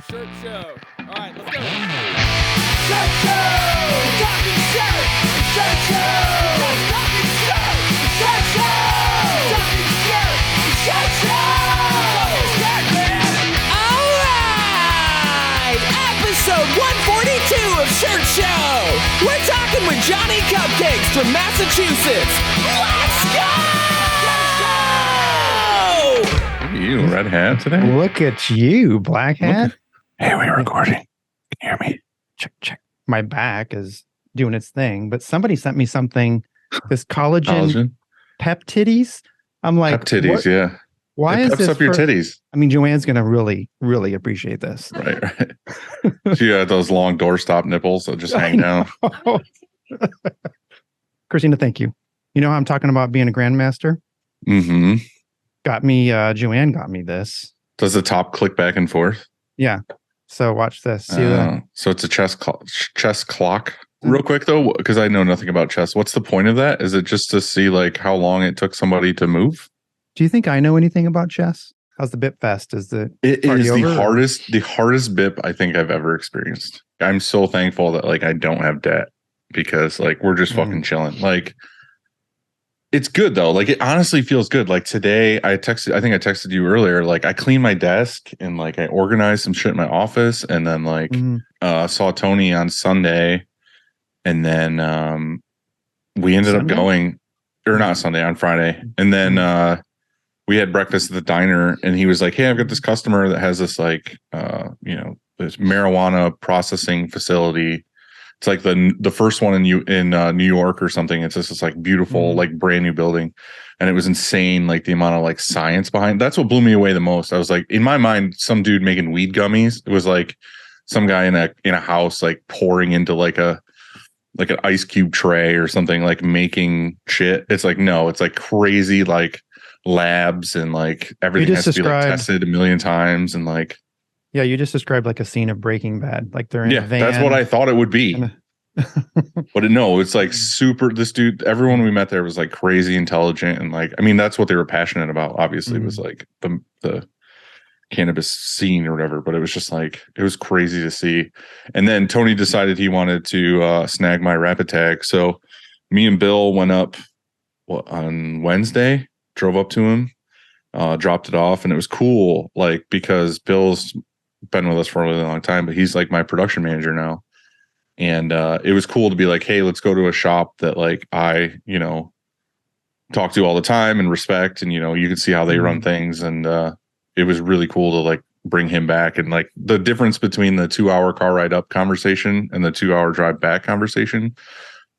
Shirt show. All right, let's go. Shirt show! Talking shirt! Shirt show! Talking shirt! Shirt show! Talking shirt! Shirt show! Shirt, man! All right! Episode 142 of Shirt Show! We're talking with Johnny Cupcakes from Massachusetts. Let's go! You red hat today? Look at you, black hat. Hey, we're recording. Can you hear me? Check. My back is doing its thing, but somebody sent me something. This collagen peptides. I'm like, peptides, what? yeah. Why it is peps this up your titties? I mean, Joanne's gonna really appreciate this. Right. She had those long doorstop nipples that just hang down. Christina, thank you. You know how I'm talking about being a grandmaster? Mm-hmm. Got me. Joanne got me this. Does the top click back and forth? Yeah. So watch this. See that? So it's a chess clock. Real quick though, because I know nothing about chess. What's the point of that? Is it just to see like how long it took somebody to move? Do you think I know anything about chess? How's the Bip Fest? Is it is the hardest bip I think I've ever experienced. I'm so thankful that like I don't have debt because like we're just fucking chilling. Like it's good though. Like it honestly feels good. Like today I think I texted you earlier. Like I cleaned my desk and like I organized some shit in my office and then like saw Tony on Sunday and then we ended up going or not Sunday on Friday. And then we had breakfast at the diner and he was like, hey, I've got this customer that has this like this marijuana processing facility. It's like the first one in New York or something. It's just this like beautiful, like brand new building. And it was insane, like the amount of like science behind. That's what blew me away the most. I was like, in my mind, some dude making weed gummies. It was like some guy in a house like pouring into like an ice cube tray or something, like making shit. It's like, no, it's like crazy like labs and like everything has to be like tested a million times and like. Yeah, you just described like a scene of Breaking Bad. Like they're in a van. That's what I thought it would be. But no, it's like super. This dude, everyone we met there was like crazy intelligent. And like, I mean, that's what they were passionate about, obviously, was like the cannabis scene or whatever. But it was just like, it was crazy to see. And then Tony decided he wanted to snag my rapid tag. So me and Bill went up on Wednesday, drove up to him, dropped it off. And it was cool, like, because Bill's been with us for a really long time, but he's like my production manager now. And it was cool to be like, hey, let's go to a shop that like I, talk to all the time and respect. And, you can see how they run things. And it was really cool to like bring him back. And like the difference between the 2-hour car ride up conversation and the 2-hour drive back conversation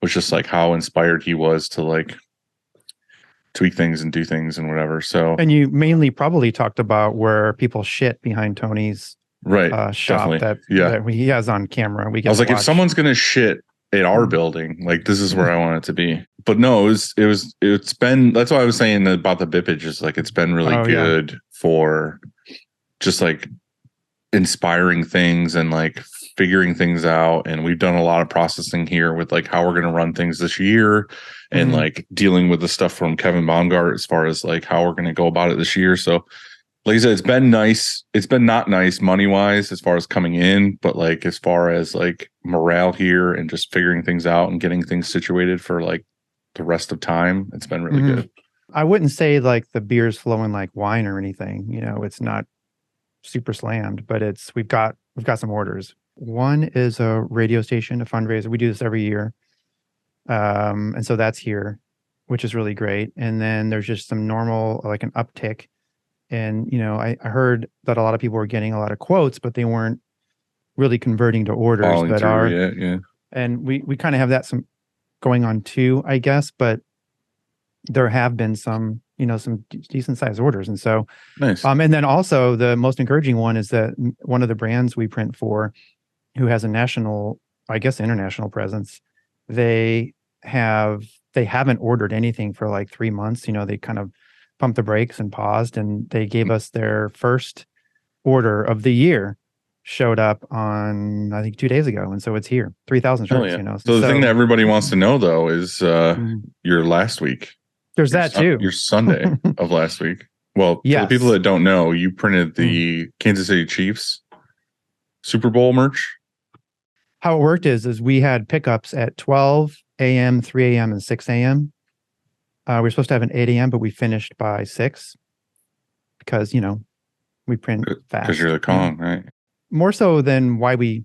was just like how inspired he was to like tweak things and do things and whatever. So, and you mainly probably talked about where people shit behind Tony's shop that he has on camera. I was like, if someone's gonna shit at our building, like this is where I want it to be. But no, it's been, that's why I was saying about the bippage is like it's been really good for just like inspiring things and like figuring things out. And we've done a lot of processing here with like how we're gonna run things this year and like dealing with the stuff from Kevin Baumgart as far as like how we're gonna go about it this year. So like I said, it's been nice. It's been not nice money wise as far as coming in, but like as far as like morale here and just figuring things out and getting things situated for like the rest of time, it's been really good. I wouldn't say like the beer's flowing like wine or anything. It's not super slammed, but we've got some orders. One is a radio station, a fundraiser. We do this every year, and so that's here, which is really great. And then there's just some normal like an uptick. And, I heard that a lot of people were getting a lot of quotes, but they weren't really converting to orders that are. And we kind of have that some going on too, I guess. But there have been some decent sized orders. And so, nice. And then also the most encouraging one is that one of the brands we print for, who has a national, I guess, international presence, they haven't ordered anything for like 3 months. They kind of pumped the brakes and paused, and they gave us their first order of the year. Showed up on I think 2 days ago, and so it's here. 3,000 shirts. So the thing that everybody wants to know though is your last week. There's that too. Your Sunday of last week. Well, for the people that don't know, you printed the Kansas City Chiefs Super Bowl merch? How it worked is we had pickups at 12 a.m., 3 a.m., and 6 a.m. We were supposed to have an 8 a.m., but we finished by 6 because, we print fast. Because you're the Kong, right? More so than we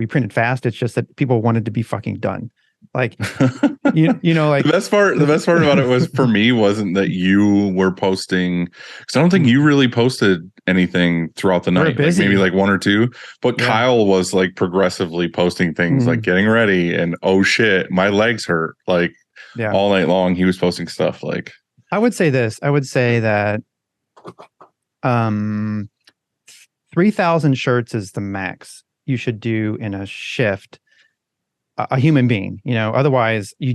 printed fast. It's just that people wanted to be fucking done. Like, like the best part about it was for me wasn't that you were posting, because I don't think you really posted anything throughout the night, like maybe like one or two, but Kyle was like progressively posting things like getting ready and oh shit, my legs hurt, like all night long he was posting stuff. Like, I would say that 3,000 shirts is the max you should do in a shift. A human being, otherwise you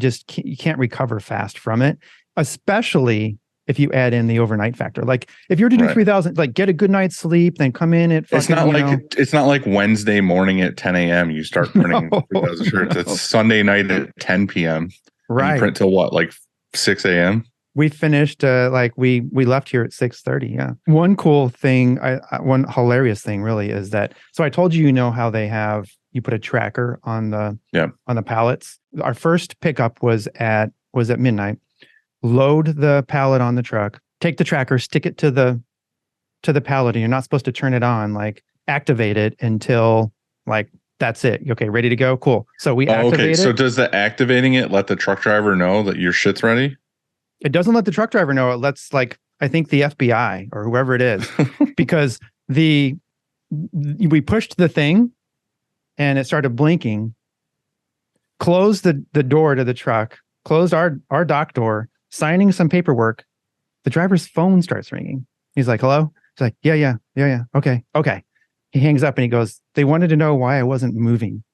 can't recover fast from it, especially if you add in the overnight factor. Like if you're to do 3,000, like get a good night's sleep, then come in at fucking, it's not like Wednesday morning at 10 a.m. you start printing 3,000 shirts. It's Sunday night at 10 p.m. Right. You print till what, like 6 a.m.? We finished we left here at 6:30. Yeah. One cool thing, one hilarious thing really is that, so I told you, how they have, you put a tracker on the pallets. Our first pickup was at midnight. Load the pallet on the truck, take the tracker, stick it to the pallet, and you're not supposed to turn it on, like activate it until like that's it. Okay, ready to go? Cool. So we activate it. So does the activating it let the truck driver know that your shit's ready? It doesn't let the truck driver know. It lets, like, I think the FBI or whoever it is, because we pushed the thing and it started blinking, closed the door to the truck, closed our dock door, signing some paperwork. The driver's phone starts ringing. He's like, hello? He's like, yeah. Okay. He hangs up and he goes, they wanted to know why I wasn't moving.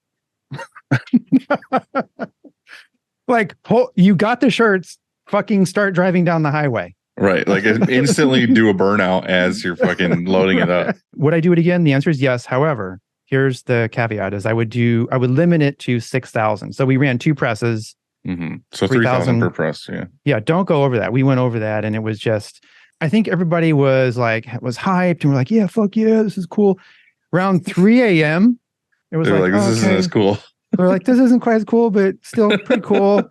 Like, you got the shirts, fucking start driving down the highway. Right. Like instantly do a burnout as you're fucking loading it up. Would I do it again? The answer is yes. However, here's the caveat is I would limit it to 6,000. So we ran 2 presses. Mm-hmm. So 3,000 per press. Yeah. Yeah. Don't go over that. We went over that and it was just, I think everybody was hyped and we're like, yeah, fuck yeah, this is cool. Around 3 a.m. it was like, this isn't as cool. We're like, this isn't quite as cool, but still pretty cool.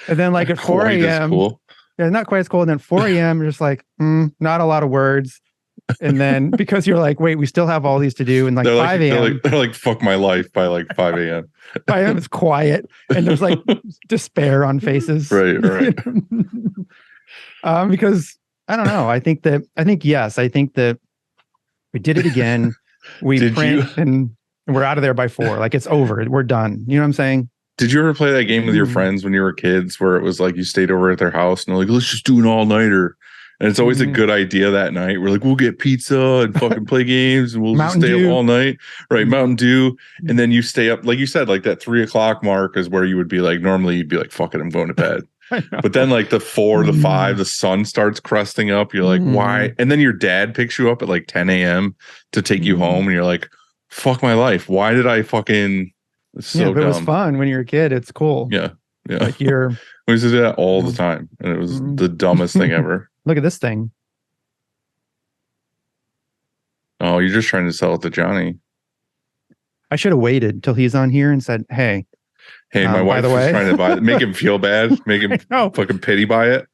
And then like at 4 a.m. Cool. Yeah, not quite as cool. And then 4 a.m. you're just like, not a lot of words. And then because you're like, wait, we still have all these to do. And like 5 a.m. They're like, fuck my life by like 5 a.m. 5 a.m. it's quiet. And there's like despair on faces. Right. Because I don't know. I think that we did it again. We print and we're out of there by 4. Like it's over. We're done. You know what I'm saying? Did you ever play that game with your friends when you were kids where it was like you stayed over at their house and they're like, let's just do an all-nighter? And it's always a good idea that night. We're like, we'll get pizza and fucking play games and we'll just stay up all night. Right. Mountain Dew. And then you stay up, like you said, like that 3 o'clock mark is where you would be like, normally you'd be like, fuck it, I'm going to bed. But then like the 4, the 5, the sun starts crusting up. You're like, why? And then your dad picks you up at like 10 a.m. to take you home. And you're like, fuck my life. Why did I fucking... It's so but it was fun when you're a kid. It's cool. Yeah. Like we used to do that all the time, and it was the dumbest thing ever. Look at this thing. Oh, you're just trying to sell it to Johnny. I should have waited till he's on here and said, "Hey, my wife is trying to buy it. Make him feel bad. Make him fucking pity buy it."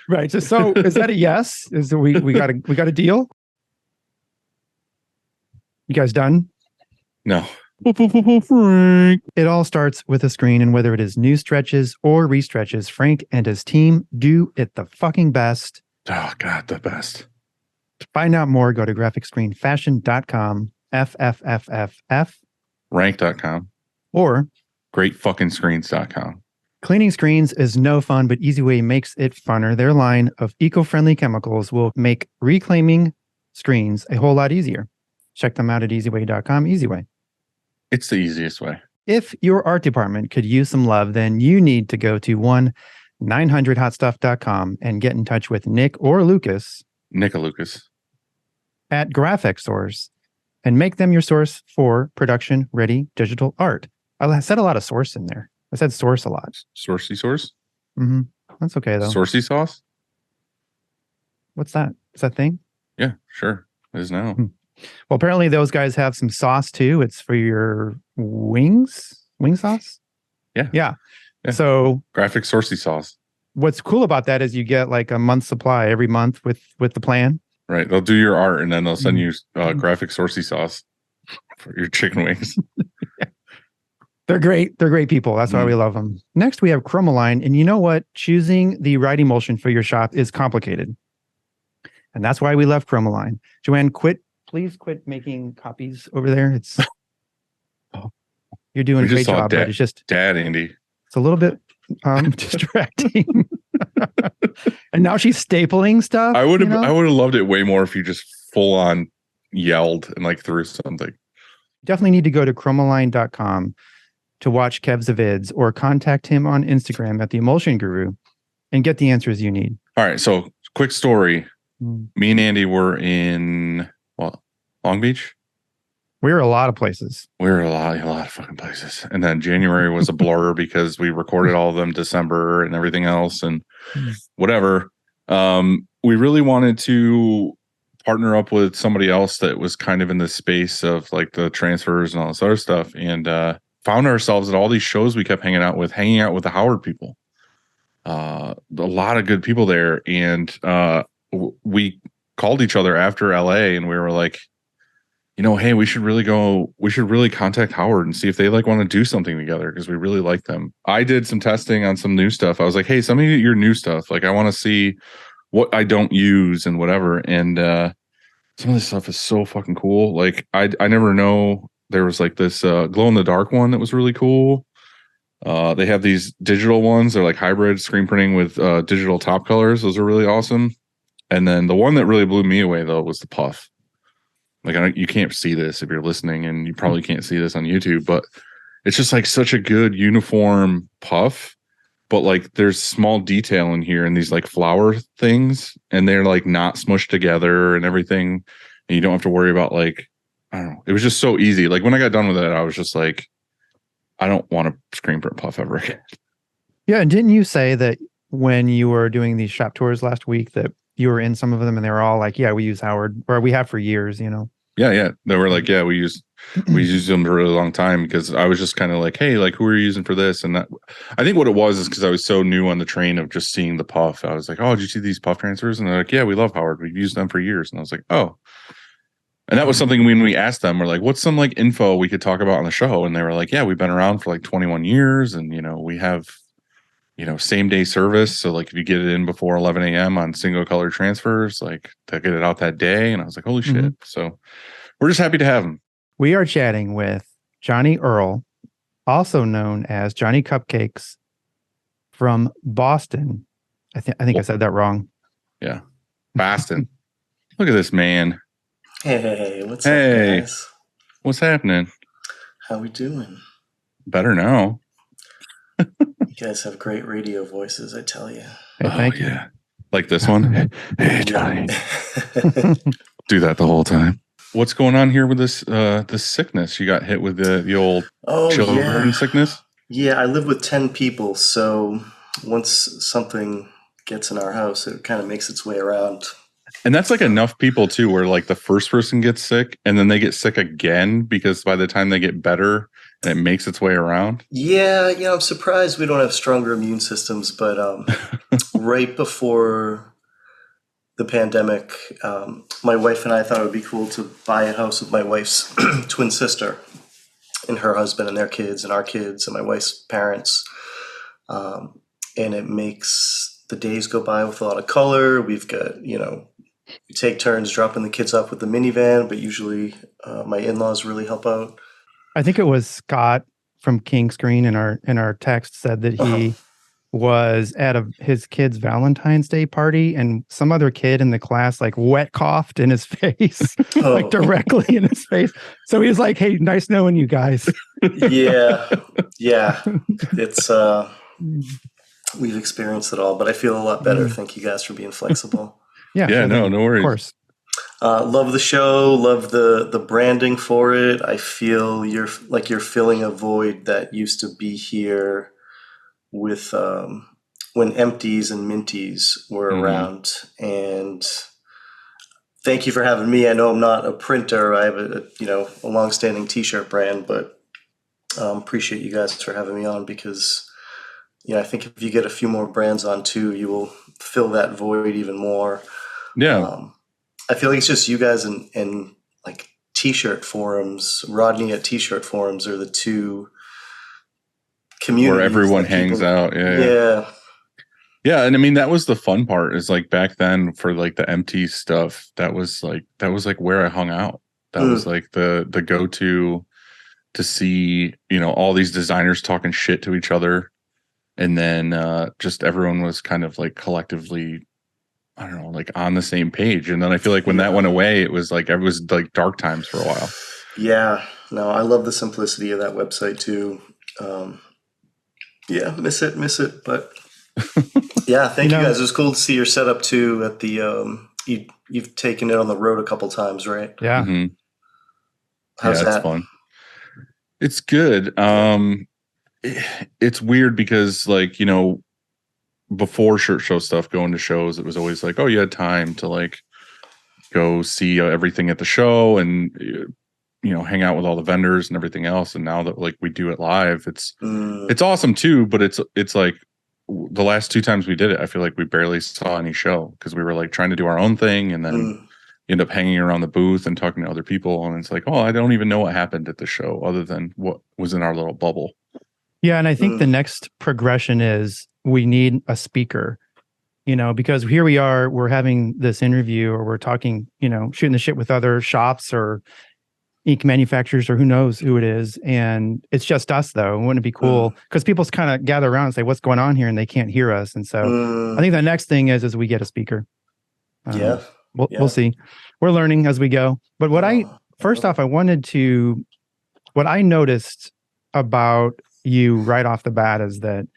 Right. So is that a yes? Is that we got a deal? You guys done? No. Frank. It all starts with a screen, and whether it is new stretches or restretches, Frank and his team do it the fucking best. Oh God, the best. To find out more, go to graphicscreenfashion.com, FFFFF, rank.com, or greatfuckingscreens.com. Cleaning screens is no fun, but EasyWay makes it funner. Their line of eco-friendly chemicals will make reclaiming screens a whole lot easier. Check them out at easyway.com. EasyWay. It's the easiest way. If your art department could use some love, then you need to go to 1-900hotstuff.com and get in touch with Nick or Lucas. Nick or Lucas. At Graphic Source and make them your source for production-ready digital art. I said a lot of source in there. I said source a lot. Sourcey source? Mm-hmm. That's okay, though. Sourcey sauce? What's that? Is that a thing? Yeah, sure. It is now. Well, apparently those guys have some sauce too. It's for your wing sauce. Yeah. Yeah. Yeah. So Graphic Saucy sauce. what's cool about that is you get like a month's supply every month with the plan. Right. They'll do your art and then they'll send you Mhm. Graphic Saucy sauce for your chicken wings. They're great. They're great people. That's why we love them. Next, we have Chromoline. And you know what? Choosing the right emulsion for your shop is complicated. And that's why we love Chromoline. Joanne, please quit making copies over there. You're doing a great job, but it's just Dad, Andy. It's a little bit distracting. And now she's stapling stuff. I would have loved it way more if you just full on yelled and like threw something. Definitely need to go to chromoline.com to watch Kev's vids or contact him on Instagram at the Emulsion Guru and get the answers you need. All right. So quick story. Me and Andy were in Long Beach. We were a lot of places. We were a lot of fucking places. And then January was a blur because we recorded all of them December and everything else and whatever. We really wanted to partner up with somebody else that was kind of in the space of like the transfers and all this other stuff. And found ourselves at all these shows we kept hanging out with the Howard people. A lot of good people there. And we called each other after LA and we were like, hey, we should really contact Howard and see if they like want to do something together because we really like them. I did some testing on some new stuff. I was like, hey, send me your new stuff. Like I want to see what I don't use and whatever. And some of this stuff is so fucking cool. Like I never know. There was like this glow in the dark one that was really cool. They have these digital ones. They're like hybrid screen printing with digital top colors. Those are really awesome. And then the one that really blew me away though was the puff. Like you can't see this if you're listening, and you probably can't see this on YouTube, but it's just like such a good uniform puff. But like there's small detail in here and these like flower things, and they're like not smushed together and everything. And you don't have to worry about like, I don't know. It was just so easy. Like when I got done with it, I was just like, I don't want to screen print puff ever again. Yeah. And didn't you say that when you were doing these shop tours last week that you were in some of them and they were all like, yeah, we use Howard, or we have for years, Yeah. They were like, yeah, we used them for a really long time because I was just kind of like, hey, like who are you using for this? And that, I think what it was is because I was so new on the train of just seeing the puff. I was like, oh, did you see these puff transfers? And they're like, yeah, we love Howard. We've used them for years. And I was like, oh. And that was something when we asked them, we're like, what's some like info we could talk about on the show? And they were like, yeah, we've been around for like 21 years. And, we have, same day service. So like if you get it in before 11 a.m. on single color transfers, like they'll get it out that day. And I was like, holy shit. So we're just happy to have them. We are chatting with Johnny Earle, also known as Johnny Cupcakes from Boston. I think I said that wrong. Yeah. Boston. Look at this man. Hey, what's up, guys? What's happening? How we doing? Better now. You guys have great radio voices, I tell you. Hey, thank you. Yeah. Like this one. Hey, Johnny. Do that the whole time. What's going on here with this sickness? You got hit with the old children sickness? Yeah, I live with 10 people, so once something gets in our house, it kind of makes its way around. And that's like enough people too, where like the first person gets sick and then they get sick again because by the time they get better and it makes its way around. Yeah, I'm surprised we don't have stronger immune systems, but right before the pandemic, my wife and I thought it would be cool to buy a house with my wife's twin sister and her husband and their kids and our kids and my wife's parents. And it makes the days go by with a lot of color. We've got, we take turns dropping the kids off with the minivan, but usually my in-laws really help out. I think it was Scott from King Screen in our text said that he was at his kid's Valentine's Day party and some other kid in the class like wet coughed in his face, like directly in his face. So he was like, hey, nice knowing you guys. Yeah. It's we've experienced it all, but I feel a lot better. Thank you guys for being flexible. Yeah, no worries. Of course. Love the show. Love the branding for it. I feel you're filling a void that used to be here with when empties and minties were around. And thank you for having me. I know I'm not a printer. I have a long-standing T-shirt brand, but appreciate you guys for having me on because, I think if you get a few more brands on too, you will fill that void even more. Yeah. I feel like it's just you guys and like T-shirt forums. Rodney at T-shirt forums are the two communities Where everyone that people- hangs out. Yeah. Yeah, and I mean that was the fun part is like back then for like the MT stuff, that was like where I hung out. That was like the go-to to see, all these designers talking shit to each other. And then just everyone was kind of like collectively, I don't know, like on the same page. And then I feel like when that went away, it was like dark times for a while. Yeah. No, I love the simplicity of that website too. Yeah, miss it, but yeah, thank you guys. It was cool to see your setup too at the you've taken it on the road a couple times, right? Yeah. Mm-hmm. How's that? It's fun. It's good. It's weird because like, before shirt show stuff, going to shows, it was always like, oh, you had time to like go see everything at the show and hang out with all the vendors and everything else. And now that like we do it live, it's awesome too. But it's like the last 2 times we did it, I feel like we barely saw any show because we were like trying to do our own thing and then end up hanging around the booth and talking to other people. And it's like, oh, I don't even know what happened at the show other than what was in our little bubble. Yeah. And I think the next progression is we need a speaker, because here we are, we're having this interview or we're talking, shooting the shit with other shops or ink manufacturers or who knows who it is. And it's just us though. Wouldn't it be cool? Because people kind of gather around and say, what's going on here? And they can't hear us. And so I think the next thing is we get a speaker. We'll see. We're learning as we go. But what first off, what I noticed about you right off the bat is that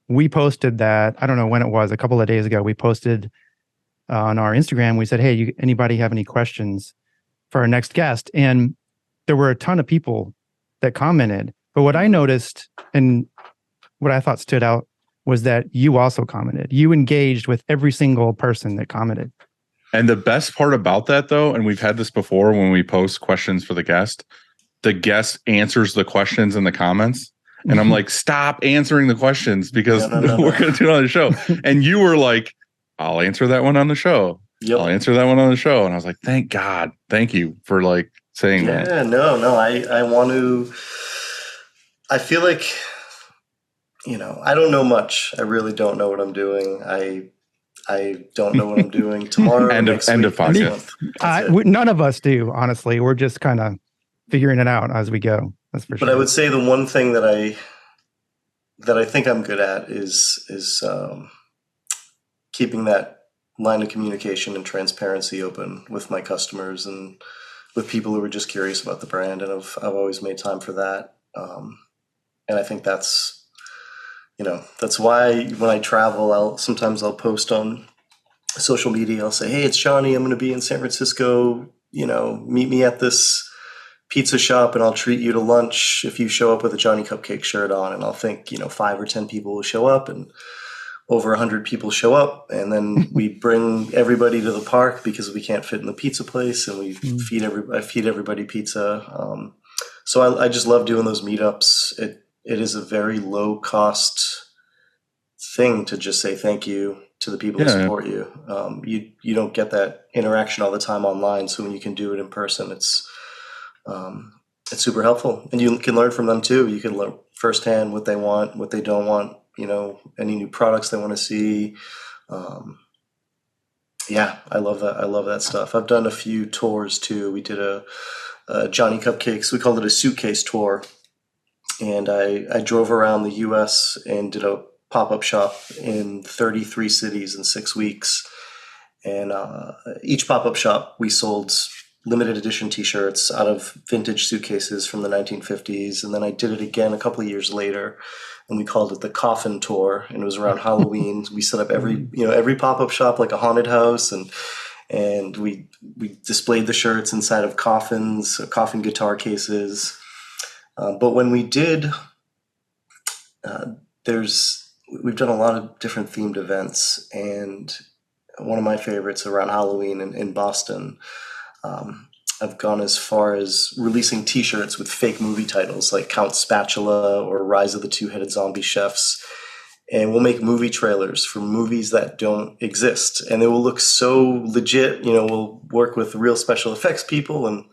we posted that, I don't know when it was, a couple of days ago, we posted on our Instagram, we said, hey, anybody have any questions for our next guest? And there were a ton of people that commented. But what I noticed and what I thought stood out was that you also commented. You engaged with every single person that commented. And the best part about that, though, and we've had this before when we post questions for the guest answers the questions in the comments. And I'm like, stop answering the questions because we're going to do it on the show. And you were like, I'll answer that one on the show. Yep. I'll answer that one on the show. And I was like, thank God. Thank you for like saying that. Yeah, no. I want to, I feel like, I don't know much. I really don't know what I'm doing. I don't know what I'm doing tomorrow. End of podcast. None of us do, honestly. We're just kind of figuring it out as we go. That's for sure. But I would say the one thing that I think I'm good at is keeping that line of communication and transparency open with my customers and with people who are just curious about the brand. And I've always made time for that. And I think that's why when I travel, sometimes I'll post on social media. I'll say, hey, it's Johnny. I'm going to be in San Francisco. Meet me at this pizza shop and I'll treat you to lunch if you show up with a Johnny Cupcake shirt on. And I'll think, 5 or 10 people will show up and over 100 people show up. And then we bring everybody to the park because we can't fit in the pizza place and we I feed everybody pizza. So I just love doing those meetups. It is a very low cost thing to just say thank you to the people who support you. You don't get that interaction all the time online. So when you can do it in person, it's super helpful, and you can learn from them too. You can learn firsthand what they want, what they don't want, any new products they want to see. I love that. I love that stuff. I've done a few tours too. We did a Johnny Cupcakes. We called it a suitcase tour. And I drove around the US and did a pop-up shop in 33 cities in 6 weeks. And each pop-up shop, we sold limited edition t-shirts out of vintage suitcases from the 1950s. And then I did it again a couple of years later, and we called it the Coffin Tour. And it was around Halloween. We set up every pop-up shop like a haunted house, and we displayed the shirts inside of coffins, coffin guitar cases. But when we did, we've done a lot of different themed events, and one of my favorites around Halloween in Boston. I've gone as far as releasing T-shirts with fake movie titles like Count Spatula or Rise of the Two-Headed Zombie Chefs. And we'll make movie trailers for movies that don't exist. And they will look so legit. You know, we'll work with real special effects people and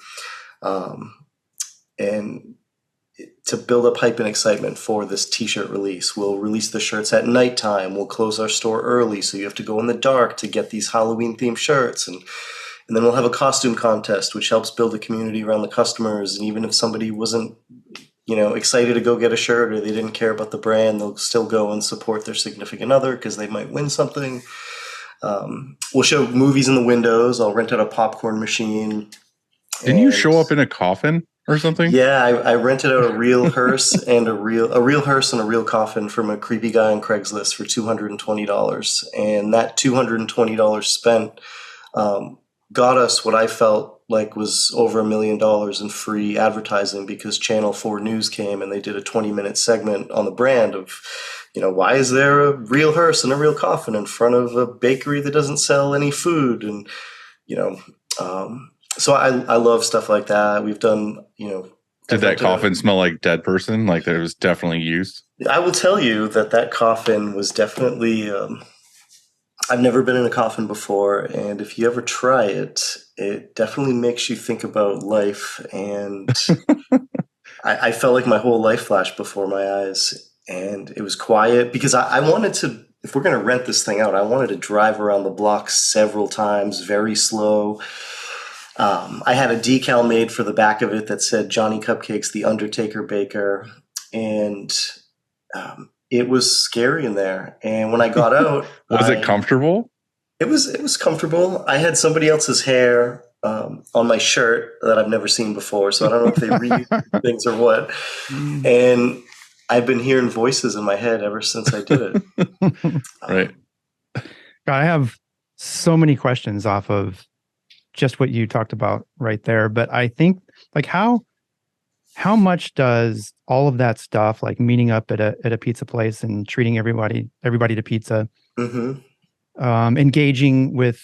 to build up hype and excitement for this T-shirt release. We'll release the shirts at nighttime. We'll close our store early, so you have to go in the dark to get these Halloween-themed shirts. And then we'll have a costume contest, which helps build a community around the customers. And even if somebody wasn't, you know, excited to go get a shirt or they didn't care about the brand, they'll still go and support their significant other because they might win something. We'll show movies in the windows. I'll rent out a popcorn machine. Didn't you show up in a coffin or something? Yeah, I rented out a real hearse and a real hearse and a real coffin from a creepy guy on Craigslist for $220. And that $220 spent got us what I felt like was over $1 million in free advertising, because Channel 4 News came and they did a 20-minute segment on the brand of, you know, why is there a real hearse and a real coffin in front of a bakery that doesn't sell any food? And, you know, so I love stuff like that. We've done, you know. Did that coffin smell like dead person? Like there was definitely used? I will tell you that coffin was definitely, I've never been in a coffin before. And if you ever try it, it definitely makes you think about life. And I felt like my whole life flashed before my eyes. And it was quiet because I wanted to, if we're going to rent this thing out, I wanted to drive around the block several times, very slow. I had a decal made for the back of it that said Johnny Cupcakes, the Undertaker Baker. And it was scary in there. And when I got out, was it comfortable? It was comfortable. I had somebody else's hair on my shirt that I've never seen before. So I don't know if they read things or what. And I've been hearing voices in my head ever since I did it. Right. I have so many questions off of just what you talked about right there. But I think, like, how much does all of that stuff, like meeting up at a pizza place and treating everybody to pizza, engaging with,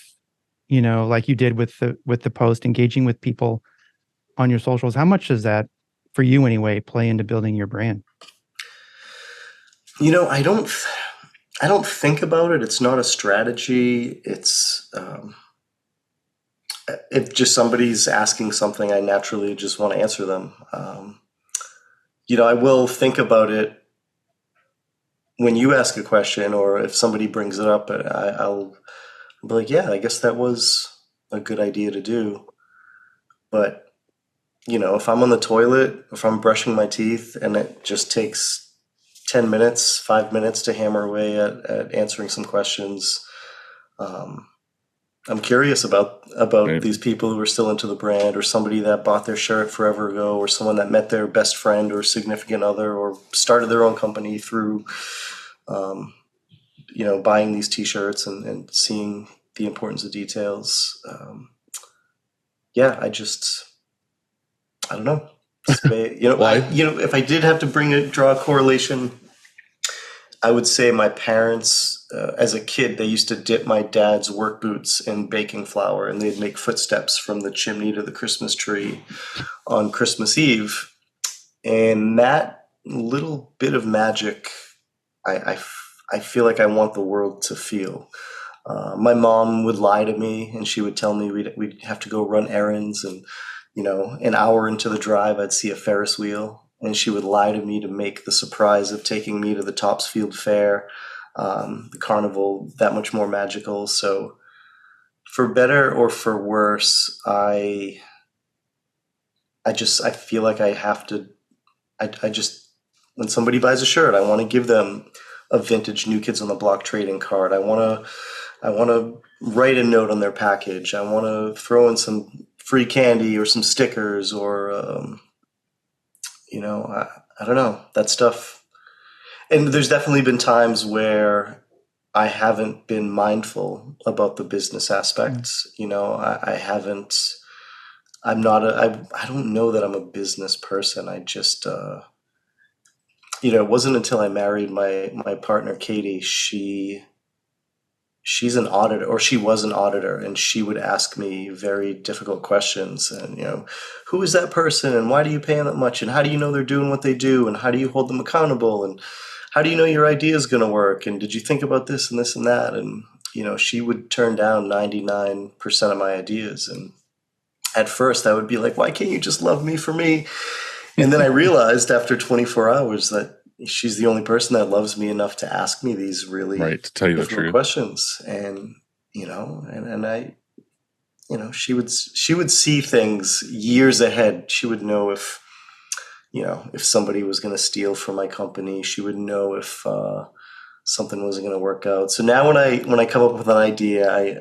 you know, like you did with the post, engaging with people on your socials, how much does that, for you anyway, play into building your brand? You know, I don't think about it. It's not a strategy. It's if just somebody's asking something, I naturally just want to answer them. You know, I will think about it when you ask a question, or if somebody brings it up, I'll be like, yeah, I guess that was a good idea to do. But, you know, if I'm on the toilet, if I'm brushing my teeth and it just takes 10 minutes, 5 minutes to hammer away at answering some questions, I'm curious about Right. these people who are still into the brand, or somebody that bought their shirt forever ago, or someone that met their best friend or significant other, or started their own company through, you know, buying these T-shirts and seeing the importance of details. Yeah, I don't know. You know, if I did have to draw a correlation, I would say my parents, as a kid, they used to dip my dad's work boots in baking flour, and they'd make footsteps from the chimney to the Christmas tree on Christmas Eve. And that little bit of magic, I feel like I want the world to feel. My mom would lie to me, and she would tell me we'd have to go run errands, and, you know, an hour into the drive, I'd see a Ferris wheel. And she would lie to me to make the surprise of taking me to the Topsfield Fair, the carnival, that much more magical. So for better or for worse, I feel like I have to, when somebody buys a shirt, I want to give them a vintage New Kids on the Block trading card. I want to write a note on their package. I want to throw in some free candy or some stickers, or, you know, I don't know, that stuff. And there's definitely been times where I haven't been mindful about the business aspects. You know, I don't know that I'm a business person. I just, you know, it wasn't until I married my partner, Katie, she she's an auditor, or she was an auditor, and she would ask me very difficult questions. And, who is that person, and why do you pay them that much, and how do you know they're doing what they do, and how do you hold them accountable, and how do you know your idea is going to work, and did you think about this and this and that? And she would turn down 99% of my ideas. And at first I would be like, why can't you just love me for me? And then I realized after 24 hours that she's the only person that loves me enough to ask me these really Right, to tell you the difficult truth. questions. And and I, she would see things years ahead. She would know if somebody was going to steal from my company. She would know if something wasn't going to work out. So now when I come up with an idea,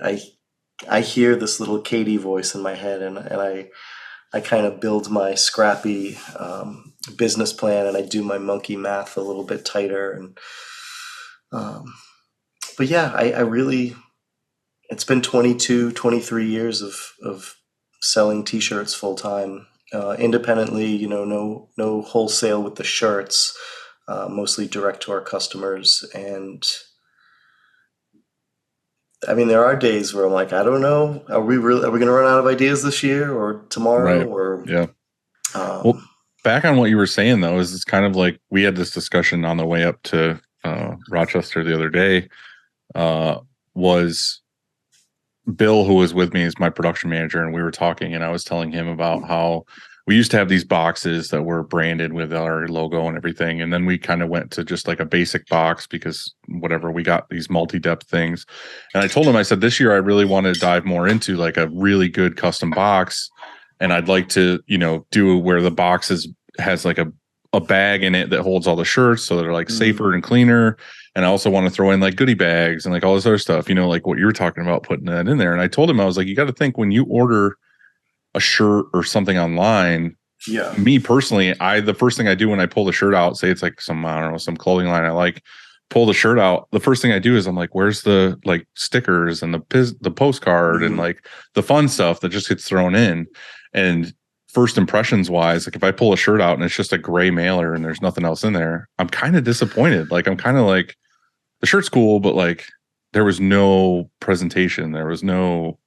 I hear this little Katie voice in my head, and I kind of build my scrappy business plan, and I do my monkey math a little bit tighter. And but yeah, I really, it's been 22, 23 years of selling t-shirts full time, independently, no wholesale with the shirts, mostly direct to our customers. And I mean, there are days where I'm like, I don't know, are we going to run out of ideas this year or tomorrow? Right. Or Yeah. Well, back on what you were saying though, is it's kind of like we had this discussion on the way up to Rochester the other day. Was Bill, who was with me, is my production manager, and we were talking, and I was telling him about how we used to have these boxes that were branded with our logo and everything, and then we kind of went to just like a basic box because whatever, we got these multi-depth things. And I told him, I said, this year I really want to dive more into like a really good custom box, and I'd like to do where the box has like a bag in it that holds all the shirts, so they're like safer and cleaner. And I also want to throw in like goodie bags and like all this other stuff, like what you were talking about, putting that in there. And I told him, I was like, you got to think when you order a shirt or something online. Yeah. Me personally, the first thing I do when I pull the shirt out, say it's like some, I don't know, some clothing line I like, pull the shirt out. The first thing I do is I'm like, where's the like stickers and the postcard and like the fun stuff that just gets thrown in. And first impressions wise, like if I pull a shirt out and it's just a gray mailer and there's nothing else in there, I'm kind of disappointed. Like I'm kind of like, the shirt's cool, but like there was no presentation, there was no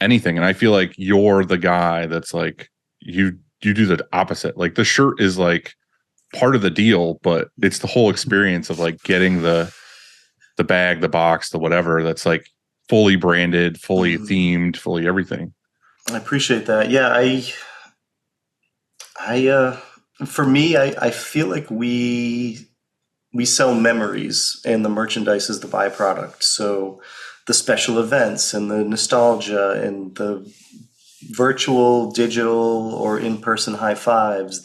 anything. And I feel like you're the guy that's like, you do the opposite. Like the shirt is like part of the deal, but it's the whole experience of like getting the bag, the box, the whatever, that's like fully branded, fully themed, fully everything. I appreciate that. Yeah, for me, I feel like we sell memories, and the merchandise is the byproduct. So the special events and the nostalgia and the virtual, digital, or in-person high fives,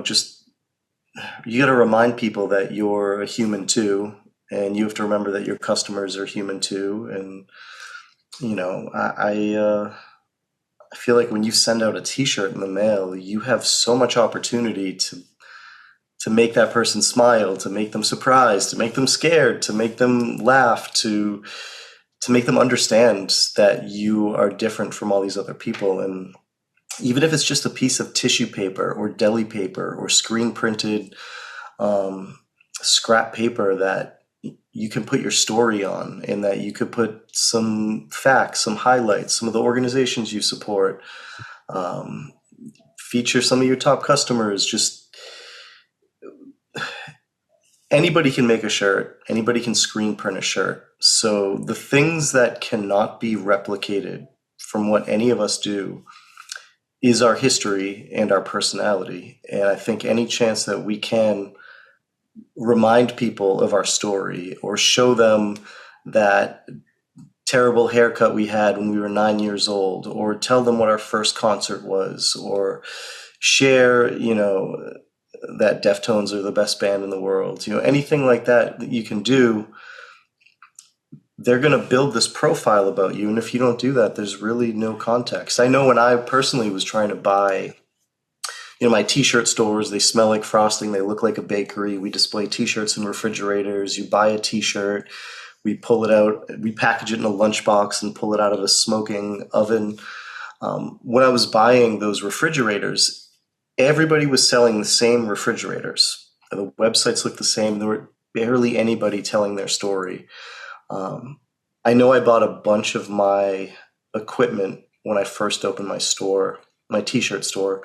just, you got to remind people that you're a human too, and you have to remember that your customers are human too. And, I feel like when you send out a t-shirt in the mail, you have so much opportunity to make that person smile, to make them surprised, to make them scared, to make them laugh, to make them understand that you are different from all these other people. And even if it's just a piece of tissue paper or deli paper or screen printed scrap paper that you can put your story on, and that you could put some facts, some highlights, some of the organizations you support, feature some of your top customers. Just anybody can make a shirt, anybody can screen print a shirt. So the things that cannot be replicated from what any of us do is our history and our personality. And I think any chance that we can remind people of our story, or show them that terrible haircut we had when we were 9 years old, or tell them what our first concert was, or share, that Deftones are the best band in the world, anything like that you can do, they're going to build this profile about you. And if you don't do that, there's really no context. I know when I personally was trying to buy, my t-shirt stores, they smell like frosting, they look like a bakery. We display t-shirts in refrigerators. You buy a t-shirt, we pull it out, we package it in a lunchbox and pull it out of a smoking oven. When I was buying those refrigerators, everybody was selling the same refrigerators. The websites looked the same. barely anybody telling their story. I know I bought a bunch of my equipment when I first opened my store, my t-shirt store,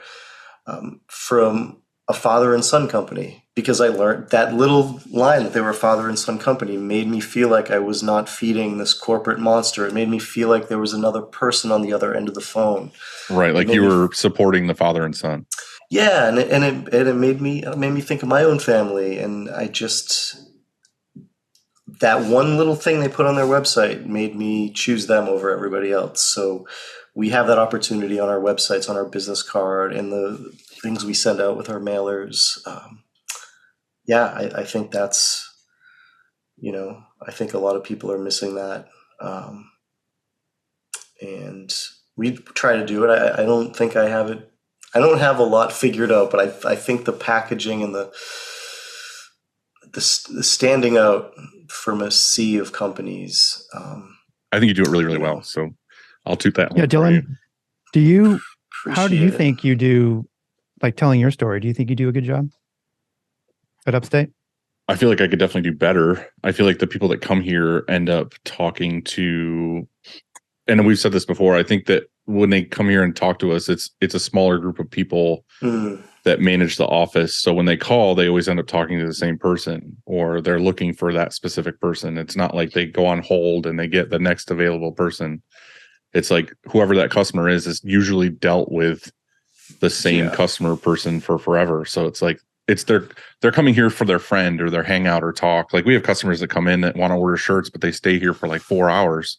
from a father and son company, because I learned that little line that they were a father and son company made me feel like I was not feeding this corporate monster. It made me feel like there was another person on the other end of the phone. Right. Like you were supporting the father and son. Yeah. And it made me think of my own family. And I just, that one little thing they put on their website made me choose them over everybody else. So we have that opportunity on our websites, on our business card, and the things we send out with our mailers. I think that's, I think a lot of people are missing that. And we try to do it. I don't think I have it. I don't have a lot figured out, but I think the packaging and the standing out from a sea of companies. I think you do it really, really well. So I'll toot that. Yeah, Dylan, how do you think you do, like telling your story? Do you think you do a good job at Upstate? I feel like I could definitely do better. I feel like the people that come here end up talking to, and we've said this before, I think that when they come here and talk to us, it's a smaller group of people that manage the office. So when they call, they always end up talking to the same person, or they're looking for that specific person. It's not like they go on hold and they get the next available person. It's like whoever that customer is usually dealt with the same customer person for forever. So it's like, they're coming here for their friend or their hangout or talk. Like we have customers that come in that want to order shirts, but they stay here for like 4 hours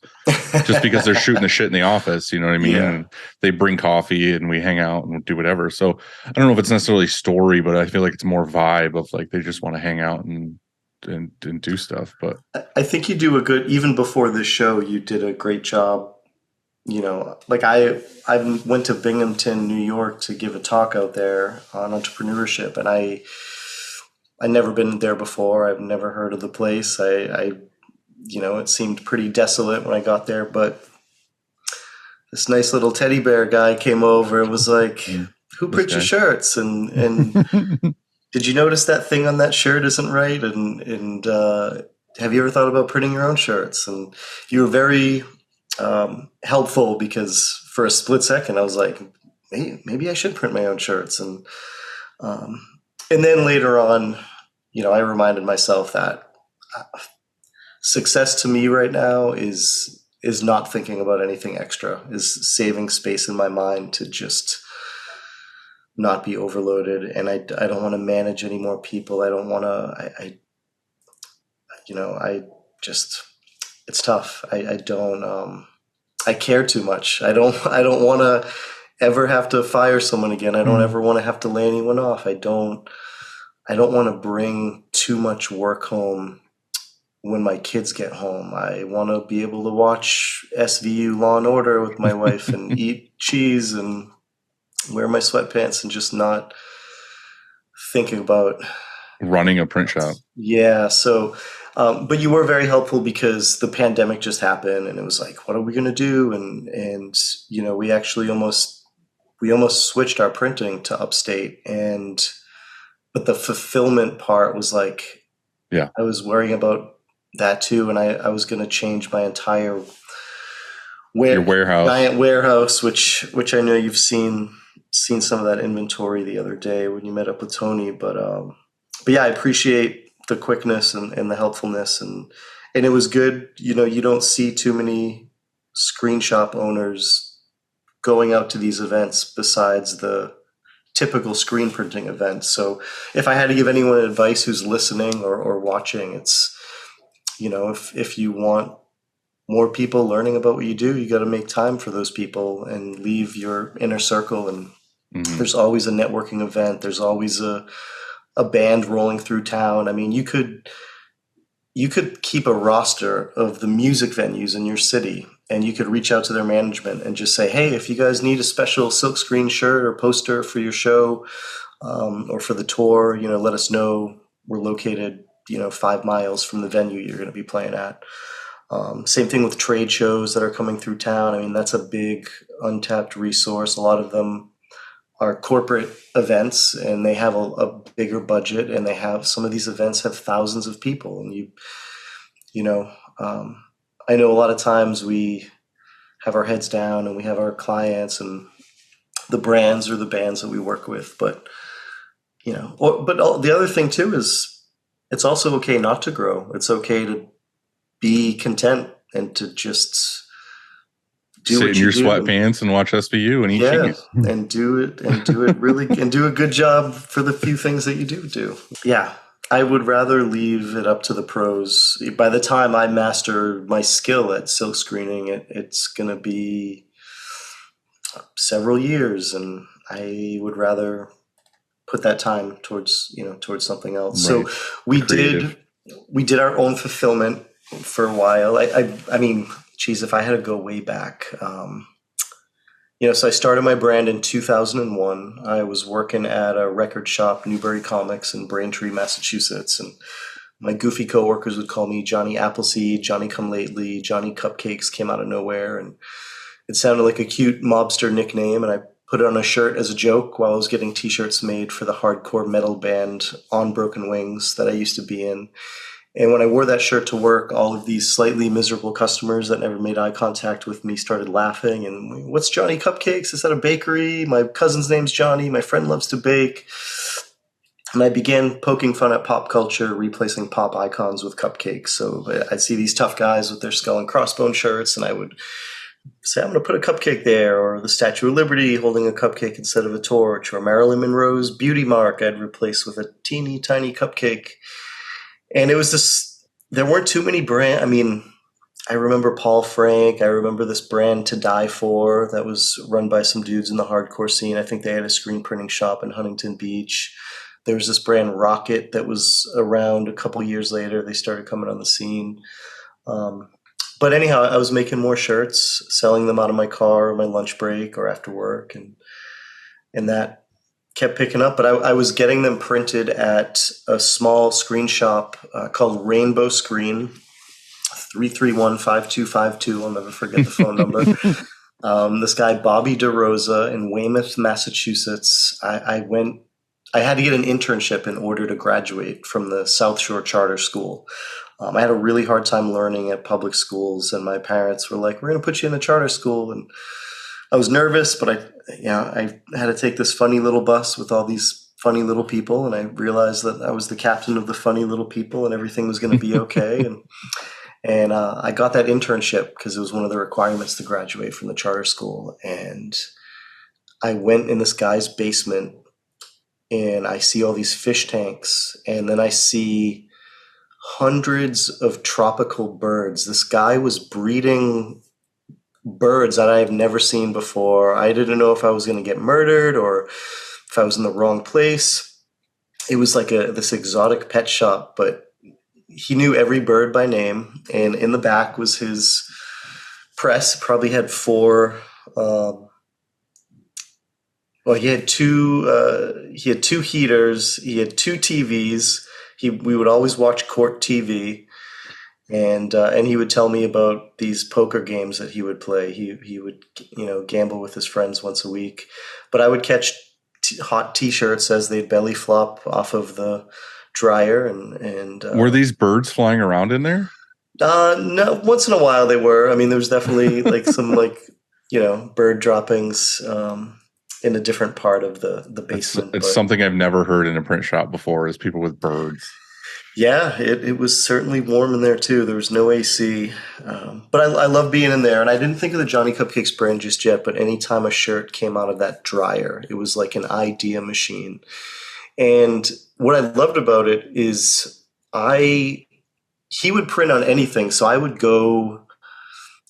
just because they're shooting the shit in the office. You know what I mean? Yeah. And they bring coffee and we hang out and do whatever. So I don't know if it's necessarily story, but I feel like it's more vibe of like, they just want to hang out and do stuff. But I think you do even before this show, you did a great job. Like I went to Binghamton, New York to give a talk out there on entrepreneurship, and I never been there before. I've never heard of the place. It seemed pretty desolate when I got there, but this nice little teddy bear guy came over and was like, "Who prints your shirts?" And did you notice that thing on that shirt isn't right? And have you ever thought about printing your own shirts? And you were very helpful, because for a split second I was like, maybe I should print my own shirts. And then later on, I reminded myself that success to me right now is not thinking about anything extra, is saving space in my mind to just not be overloaded. And I don't want to manage any more people. I don't want to, it's tough. I care too much. I don't want to ever have to fire someone again. I don't ever want to have to lay anyone off. I don't want to bring too much work home when my kids get home. I want to be able to watch SVU Law and Order with my wife and eat cheese and wear my sweatpants and just not thinking about running a print shop. Yeah. So, but you were very helpful, because the pandemic just happened and it was like, what are we going to do? And, we actually almost switched our printing to Upstate, but the fulfillment part was like, I was worrying about that too. And I was going to change my entire warehouse, which I know you've seen some of that inventory the other day when you met up with Tony, but yeah, I appreciate the quickness and the helpfulness, and it was good. You don't see too many screen shop owners going out to these events besides the typical screen printing events. So if I had to give anyone advice who's listening or watching, it's, if you want more people learning about what you do, you got to make time for those people and leave your inner circle. And there's always a networking event. There's always a band rolling through town. I mean, you could keep a roster of the music venues in your city, and you could reach out to their management and just say, hey, if you guys need a special silkscreen shirt or poster for your show, or for the tour, let us know. We're located, 5 miles from the venue you're going to be playing at. Same thing with trade shows that are coming through town. I mean, that's a big untapped resource. A lot of them are corporate events, and they have a bigger budget, and they have some of these events have thousands of people, and I know a lot of times we have our heads down and we have our clients and the brands or the bands that we work with, but the other thing too is it's also okay not to grow. It's okay to be content and to just do sit what in you your do. sweatpants and watch SVU and eat cheese. And do it really, and do a good job for the few things that you do. Yeah. I would rather leave it up to the pros. By the time I master my skill at silk screening, it's going to be several years, and I would rather put that time towards something else. Right. So we Creative. did our own fulfillment for a while. I mean, geez, if I had to go way back, so I started my brand in 2001. I was working at a record shop, Newbury Comics in Braintree, Massachusetts, and my goofy coworkers would call me Johnny Appleseed, Johnny Come Lately, Johnny Cupcakes came out of nowhere, and it sounded like a cute mobster nickname, and I put it on a shirt as a joke while I was getting t-shirts made for the hardcore metal band On Broken Wings that I used to be in. And when I wore that shirt to work, all of these slightly miserable customers that never made eye contact with me started laughing. And what's Johnny Cupcakes? Is that a bakery? My cousin's name's Johnny. My friend loves to bake. And I began poking fun at pop culture, replacing pop icons with cupcakes. So I'd see these tough guys with their skull and crossbone shirts, and I would say, I'm going to put a cupcake there, or the Statue of Liberty holding a cupcake instead of a torch, or Marilyn Monroe's beauty mark I'd replace with a teeny tiny cupcake. And it was this, there weren't too many brands. I mean, I remember Paul Frank. I remember this brand To Die For that was run by some dudes in the hardcore scene. I think they had a screen printing shop in Huntington Beach. There was this brand Rocket that was around a couple years later. They started coming on the scene. But anyhow, I was making more shirts, selling them out of my car, my lunch break, or after work, and that kept picking up. But I was getting them printed at a small screen shop called Rainbow Screen, 331-5252. I'll never forget the phone number. This guy, Bobby DeRosa in Weymouth, Massachusetts. I had to get an internship in order to graduate from the South Shore Charter School. I had a really hard time learning at public schools, and my parents were like, we're going to put you in a charter school. And I was nervous, but I had to take this funny little bus with all these funny little people. And I realized that I was the captain of the funny little people and everything was going to be okay. And I got that internship because it was one of the requirements to graduate from the charter school. And I went in this guy's basement, and I see all these fish tanks, and then I see hundreds of tropical birds. This guy was breeding birds that I have never seen before. I didn't know if I was going to get murdered or if I was in the wrong place. It was like this exotic pet shop, but he knew every bird by name. And in the back was his press. Probably had four. He had two heaters. He had two TVs. We would always watch court TV, and he would tell me about these poker games that he would play. He would gamble with his friends once a week, but I would catch hot T-shirts as they'd belly flop off of the dryer. And were these birds flying around in there? No, once in a while they were. I mean, there was definitely like some bird droppings. In a different part of the basement. It's something I've never heard in a print shop before, is people with birds. Yeah, it was certainly warm in there too. There was no AC. But I love being in there. And I didn't think of the Johnny Cupcakes brand just yet, but anytime a shirt came out of that dryer, it was like an idea machine. And what I loved about it is he would print on anything. So I would go...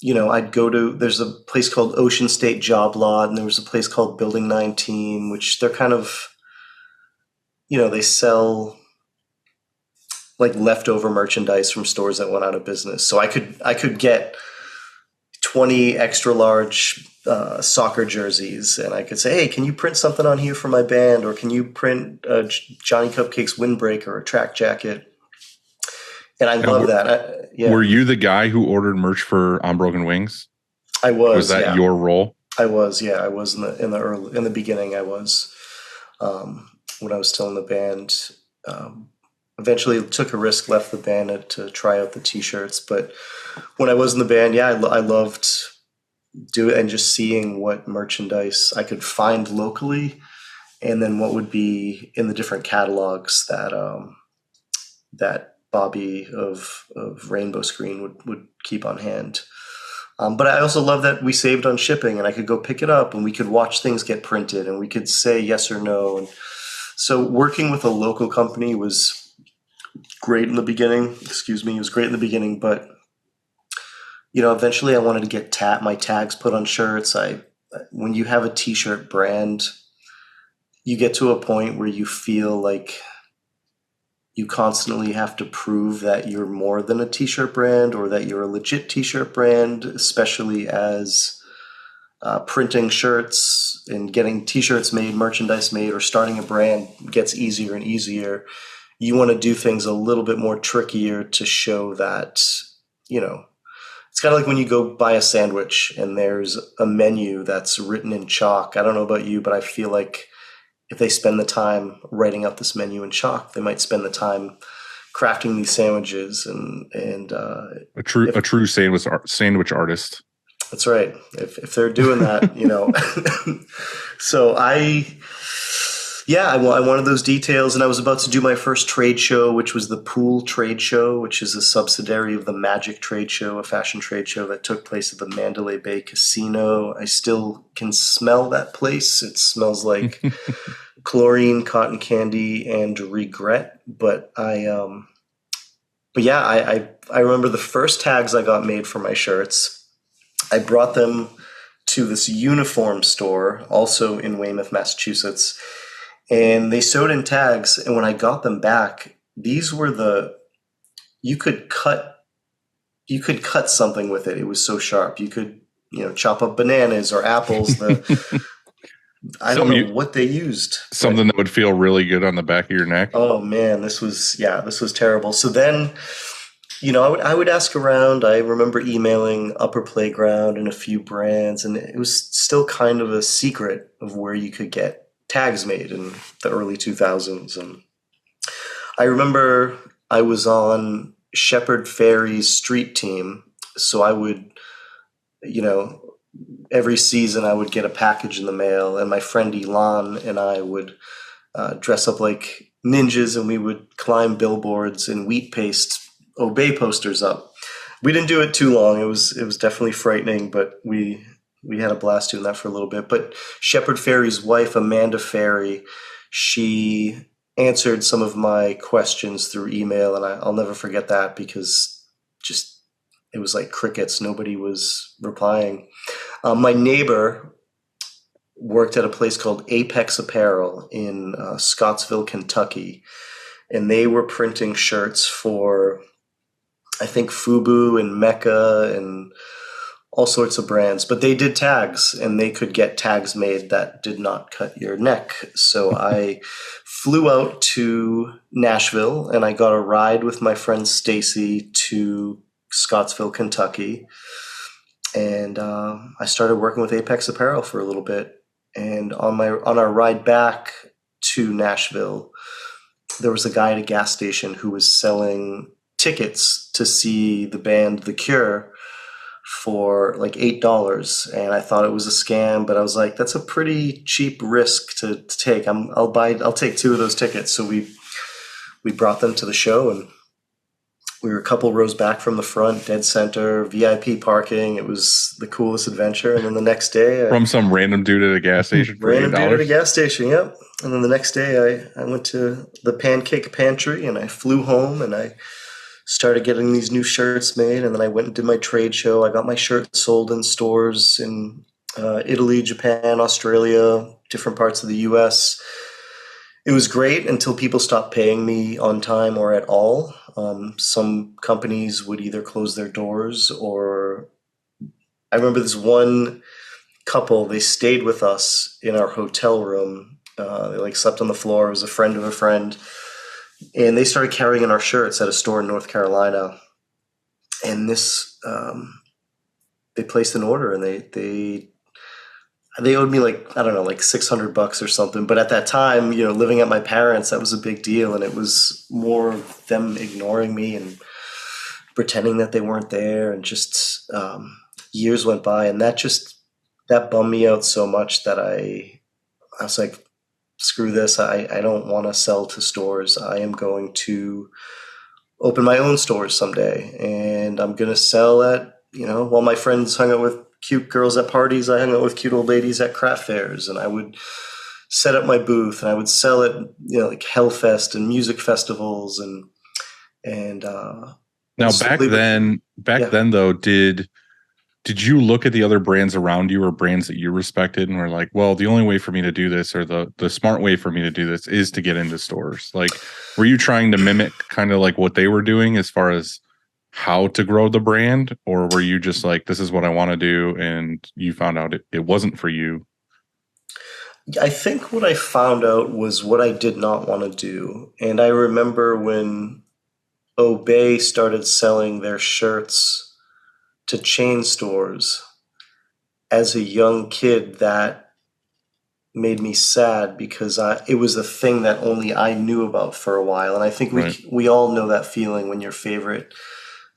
I'd go to, there's a place called Ocean State Job Lot, and there was a place called Building 19, which they're kind of, they sell like leftover merchandise from stores that went out of business. So I could get 20 extra large soccer jerseys, and I could say, hey, can you print something on here for my band? Or can you print Johnny Cupcakes windbreaker or a track jacket? And I love that. Were you the guy who ordered merch for On Broken Wings? I was. Was that your role? I was, yeah, I was in the beginning. I was when I was still in the band. Eventually took a risk, left the band to try out the t-shirts. But when I was in the band, yeah, I loved doing and just seeing what merchandise I could find locally, and then what would be in the different catalogs that Bobby of Rainbow Screen would keep on hand. But I also love that we saved on shipping, and I could go pick it up, and we could watch things get printed, and we could say yes or no. And so working with a local company was great in the beginning. Excuse me, it was great in the beginning, but eventually I wanted to get my tags put on shirts. When you have a t-shirt brand, you get to a point where you feel like you constantly have to prove that you're more than a t-shirt brand, or that you're a legit t-shirt brand, especially as printing shirts and getting t-shirts made, merchandise made, or starting a brand gets easier and easier. You want to do things a little bit more trickier to show that, it's kind of like when you go buy a sandwich and there's a menu that's written in chalk. I don't know about you, but I feel like if they spend the time writing up this menu in chalk, they might spend the time crafting these sandwiches and A true sandwich artist. That's right. If they're doing that, So I wanted those details, and I was about to do my first trade show, which was the Pool Trade Show, which is a subsidiary of the Magic Trade Show, a fashion trade show that took place at the Mandalay Bay Casino. I still can smell that place. It smells like chlorine, cotton candy, and regret. But I remember the first tags I got made for my shirts. I brought them to this uniform store, also in Weymouth, Massachusetts, and they sewed in tags. And when I got them back, these were you could cut something with it. It was so sharp. You could, chop up bananas or apples. I don't know what they used. Something that would feel really good on the back of your neck. Oh man, this was terrible. So then, I would ask around. I remember emailing Upper Playground and a few brands, and it was still kind of a secret of where you could get tags made in the early 2000s. And I remember I was on Shepherd Ferry's street team, so I would, every season I would get a package in the mail, and my friend Elon and I would dress up like ninjas, and we would climb billboards and wheat paste obey posters up. We didn't do it too long. It was definitely frightening, but we had a blast doing that for a little bit. But Shepherd Ferry's wife, Amanda Ferry, she answered some of my questions through email, and I'll never forget that, because it was like crickets. Nobody was replying. My neighbor worked at a place called Apex Apparel in Scottsville, Kentucky, and they were printing shirts for, I think, Fubu and Mecca and all sorts of brands. But they did tags, and they could get tags made that did not cut your neck. So I flew out to Nashville, and I got a ride with my friend Stacy to Scottsville, Kentucky. And I started working with Apex Apparel for a little bit. And on our ride back to Nashville, there was a guy at a gas station who was selling tickets to see the band The Cure for like $8. And I thought it was a scam, but I was like, that's a pretty cheap risk to take. I'll take 2 of those tickets. So we brought them to the show, and we were a couple rows back from the front, dead center, VIP parking. It was the coolest adventure. And then the next day, from some random dude at a gas station for random $8. dude at a gas station, yep. And then the next day, I went to the Pancake Pantry, and I flew home, and I started getting these new shirts made. And then I went and did my trade show. I got my shirts sold in stores in Italy, Japan, Australia, different parts of the U.S. It was great until people stopped paying me on time or at all. Some companies would either close their doors, or I remember this one couple, they stayed with us in our hotel room. They slept on the floor. It was a friend of a friend. And they started carrying our shirts at a store in North Carolina. And they placed an order, and they they owed me like, I don't know, like $600 or something. But at that time, you know, living at my parents, that was a big deal. And it was more of them ignoring me and pretending that they weren't there. And just years went by. And that bummed me out so much that I was like, screw this. I don't want to sell to stores. I am going to open my own stores someday. And I'm going to sell at, you know, while my friends hung out with cute girls at parties, I hung out with cute old ladies at craft fairs, and I would set up my booth and I would sell at, you know, like Hellfest and music festivals and now yeah. then though, did you look at the other brands around you or brands that you respected and were like, well, the only way for me to do this, or the smart way for me to do this, is to get into stores? Like, were you trying to mimic kind of like what they were doing as far as how to grow the brand, or were you just like, this is what I want to do, and you found out it wasn't for you? I think what I found out was what I did not want to do. And I remember when Obey started selling their shirts to chain stores as a young kid, that made me sad, because it was a thing that only I knew about for a while. And I think we all know that feeling when your favorite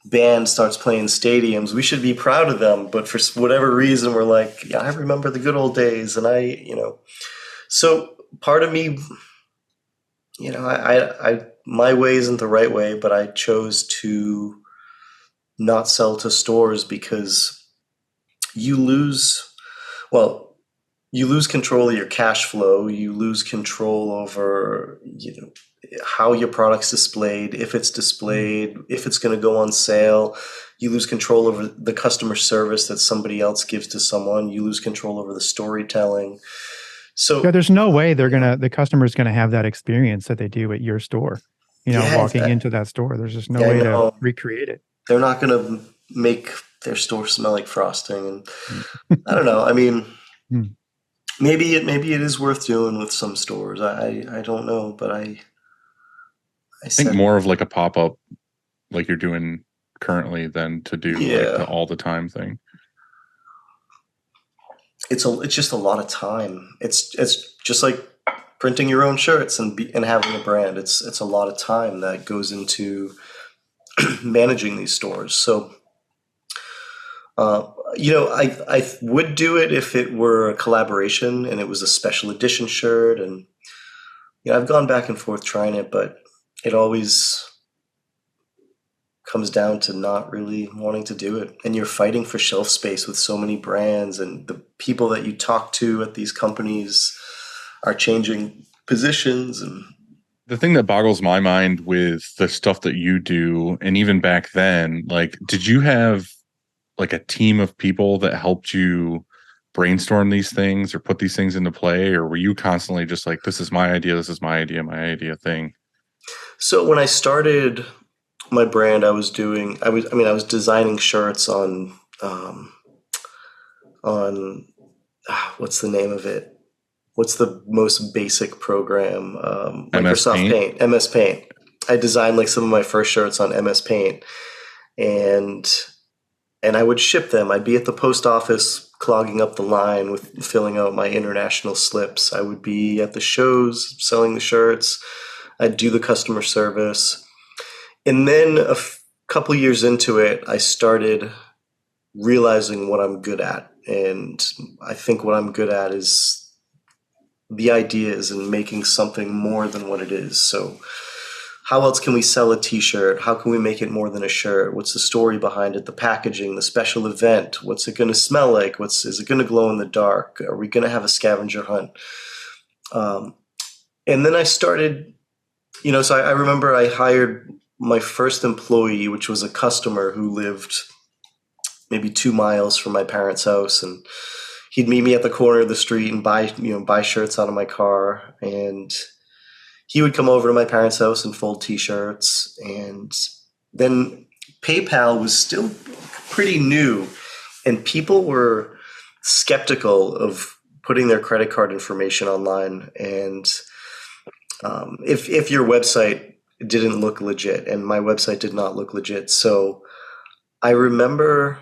band starts playing stadiums. We should be proud of them, but for whatever reason, we're like, yeah, I remember the good old days. And so part of me, you know, I my way isn't the right way, but I chose to not sell to stores, because you lose control of your cash flow. You lose control over, you know, how your product's displayed, if it's displayed, if it's going to go on sale. You lose control over the customer service that somebody else gives to someone. You lose control over the storytelling. So Yeah, there's no way the customer's going to have that experience that they do at your store. You know, walking into that store, there's just no way to recreate it. They're not going to make their store smell like frosting. And I don't know. I mean, maybe it is worth doing with some stores. I don't know, but I think more of like a pop-up like you're doing currently than to do like the all the time thing. It's just a lot of time. It's just like printing your own shirts and having a brand. It's a lot of time that goes into managing these stores. So you know, I would do it if it were a collaboration and it was a special edition shirt. And you know, I've gone back and forth trying it, but it always comes down to not really wanting to do it. And you're fighting for shelf space with so many brands, and the people that you talk to at these companies are changing positions. And the thing that boggles my mind with the stuff that you do, and even back then, like, did you have like a team of people that helped you brainstorm these things or put these things into play? Or were you constantly just like, this is my idea thing? So when I started my brand, I was designing shirts on what's the name of it? What's the most basic program? Microsoft Paint. MS Paint. I designed like some of my first shirts on MS Paint, and I would ship them. I'd be at the post office clogging up the line with filling out my international slips. I would be at the shows selling the shirts. I'd do the customer service. And then a couple years into it, I started realizing what I'm good at. And I think what I'm good at is the ideas and making something more than what it is. So how else can we sell a t-shirt? How can we make it more than a shirt? What's the story behind it? The packaging, the special event? What's it going to smell like? Is it going to glow in the dark? Are we going to have a scavenger hunt? And then I started, you know, so I remember I hired my first employee, which was a customer who lived maybe 2 miles from my parents' house, and he'd meet me at the corner of the street and buy shirts out of my car. And he would come over to my parents' house and fold t-shirts. And then PayPal was still pretty new, and people were skeptical of putting their credit card information online. And if your website didn't look legit, and my website did not look legit. So I remember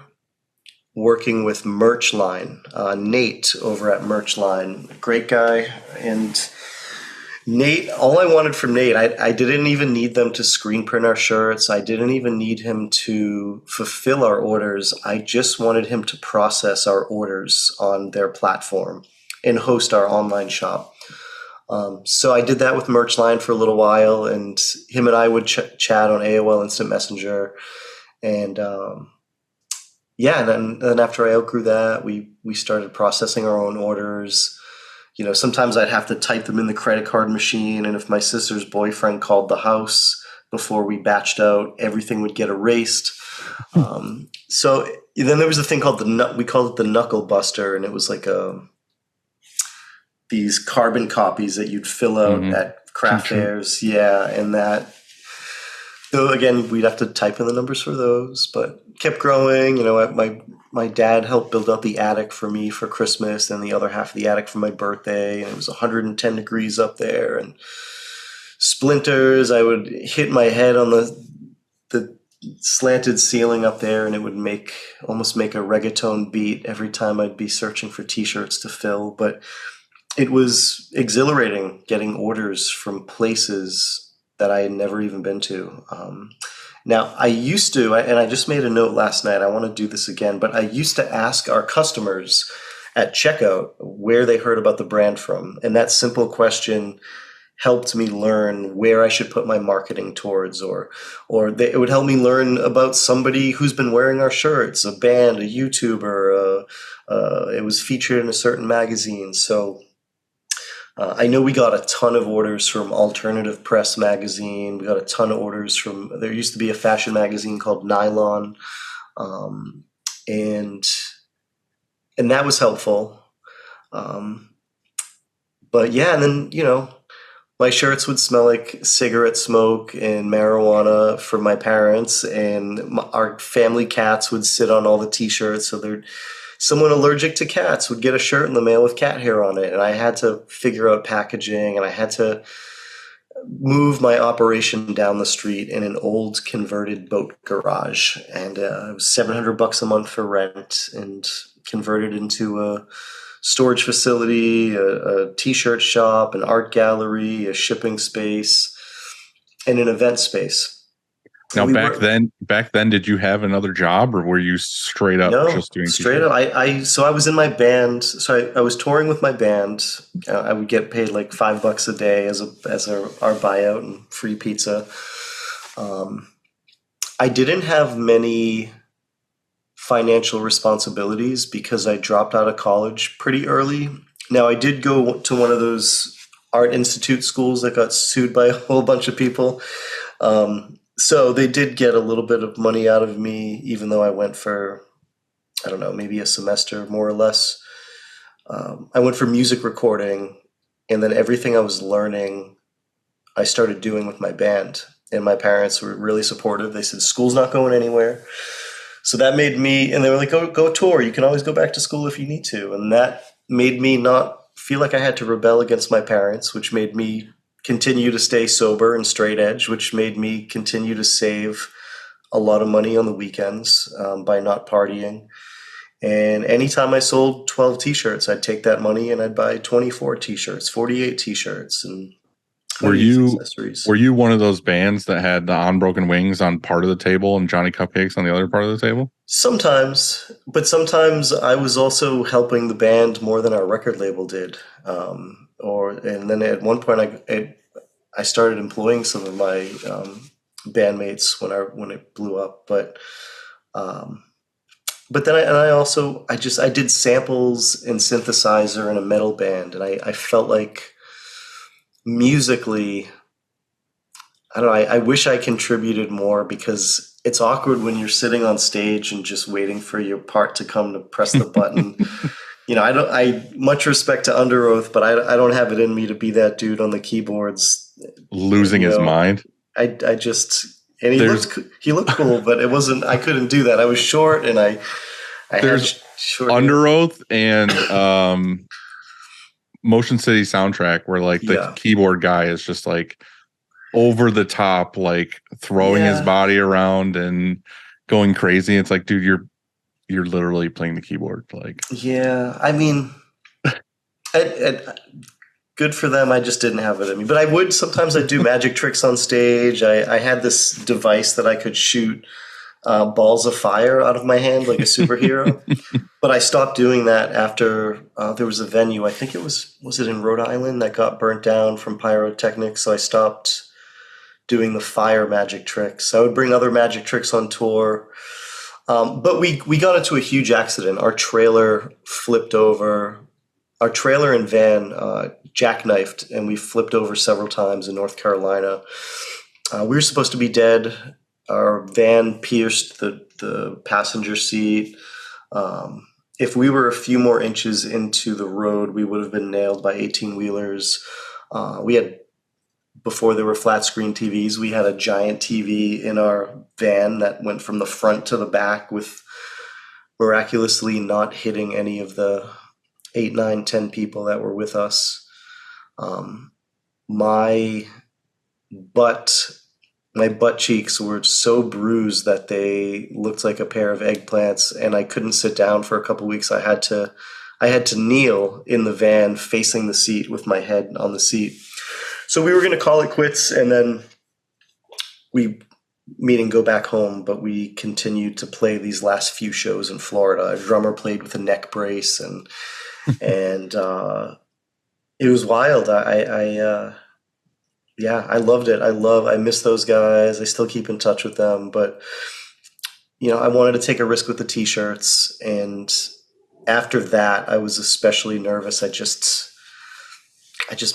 working with Merchline, Nate over at Merchline, great guy. And Nate, all I wanted from Nate, I didn't even need them to screen print our shirts. I didn't even need him to fulfill our orders. I just wanted him to process our orders on their platform and host our online shop. So I did that with Merchline for a little while, and him and I would chat on AOL Instant Messenger. And and then after I outgrew that, we started processing our own orders. You know, sometimes I'd have to type them in the credit card machine, and if my sister's boyfriend called the house before we batched out, everything would get erased. So then there was a thing called we called it the knuckle buster, and it was like these carbon copies that you'd fill out at craft fairs. Yeah, and that. So again, we'd have to type in the numbers for those, but kept growing. You know, my dad helped build up the attic for me for Christmas, and the other half of the attic for my birthday. And it was 110 degrees up there, and splinters. I would hit my head on the slanted ceiling up there, and it would almost make a reggaeton beat every time I'd be searching for t-shirts to fill. But it was exhilarating getting orders from places that I had never even been to. Now, I used to, and I just made a note last night, I want to do this again, but I used to ask our customers at checkout where they heard about the brand from. And that simple question helped me learn where I should put my marketing towards, or it would help me learn about somebody who's been wearing our shirts, a band, a YouTuber, it was featured in a certain magazine. So I know we got a ton of orders from Alternative Press magazine. We got a ton of orders there used to be a fashion magazine called Nylon. And that was helpful. But yeah, and then, you know, my shirts would smell like cigarette smoke and marijuana from my parents, and our family cats would sit on all the t-shirts. So someone allergic to cats would get a shirt in the mail with cat hair on it, and I had to figure out packaging, and I had to move my operation down the street in an old converted boat garage, and it was $700 a month for rent, and converted into a storage facility, a t-shirt shop, an art gallery, a shipping space, and an event space. Now, back then, did you have another job, or were you straight up just doing straight up? I was in my band. So I was touring with my band. I would get paid like $5 a day as our buyout and free pizza. I didn't have many financial responsibilities because I dropped out of college pretty early. Now, I did go to one of those art institute schools that got sued by a whole bunch of people. So they did get a little bit of money out of me, even though I went for, I don't know, maybe a semester more or less. I went for music recording, and then everything I was learning, I started doing with my band. And my parents were really supportive. They said, school's not going anywhere. So that made me, and they were like, go tour. You can always go back to school if you need to. And that made me not feel like I had to rebel against my parents, which made me continue to stay sober and straight edge, which made me continue to save a lot of money on the weekends by not partying. And anytime I sold 12 t-shirts, I'd take that money and I'd buy 24 t-shirts, 48 t-shirts, and were you accessories. Were you one of those bands that had the Unbroken Wings on part of the table and Johnny Cupcakes on the other part of the table? Sometimes, but sometimes I was also helping the band more than our record label did. And then at one point, I started employing some of my bandmates when it blew up. But then I did samples and synthesizer in a metal band, and I felt like musically, I don't know. I wish I contributed more, because it's awkward when you're sitting on stage and just waiting for your part to come to press the button. You know, I much respect to Under Oath, but I don't have it in me to be that dude on the keyboards losing his mind. He looked cool, but it wasn't. I couldn't do that. I was short, and I had short Under Oath and Motion City Soundtrack, where like the keyboard guy is just like over the top, like throwing his body around and going crazy. It's like, dude, you're literally playing the keyboard. Like, Yeah, I mean, good for them. I just didn't have it in me. But I would sometimes. I do magic tricks on stage. I had this device that I could shoot balls of fire out of my hand like a superhero. But I stopped doing that after there was a venue. I think it was it in Rhode Island that got burnt down from pyrotechnics. So I stopped doing the fire magic tricks. I would bring other magic tricks on tour. But we got into a huge accident. Our trailer flipped over. Our trailer and van jackknifed, and we flipped over several times in North Carolina. We were supposed to be dead. Our van pierced the passenger seat. If we were a few more inches into the road, we would have been nailed by 18-wheelers. We had, before there were flat screen TVs, we had a giant TV in our van that went from the front to the back, with miraculously not hitting any of the 8, 9, 10 people that were with us. My butt cheeks were so bruised that they looked like a pair of eggplants, and I couldn't sit down for a couple weeks. I had to kneel in the van facing the seat with my head on the seat. So we were going to call it quits, and then meaning go back home, but we continued to play these last few shows in Florida. A drummer played with a neck brace, and it was wild. I loved it. I miss those guys. I still keep in touch with them, but I wanted to take a risk with the t-shirts. And after that, I was especially nervous. I just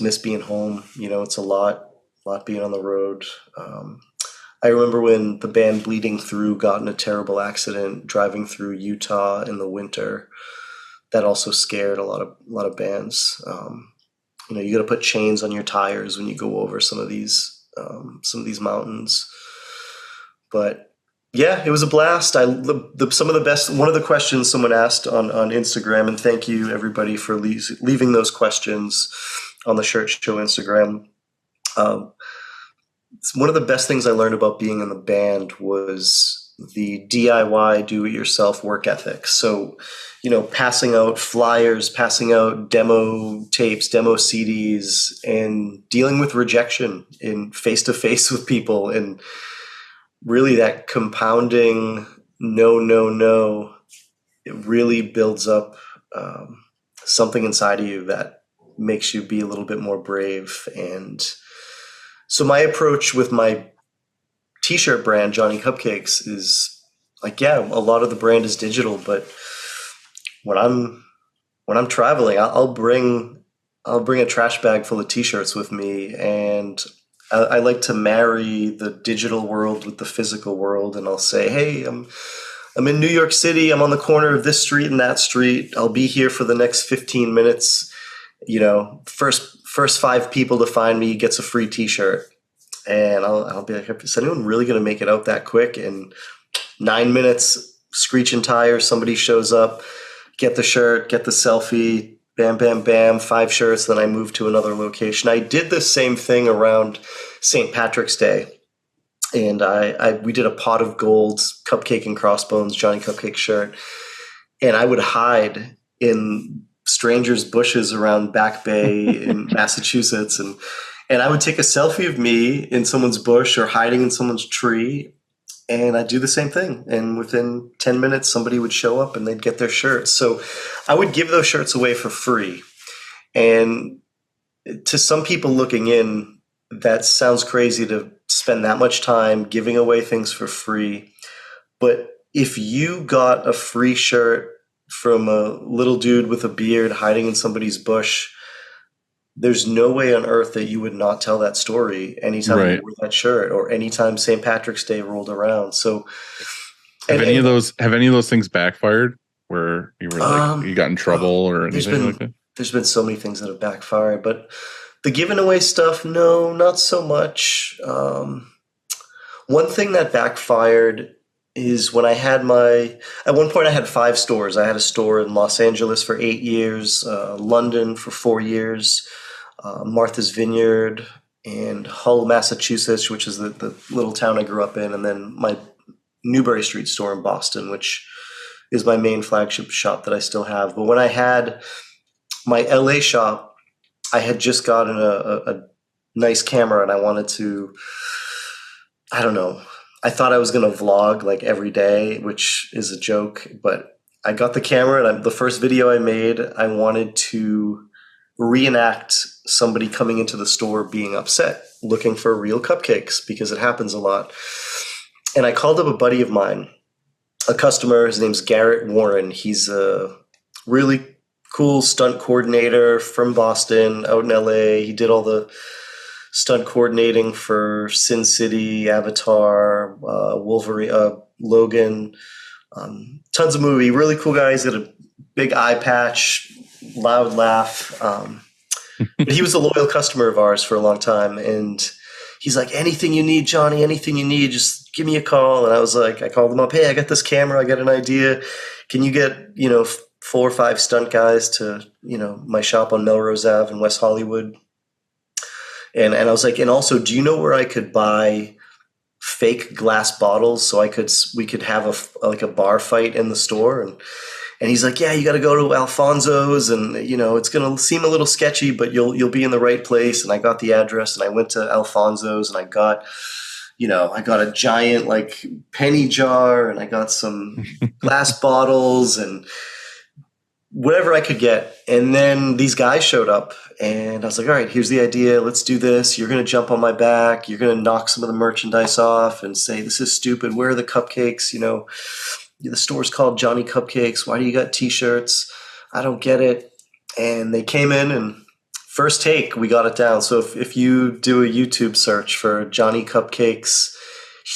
miss being home. It's a lot being on the road. I remember when the band Bleeding Through got in a terrible accident driving through Utah in the winter. That also scared a lot of bands. You got to put chains on your tires when you go over some of these mountains. But yeah, it was a blast. One of the questions someone asked on Instagram, and thank you everybody for leaving those questions on the Shirt Show Instagram. One of the best things I learned about being in the band was the DIY, do-it-yourself work ethic. So, passing out flyers, passing out demo tapes, demo CDs, and dealing with rejection in face-to-face with people, and really that compounding no, it really builds up something inside of you that makes you be a little bit more brave. And so my approach with my t-shirt brand, Johnny Cupcakes, is like, a lot of the brand is digital, but when I'm traveling, I'll bring a trash bag full of t-shirts with me, and I like to marry the digital world with the physical world. And I'll say, hey, I'm in New York City. I'm on the corner of this street and that street. I'll be here for the next 15 minutes. First 5 people to find me gets a free t-shirt. And I'll be like, is anyone really going to make it out that quick? In 9 minutes, screeching tires, somebody shows up, get the shirt, get the selfie, bam, bam, bam, 5 shirts. Then I moved to another location. I did the same thing around St. Patrick's Day. And we did a pot of gold cupcake and crossbones Johnny Cupcake shirt. And I would hide in strangers' bushes around Back Bay in Massachusetts. And I would take a selfie of me in someone's bush or hiding in someone's tree. And I'd do the same thing. And within 10 minutes, somebody would show up and they'd get their shirts. So I would give those shirts away for free. And to some people looking in, that sounds crazy to spend that much time giving away things for free. But if you got a free shirt from a little dude with a beard hiding in somebody's bush, there's no way on earth that you would not tell that story anytime you wore that shirt, or anytime St. Patrick's Day rolled around. So have any of those things backfired where you were like, you got in trouble or anything like that? There's been so many things that have backfired, but the giving away stuff, no, not so much. One thing that backfired is when at one point I had 5 stores. I had a store in Los Angeles for 8 years, London for 4 years, Martha's Vineyard, and Hull, Massachusetts, which is the little town I grew up in, and then my Newbury Street store in Boston, which is my main flagship shop that I still have. But when I had my LA shop, I had just gotten a nice camera, and I wanted to, I don't know, I thought I was going to vlog like every day, which is a joke, but I got the camera, and the first video I made, I wanted to reenact somebody coming into the store being upset, looking for real cupcakes, because it happens a lot. And I called up a buddy of mine, a customer. His name's Garrett Warren. He's a really cool stunt coordinator from Boston, out in LA. He did all the stunt coordinating for Sin City, Avatar, Wolverine, Logan, tons of movie. Really cool guy. He's got a big eye patch, loud laugh. But he was a loyal customer of ours for a long time. And he's like, anything you need, Johnny, anything you need, just give me a call. And I was like, I called him up. Hey, I got this camera. I got an idea. Can you get, 4 or 5 stunt guys to, my shop on Melrose Ave in West Hollywood? And I was like, and also, do you know where I could buy fake glass bottles so we could have a bar fight in the store? And he's like, yeah, you got to go to Alfonso's, and it's going to seem a little sketchy, but you'll be in the right place. And I got the address, and I went to Alfonso's, and I got a giant like penny jar, and I got some glass bottles and whatever I could get. And then these guys showed up, and I was like, all right, here's the idea. Let's do this. You're going to jump on my back. You're going to knock some of the merchandise off and say, this is stupid. Where are the cupcakes? The store's called Johnny Cupcakes. Why do you got t-shirts? I don't get it. And they came in, and first take, we got it down. So if you do a YouTube search for Johnny Cupcakes,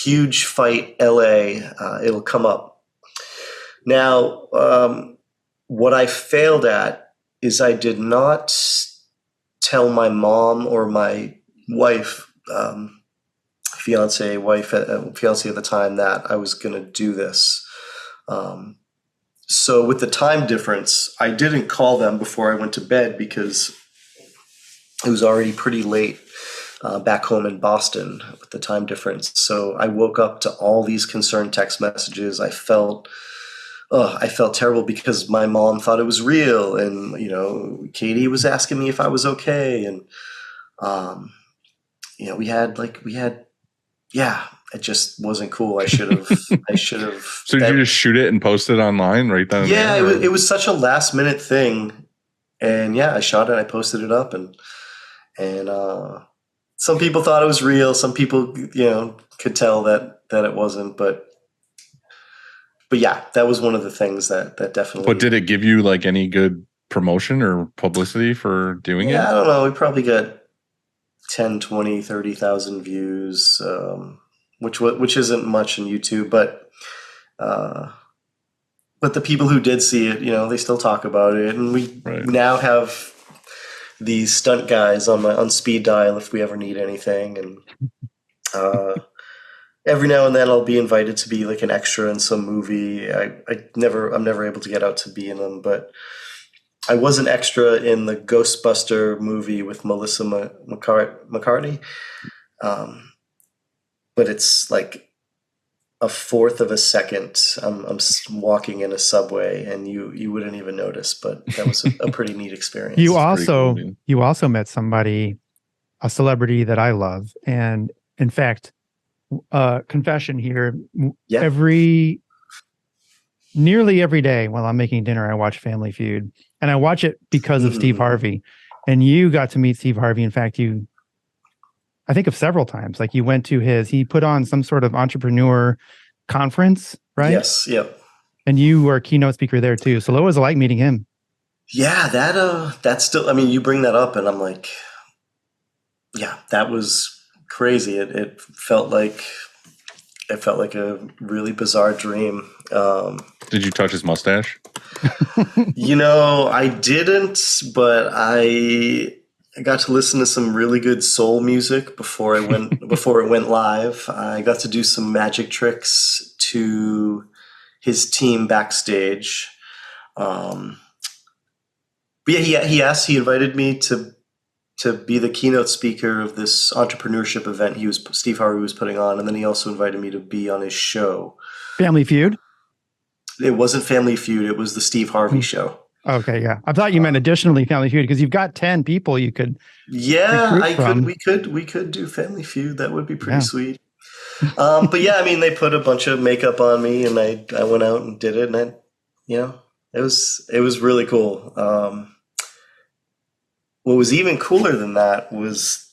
huge fight LA, it'll come up. Now, what I failed at is I did not tell my mom or my wife, fiance at the time, that I was going to do this. So with the time difference, I didn't call them before I went to bed because it was already pretty late back home in Boston with the time difference. So I woke up to all these concerned text messages. I felt terrible because my mom thought it was real, and Katie was asking me if I was okay, and it just wasn't cool. I should have. So did you just shoot it and post it online right then? Yeah, it was such a last minute thing, and I shot it. I posted it up, and some people thought it was real. Some people, could tell that it wasn't, but yeah, that was one of the things that definitely. But did it give you like any good promotion or publicity for doing it? Yeah, I don't know. We probably got 10, 20, 30,000 views, which isn't much on YouTube, but the people who did see it, they still talk about it, and we now have these stunt guys on speed dial if we ever need anything, and every now and then I'll be invited to be like an extra in some movie. I'm never able to get out to be in them, but I was an extra in the Ghostbuster movie with Melissa McCarthy. But it's like a fourth of a second. I'm walking in a subway, and you wouldn't even notice. But that was a pretty neat experience. You also met somebody, a celebrity that I love, and in fact, confession here. Yeah. Nearly every day while I'm making dinner, I watch Family Feud, and I watch it because of Steve Harvey. And you got to meet Steve Harvey. In fact, I think of several times. Like you went to he put on some sort of entrepreneur conference, right? Yes. Yep. And you were a keynote speaker there too. So what was it like meeting him? Yeah, that's still, I mean, you bring that up and I'm like, yeah, that was crazy. It felt like a really bizarre dream. Did you touch his mustache? I didn't, but I got to listen to some really good soul music before it went live. I got to do some magic tricks to his team backstage. But yeah, he invited me to be the keynote speaker of this entrepreneurship event Steve Harvey was putting on, and then he also invited me to be on his show. Family Feud? it wasn't Family Feud. It was the Steve Harvey show. Okay, yeah. I thought you meant additionally Family Feud because you've got 10 people you could. Yeah, recruit I from. could. We could do Family Feud. That would be pretty Yeah. sweet. But yeah, I mean, they put a bunch of makeup on me, and I went out and did it, and it was really cool. What was even cooler than that was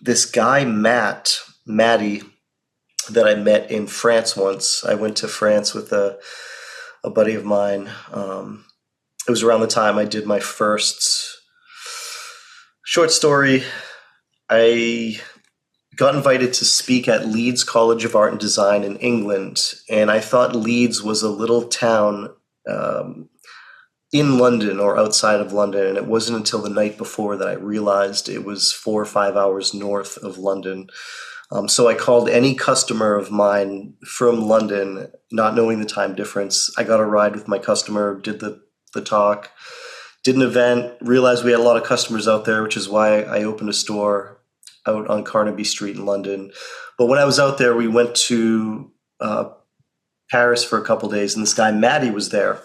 this guy Matty, that I met in France once. I went to France with a buddy of mine. It was around the time I did my first short story. I got invited to speak at Leeds College of Art and Design in England, and I thought Leeds was a little town in London or outside of London, and it wasn't until the night before that I realized it was 4 or 5 hours north of London. So I called any customer of mine from London, not knowing the time difference. I got a ride with my customer, did the talk, did an event, realized we had a lot of customers out there, which is why I opened a store out on Carnaby Street in London. But when I was out there, we went to Paris for a couple of days, and this guy Matty was there.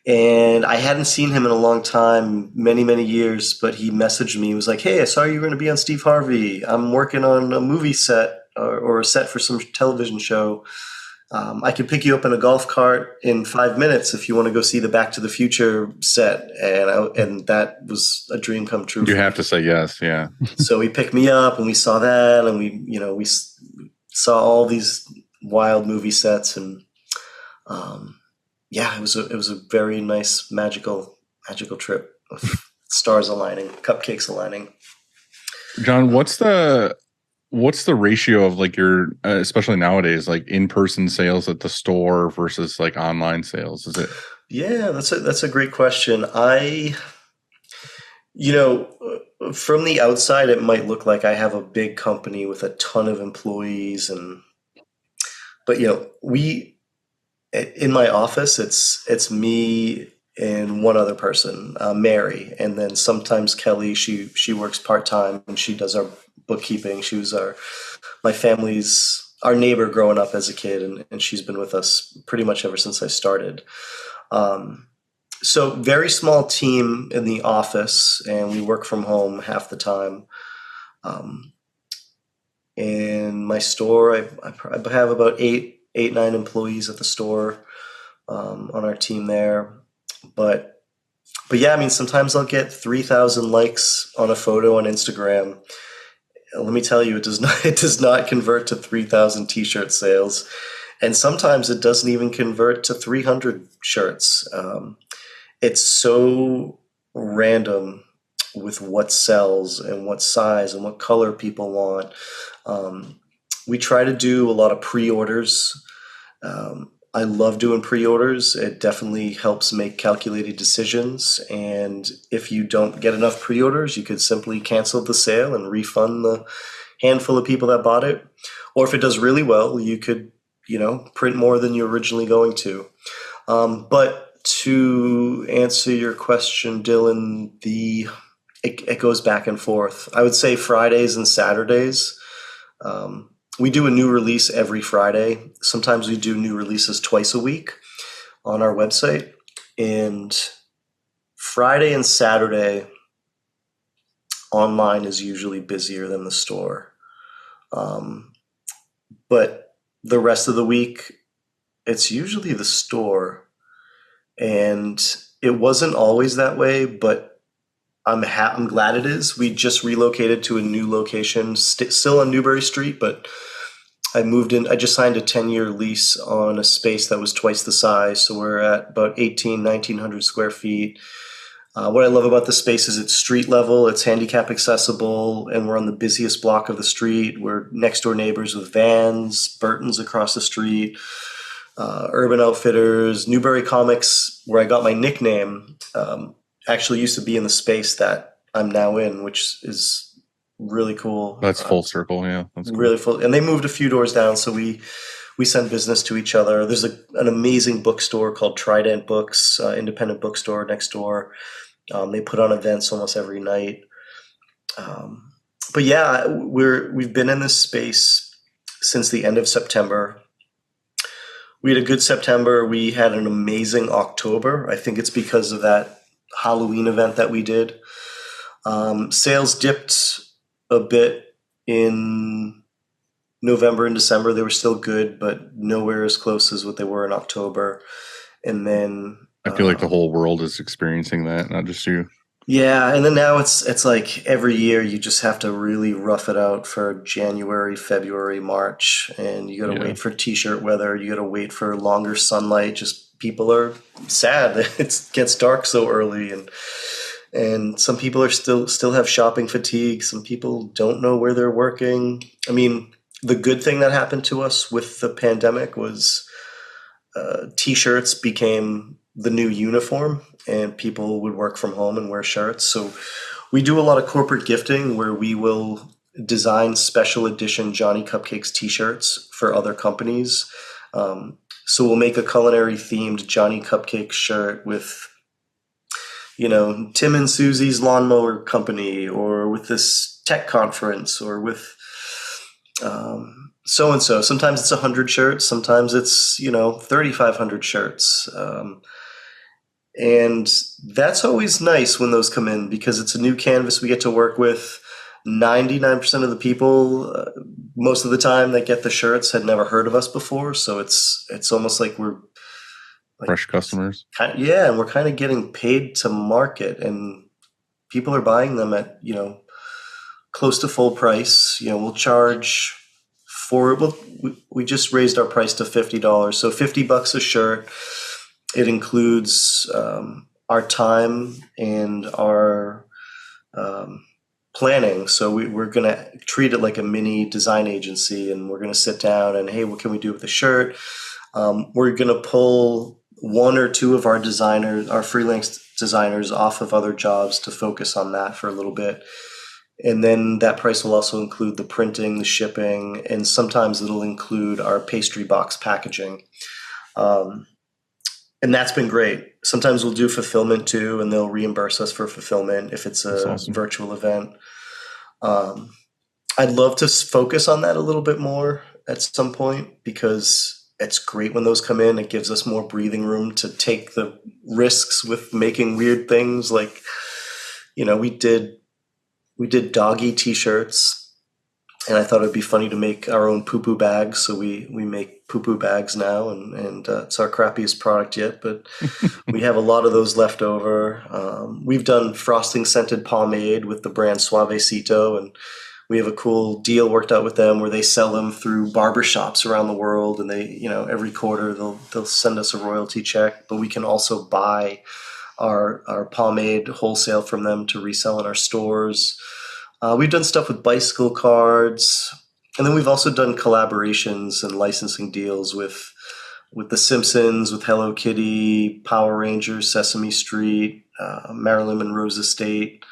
And I hadn't seen him in a long time, many, many years, but he messaged me. He was like, "Hey, I saw you were going to be on Steve Harvey. I'm working on a movie set or a set for some television show. I could pick you up in a golf cart in 5 minutes if you want to go see the Back to the Future set." And that was a dream come true. You have to say yes. Yeah. So he picked me up, and we saw that, and we saw all these wild movie sets, and yeah, it was a very nice magical trip of stars aligning, cupcakes aligning. John, what's the ratio of like your especially nowadays, like in-person sales at the store versus like online sales? Is it? Yeah, that's a great question. From the outside, it might look like I have a big company with a ton of employees, but in my office, it's me and one other person, Mary, and then sometimes Kelly. She works part-time, and she does our bookkeeping. She was our neighbor growing up as a kid, and she's been with us pretty much ever since I started. So very small team in the office, and we work from home half the time. In my store, I have about 9 employees at the store on our team there. But yeah, I mean, sometimes I'll get 3,000 likes on a photo on Instagram. Let me tell you, it does not convert to 3,000 t-shirt sales. And sometimes it doesn't even convert to 300 shirts. It's so random with what sells and what size and what color people want. We try to do a lot of pre-orders. I love doing pre-orders. It definitely helps make calculated decisions. And if you don't get enough pre-orders, you could simply cancel the sale and refund the handful of people that bought it. Or if it does really well, you could, print more than you're originally going to. But to answer your question, Dylan, it goes back and forth. I would say Fridays and Saturdays. We do a new release every Friday. Sometimes we do new releases twice a week on our website. And Friday and Saturday online is usually busier than the store. But the rest of the week, it's usually the store. And it wasn't always that way, but I'm glad it is. We just relocated to a new location, still on Newbury Street, but I moved in. I just signed a 10-year lease on a space that was twice the size. So we're at about 1,900 square feet. What I love about the space is it's street level, it's handicap accessible, and we're on the busiest block of the street. We're next door neighbors with Vans, Burton's across the street, Urban Outfitters, Newbury Comics, where I got my nickname, actually used to be in the space that I'm now in, which is really cool. That's full circle. Yeah. That's cool. Really full. And they moved a few doors down. So we send business to each other. There's an amazing bookstore called Trident Books, independent bookstore next door. They put on events almost every night. But yeah, we've been in this space since the end of September. We had a good September. We had an amazing October. I think it's because of that Halloween event that we did. Sales dipped a bit in November and December. They were still good, but nowhere as close as what they were in October. And then I feel like the whole world is experiencing that, not just you. yeah, and then now it's like every year you just have to really rough it out for January, February, March, and you got to wait for t-shirt weather. You got to wait for longer sunlight. Just people are sad that it gets dark so early, and some people are still have shopping fatigue. Some people don't know where they're working. I mean, the good thing that happened to us with the pandemic was t-shirts became the new uniform, and people would work from home and wear shirts. So we do a lot of corporate gifting where we will design special edition Johnny Cupcakes t-shirts for other companies. So we'll make a culinary themed Johnny Cupcake shirt with, Tim and Susie's lawnmower company, or with this tech conference, or with so-and-so. Sometimes it's 100 shirts. Sometimes it's, 3,500 shirts. And that's always nice when those come in, because it's a new canvas we get to work with. 99% of the people, most of the time that get the shirts had never heard of us before. So it's almost like we're Fresh customers. Yeah, and we're kind of getting paid to market, and people are buying them at, close to full price. We'll charge we just raised our price to $50. So $50 a shirt. It includes our time and our planning. So we're going to treat it like a mini design agency, and we're going to sit down and, hey, what can we do with the shirt? We're going to pull one or two of our designers, our freelance designers, off of other jobs to focus on that for a little bit. And then that price will also include the printing, the shipping, and sometimes it'll include our pastry box packaging. And that's been great. Sometimes we'll do fulfillment too, and they'll reimburse us for fulfillment if it's a virtual event. I'd love to focus on that a little bit more at some point, because it's great when those come in. It gives us more breathing room to take the risks with making weird things. Like, we did doggy t-shirts, and I thought it'd be funny to make our own poo-poo bags. So we make poo-poo bags now, and it's our crappiest product yet, but we have a lot of those left over. We've done frosting scented pomade with the brand Suavecito, and we have a cool deal worked out with them where they sell them through barbershops around the world, and they, every quarter they'll send us a royalty check, but we can also buy our pomade wholesale from them to resell in our stores. We've done stuff with bicycle cards, and then we've also done collaborations and licensing deals with The Simpsons, with Hello Kitty, Power Rangers, Sesame Street, Marilyn Monroe's estate,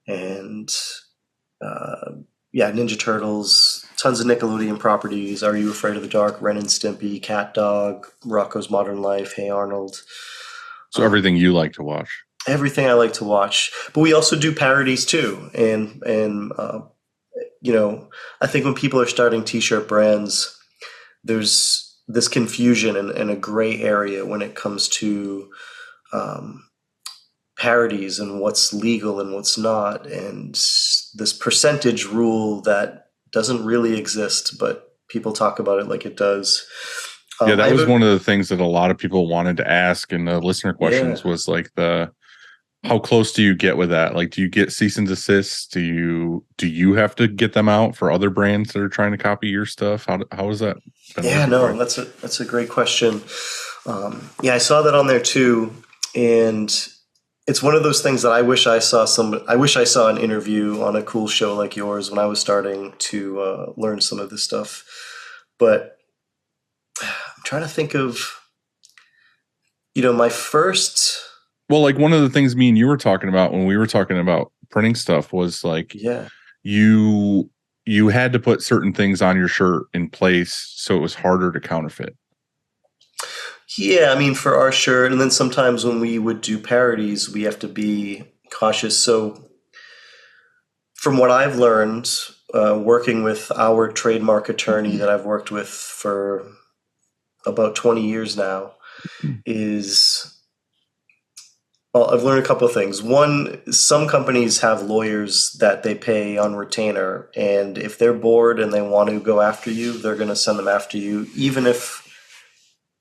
and Ninja Turtles, tons of Nickelodeon properties. Are You Afraid of the Dark, Ren and Stimpy, Cat Dog, Rocko's Modern Life, Hey Arnold. So everything you like to watch. Everything I like to watch. But we also do parodies too. And I think when people are starting t-shirt brands, there's this confusion and a gray area when it comes to parodies and what's legal and what's not. And this percentage rule that doesn't really exist, but people talk about it like it does. Yeah, that was one of the things that a lot of people wanted to ask in the listener questions was like how close do you get with that? Like, do you get cease and desist? Do you have to get them out for other brands that are trying to copy your stuff? How is that? Yeah, no, that's a great question. I saw that on there too, and it's one of those things that I wish I saw an interview on a cool show like yours when I was starting to learn some of this stuff. But I'm trying to think of, my first. Well, like one of the things me and you were talking about when we were talking about printing stuff was like, you had to put certain things on your shirt in place so it was harder to counterfeit. Yeah, I mean, for our shirt, and then sometimes when we would do parodies, we have to be cautious. So from what I've learned, working with our trademark attorney that I've worked with for about 20 years now is, well, I've learned a couple of things. One, some companies have lawyers that they pay on retainer, and if they're bored and they want to go after you, they're going to send them after you, even if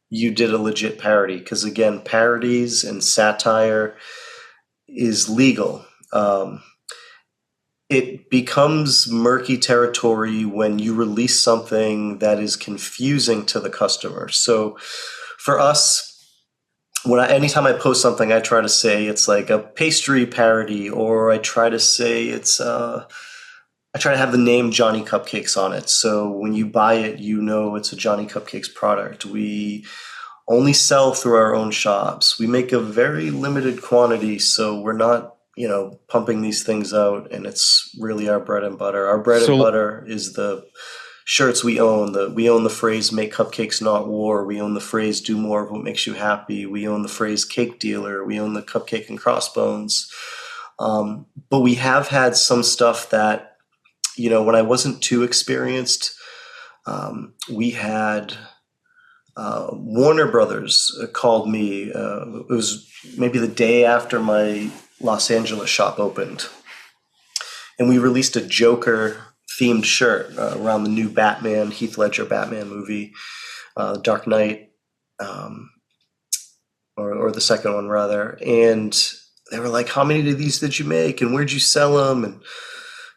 you did a legit parody. Because again, parodies and satire is legal. It becomes murky territory when you release something that is confusing to the customer. So for us, anytime I post something, I try to say it's like a pastry parody, or I try to say I try to have the name Johnny Cupcakes on it. So when you buy it, you know it's a Johnny Cupcakes product. We only sell through our own shops. We make a very limited quantity, so we're not, pumping these things out, and it's really our bread and butter. Our bread and butter is the shirts we own. We own the phrase "Make cupcakes, not war." We own the phrase "Do more of what makes you happy." We own the phrase "Cake dealer." We own the cupcake and crossbones. But we have had some stuff that, when I wasn't too experienced, we had Warner Brothers called me. It was maybe the day after my Los Angeles shop opened, and we released a Joker themed shirt around the new Batman, Heath Ledger Batman movie, Dark Knight, or the second one rather. And they were like, "How many of these did you make? And where'd you sell them?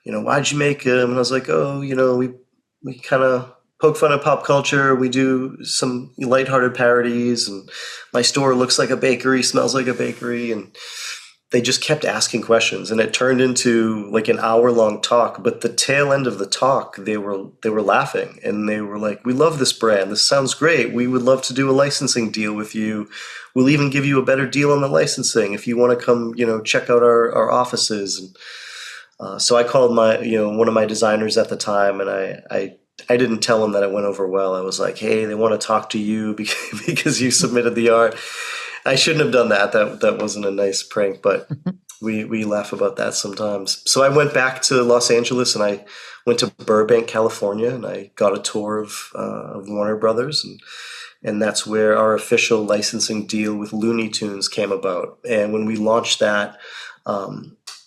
And why'd you make them?" And I was like, "Oh, we kind of poke fun at pop culture. We do some lighthearted parodies, and my store looks like a bakery, smells like a bakery." And they just kept asking questions, and it turned into like an hour-long talk. But the tail end of the talk, they were laughing, and they were like, "We love this brand. This sounds great. We would love to do a licensing deal with you. We'll even give you a better deal on the licensing if you want to come, check out our offices." And so I called one of my designers at the time, and I didn't tell him that it went over well. I was like, "Hey, they want to talk to you because you submitted the art." I shouldn't have done that. That wasn't a nice prank, but we laugh about that sometimes. So I went back to Los Angeles, and I went to Burbank, California, and I got a tour of Warner Brothers, and that's where our official licensing deal with Looney Tunes came about. And when we launched that,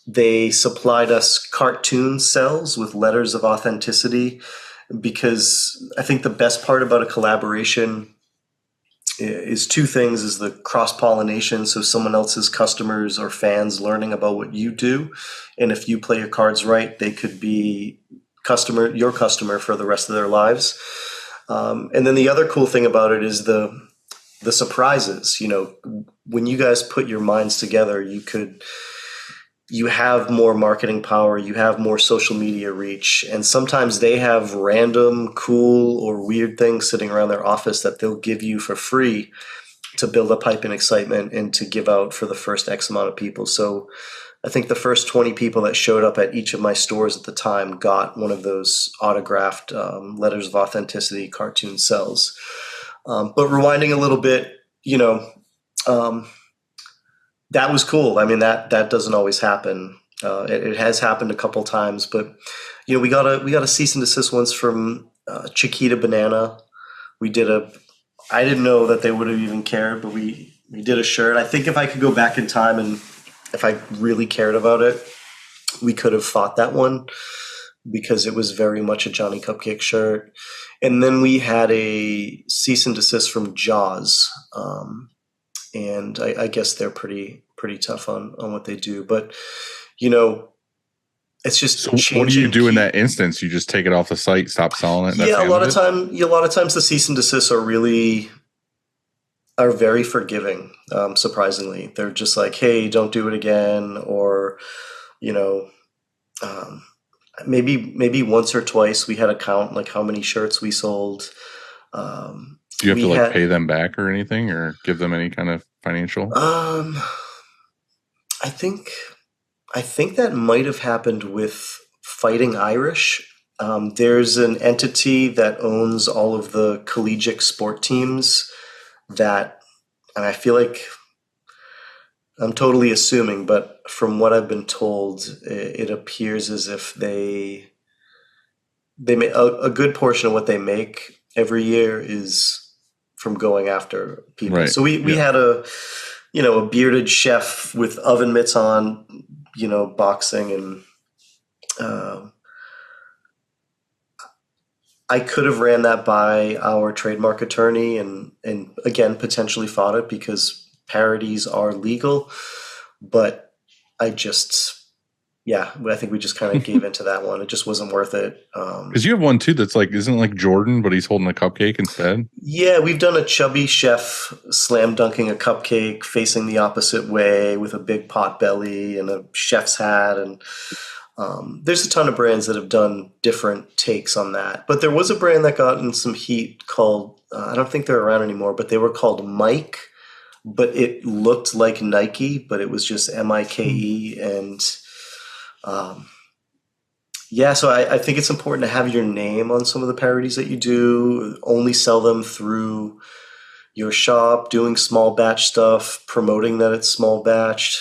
they supplied us cartoon cells with letters of authenticity, because I think the best part about a collaboration is two things: is the cross-pollination, so someone else's customers or fans learning about what you do, and if you play your cards right, they could be your customer for the rest of their lives. And then the other cool thing about it is the surprises. When you guys put your minds together, you have more marketing power, you have more social media reach, and sometimes they have random, cool, or weird things sitting around their office that they'll give you for free to build up hype and excitement and to give out for the first X amount of people. So I think the first 20 people that showed up at each of my stores at the time got one of those autographed letters of authenticity cartoon cells. But rewinding a little bit, that was cool. I mean, that doesn't always happen. It has happened a couple times, but we got a cease and desist once from Chiquita Banana. I didn't know that they would have even cared, but we did a shirt. I think if I could go back in time, and if I really cared about it, we could have fought that one, because it was very much a Johnny Cupcake shirt. And then we had a cease and desist from Jaws. And I guess they're pretty tough on what they do. But, it's just so what do you do in that instance? You just take it off the site, stop selling it? Yeah, a lot of times the cease and desists are very forgiving, surprisingly. They're just like, "Hey, don't do it again," or, maybe once or twice we had a count, like how many shirts we sold. Do you have to pay them back or anything, or give them any kind of financial? I think that might have happened with Fighting Irish. There's an entity that owns all of the collegiate sport teams and I feel like I'm totally assuming, but from what I've been told, it appears as if they make a good portion of what they make every year is going after people. Right. So we had a bearded chef with oven mitts on, boxing, and I could have ran that by our trademark attorney and again potentially fought it because parodies are legal, but I think we just kind of gave into that one. It just wasn't worth it. Because you have one too that's like, isn't it like Jordan, but he's holding a cupcake instead? Yeah, we've done a chubby chef slam dunking a cupcake facing the opposite way with a big pot belly and a chef's hat. And there's a ton of brands that have done different takes on that. But there was a brand that got in some heat called, I don't think they're around anymore, but they were called Mike. But it looked like Nike, but it was just Mike. And so I think it's important to have your name on some of the parodies that you do, only sell them through your shop, doing small batch stuff, promoting that it's small batched.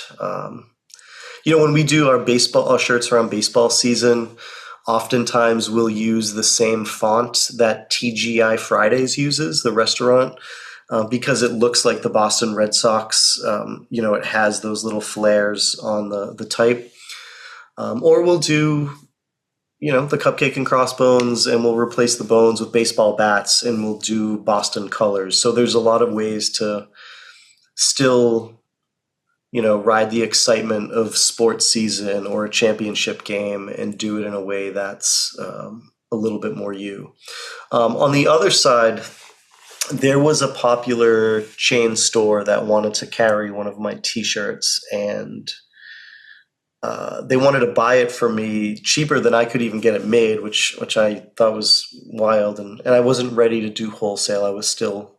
When we do our shirts around baseball season, oftentimes we'll use the same font that TGI Fridays uses, the restaurant, because it looks like the Boston Red Sox. It has those little flares on the type. Or we'll do, the Cupcake and Crossbones, and we'll replace the bones with baseball bats, and we'll do Boston colors. So there's a lot of ways to still, ride the excitement of sports season or a championship game and do it in a way that's a little bit more you. On the other side, there was a popular chain store that wanted to carry one of my T-shirts, and they wanted to buy it for me cheaper than I could even get it made, which I thought was wild, and I wasn't ready to do wholesale. I was still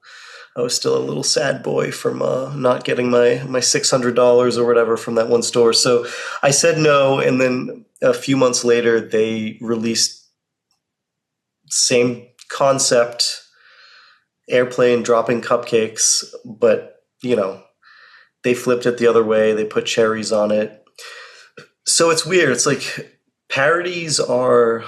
a little sad boy from not getting my $600 or whatever from that one store. So I said no, and then a few months later they released same concept, airplane dropping cupcakes, but they flipped it the other way. They put cherries on it. So it's weird. It's like parodies are.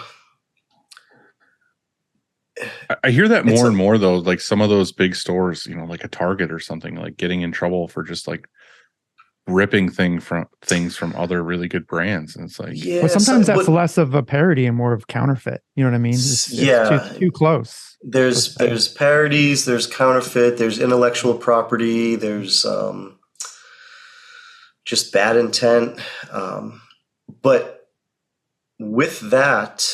I hear that more and more though. Like some of those big stores, like a Target or something, like getting in trouble for just like ripping things from other really good brands, and it's like, but sometimes that's less of a parody and more of counterfeit. You know what I mean? It's too close. There's parodies, there's counterfeit, there's intellectual property, there's just bad intent. But with that,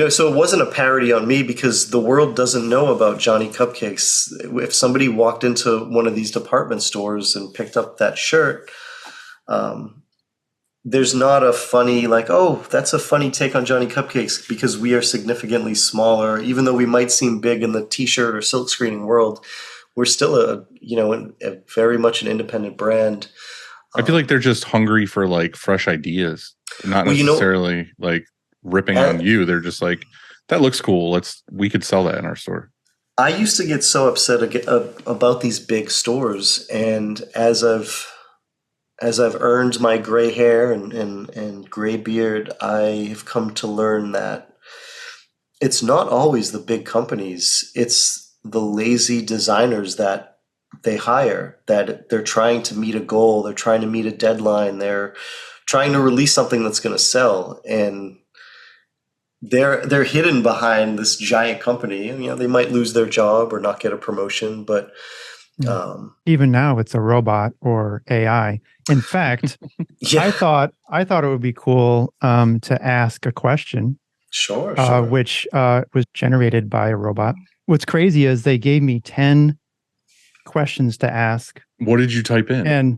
so it wasn't a parody on me because the world doesn't know about Johnny Cupcakes. If somebody walked into one of these department stores and picked up that shirt, there's not a funny, like, oh, that's a funny take on Johnny Cupcakes, because we are significantly smaller. Even though we might seem big in the T-shirt or silk screening world, we're still a very much an independent brand. I feel like they're just hungry for like fresh ideas, not necessarily like ripping on you. They're just like, that looks cool. We could sell that in our store. I used to get so upset about these big stores, and as I've earned my gray hair and gray beard, I've come to learn that it's not always the big companies. It's the lazy designers that they hire, that they're trying to meet a goal. They're trying to meet a deadline. They're trying to release something that's going to sell. And they're hidden behind this giant company. And, they might lose their job or not get a promotion, but even now it's a robot or AI. In fact, I thought it would be cool to ask a question, sure. Which was generated by a robot. What's crazy is they gave me 10 questions to ask. What did you type in? And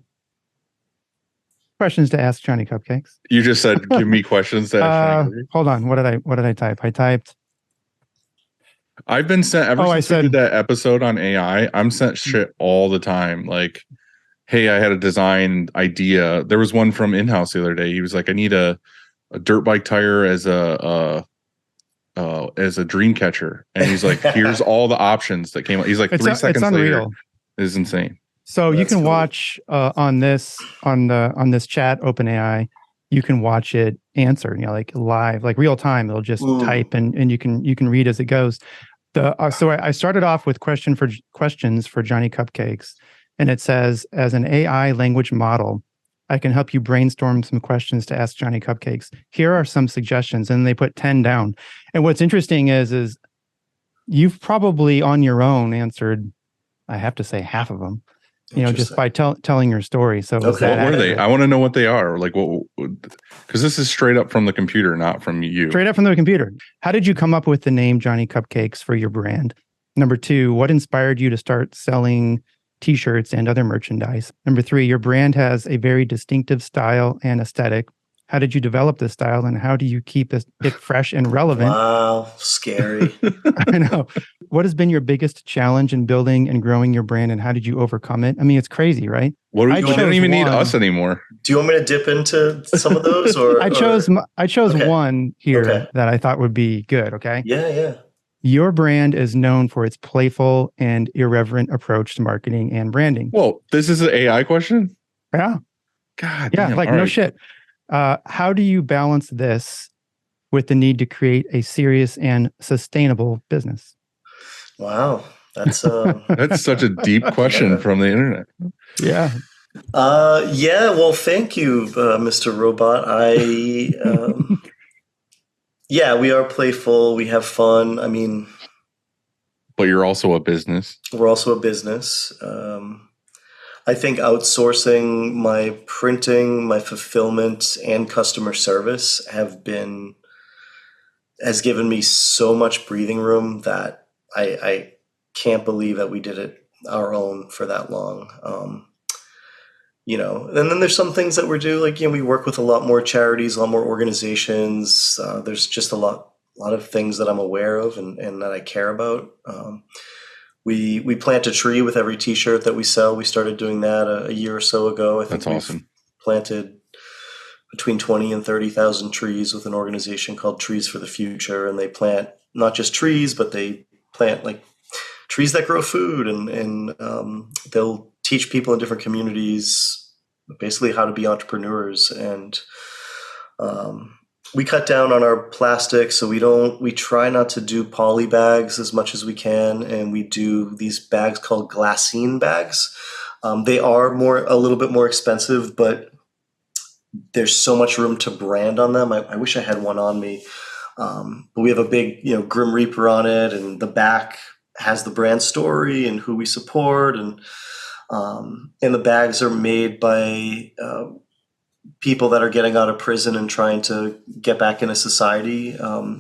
questions to ask Johnny Cupcakes. You just said, give me questions to ask Johnny Cupcakes. Hold on. What did I type? I typed. I've been sent since we did that episode on AI. I'm sent shit all the time. Like, hey, I had a design idea. There was one from in-house the other day. He was like, I need a dirt bike tire as a dream catcher, and he's like, here's all the options that came up. He's like, 3 seconds later. Is insane. So you can watch on this chat OpenAI, you can watch it answer, like live, like real time. It'll just type and you can read as it goes. I started off with questions for Johnny Cupcakes, and it says, as an AI language model, I can help you brainstorm some questions to ask Johnny Cupcakes. Here are some suggestions, and they put 10 down. And what's interesting is you've probably on your own answered, I have to say, half of them. Just by telling your story. So Okay. What were they? I want to know what they are. Like what? Because this is straight up from the computer, not from you. Straight up from the computer. How did you come up with the name Johnny Cupcakes for your brand? Number 2, what inspired you to start selling T-shirts and other merchandise? Number 3, your brand has a very distinctive style and aesthetic. How did you develop this style, and how do you keep it fresh and relevant? Wow, scary. I know. What has been your biggest challenge in building and growing your brand, and how did you overcome it? I mean, it's crazy, right? You don't even need us anymore. Do you want me to dip into some of those, or I chose Okay. one here Okay. that I thought would be good. Okay. Yeah. Your brand is known for its playful and irreverent approach to marketing and branding. Well, this is an AI question? Yeah. God Yeah. damn. Like All no right. shit. How do you balance this with the need to create a serious and sustainable business? Wow, that's That's such a deep question Yeah. from the internet. Yeah. yeah. Well, thank you, Mr. Robot. Yeah, we are playful. We have fun. I mean, But you're also a business. we're also a business. I think outsourcing my printing, my fulfillment, and customer service has given me so much breathing room that I can't believe that we did it our own for that long. And then there's some things that we're doing, like, we work with a lot more charities, a lot more organizations. There's just a lot of things that I'm aware of and that I care about. We plant a tree with every T-shirt that we sell. We started doing that a year or so ago. I think That's awesome. planted between 20 and 30,000 trees with an organization called Trees for the Future, and they plant not just trees, but they plant like trees that grow food, and they'll teach people in different communities basically how to be entrepreneurs. And we cut down on our plastic, so we try not to do poly bags as much as we can, and we do these bags called glassine bags. They are a little bit more expensive, but there's so much room to brand on them. I wish I had one on me, but we have a big, Grim Reaper on it, and the back has the brand story and who we support, and the bags are made by people that are getting out of prison and trying to get back into society.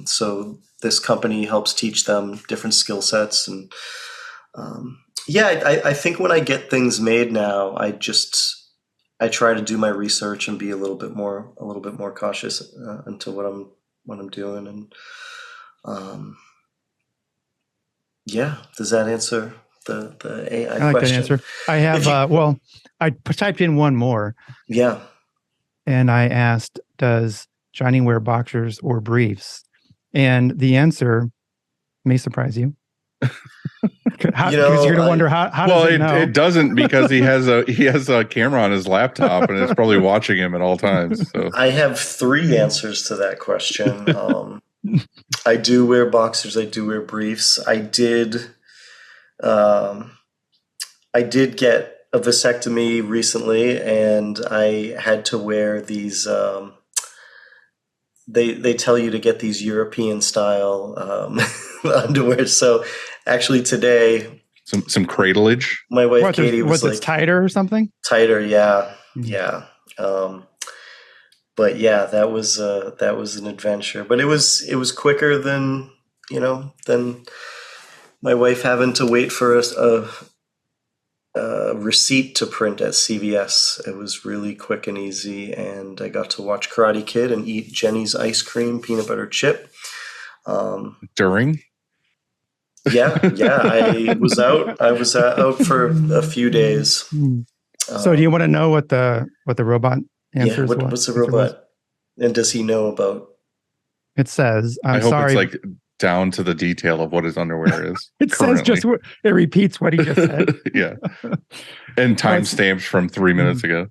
So this company helps teach them different skill sets. And I think when I get things made now, I try to do my research and be a little bit more cautious into what I'm doing. And does that answer the AI I like question? that answer. I have, I typed in one more. Yeah. And I asked, does Johnny wear boxers or briefs? And the answer may surprise you. Because you're going to wonder how does it know? It doesn't, because he has a camera on his laptop and it's probably watching him at all times. So I have 3 answers to that question. I do wear boxers. I do wear briefs. I did get a vasectomy recently, and I had to wear these. They tell you to get these European style underwear. So actually today, some cradleage. my wife Katie was it's tighter or something? Tighter, yeah, Mm-hmm. yeah. But yeah, that was an adventure. But it was quicker than my wife having to wait for a receipt to print at CVS. It was really quick and easy, and I got to watch Karate Kid and eat Jenny's ice cream peanut butter chip. During? Yeah. I was out for a few days. So do you want to know what the robot answers? Yeah, what's the robot? And does he know about? It says, I hope sorry. it's like down to the detail of what his underwear is. It says it repeats what he just said. Yeah. And timestamps from 3 minutes ago.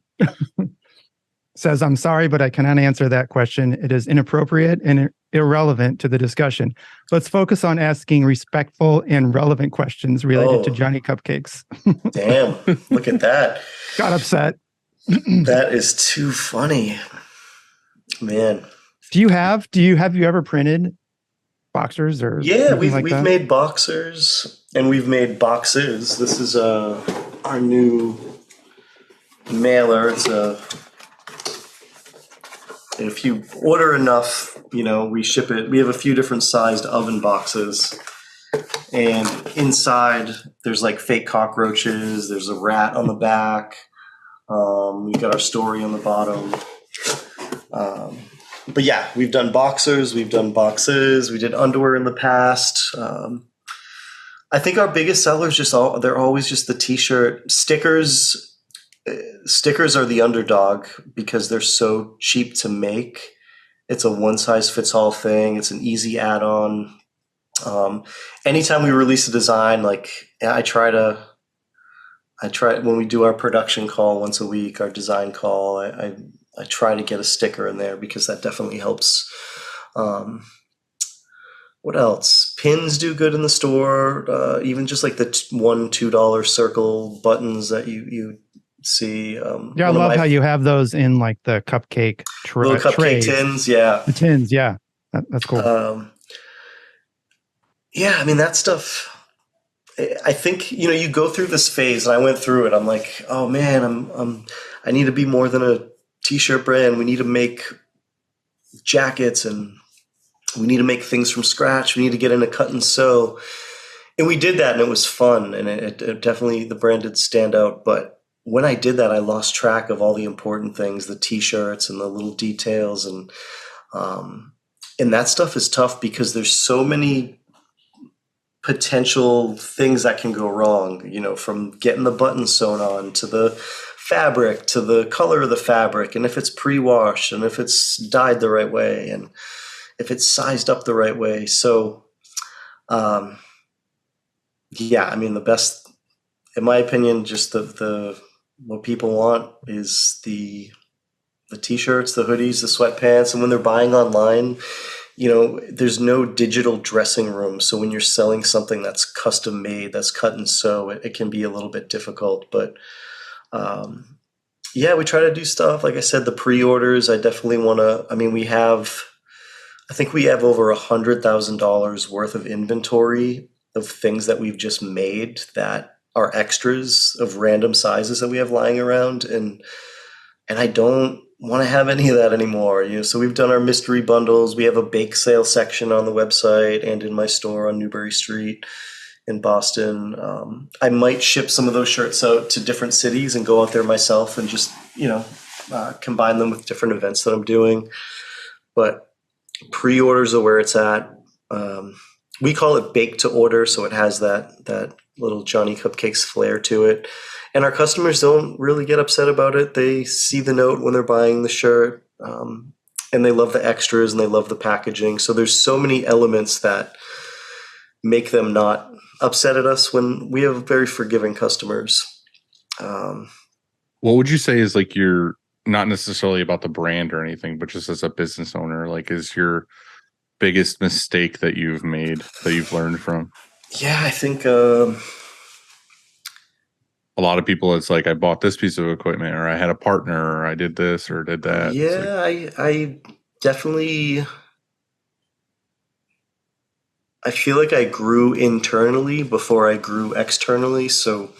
says, I'm sorry, but I cannot answer that question. It is inappropriate and irrelevant to the discussion. Let's focus on asking respectful and relevant questions related to Oh. Johnny Cupcakes. Damn, look at that. Got upset. That is too funny. Man. Have you ever printed boxers or Yeah, anything we've like that? made boxers and we've made boxes. This is our new mailer. If you order enough, we ship it. We have a few different sized oven boxes. And inside there's like fake cockroaches, there's a rat on the back. We've got our story on the bottom. But yeah, we've done boxers, we've done boxes, we did underwear in the past. I think our biggest sellers they're always just the t-shirt. Stickers are the underdog because they're so cheap to make. It's a one size fits all thing. It's an easy add-on. Anytime we release a design, like I try when we do our production call once a week, our design call, I try to get a sticker in there because that definitely helps. What else? Pins do good in the store. Even just like the $1-2 circle buttons that you see. Yeah, I love how you have those in like the cupcake little cupcake trays. tins. Yeah, The tins. Yeah, that's cool. Yeah, I mean that stuff. I think you go through this phase, and I went through it. I'm like, oh man, I need to be more than a t-shirt brand. We need to make jackets, and we need to make things from scratch. We need to get into cut and sew, and we did that, and it was fun, and it definitely the brand did stand out. But when I did that, I lost track of all the important things, the t-shirts and the little details, and that stuff is tough because there's so many potential things that can go wrong, from getting the buttons sewn on to the fabric to the color of the fabric, and if it's pre-washed and if it's dyed the right way and if it's sized up the right way. So yeah, I mean the best, in my opinion, just the what people want is the t-shirts, the hoodies, the sweatpants, and when they're buying online, there's no digital dressing room. So when you're selling something that's custom made, that's cut and sew, it can be a little bit difficult. But yeah, we try to do stuff. Like I said, the pre-orders, I definitely want to, I think we have over $100,000 worth of inventory of things that we've just made that are extras of random sizes that we have lying around. And I don't want to have any of that anymore. So we've done our mystery bundles. We have a bake sale section on the website and in my store on Newbury Street in Boston. I might ship some of those shirts out to different cities and go out there myself and just, combine them with different events that I'm doing. But pre-orders are where it's at. We call it bake to order. So it has that little Johnny Cupcakes flair to it. And our customers don't really get upset about it. They see the note when they're buying the shirt, and they love the extras and they love the packaging. So there's so many elements that make them not upset at us when we have very forgiving customers. What would you say is like your, not necessarily about the brand or anything, but just as a business owner, like is your biggest mistake that you've made, that you've learned from? Yeah, I think a lot of people, it's like I bought this piece of equipment, or I had a partner, or I did this or did that. Yeah, I definitely, I feel like I grew internally before I grew externally. So,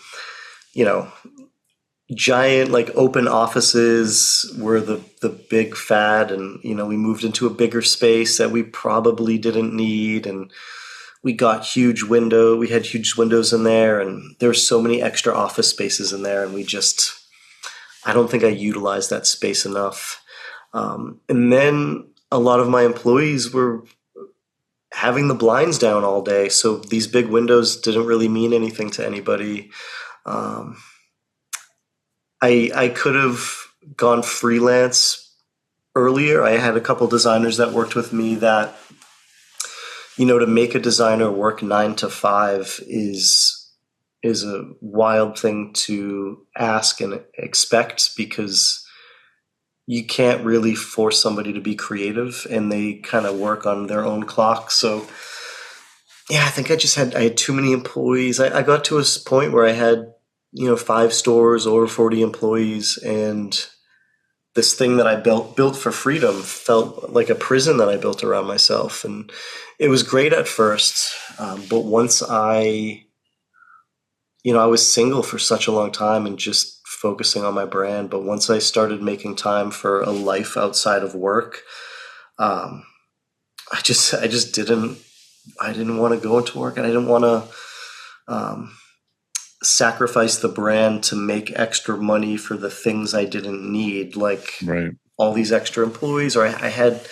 giant like open offices were the big fad, and we moved into a bigger space that we probably didn't need, and we got we had huge windows in there, and there's so many extra office spaces in there, and I don't think I utilized that space enough. And then a lot of my employees were having the blinds down all day, so these big windows didn't really mean anything to anybody. I could have gone freelance earlier. I had a couple designers that worked with me that, to make a designer work 9 to 5 is a wild thing to ask and expect, because you can't really force somebody to be creative, and they kind of work on their own clock. So yeah, I think I had too many employees. I got to a point where I had, 5 stores, over 40 employees, and this thing that I built for freedom felt like a prison that I built around myself. And it was great at first. But once I was single for such a long time and just focusing on my brand. But once I started making time for a life outside of work, I didn't want to go into work, and I didn't want to sacrifice the brand to make extra money for the things I didn't need, like Right. all these extra employees. Or I had,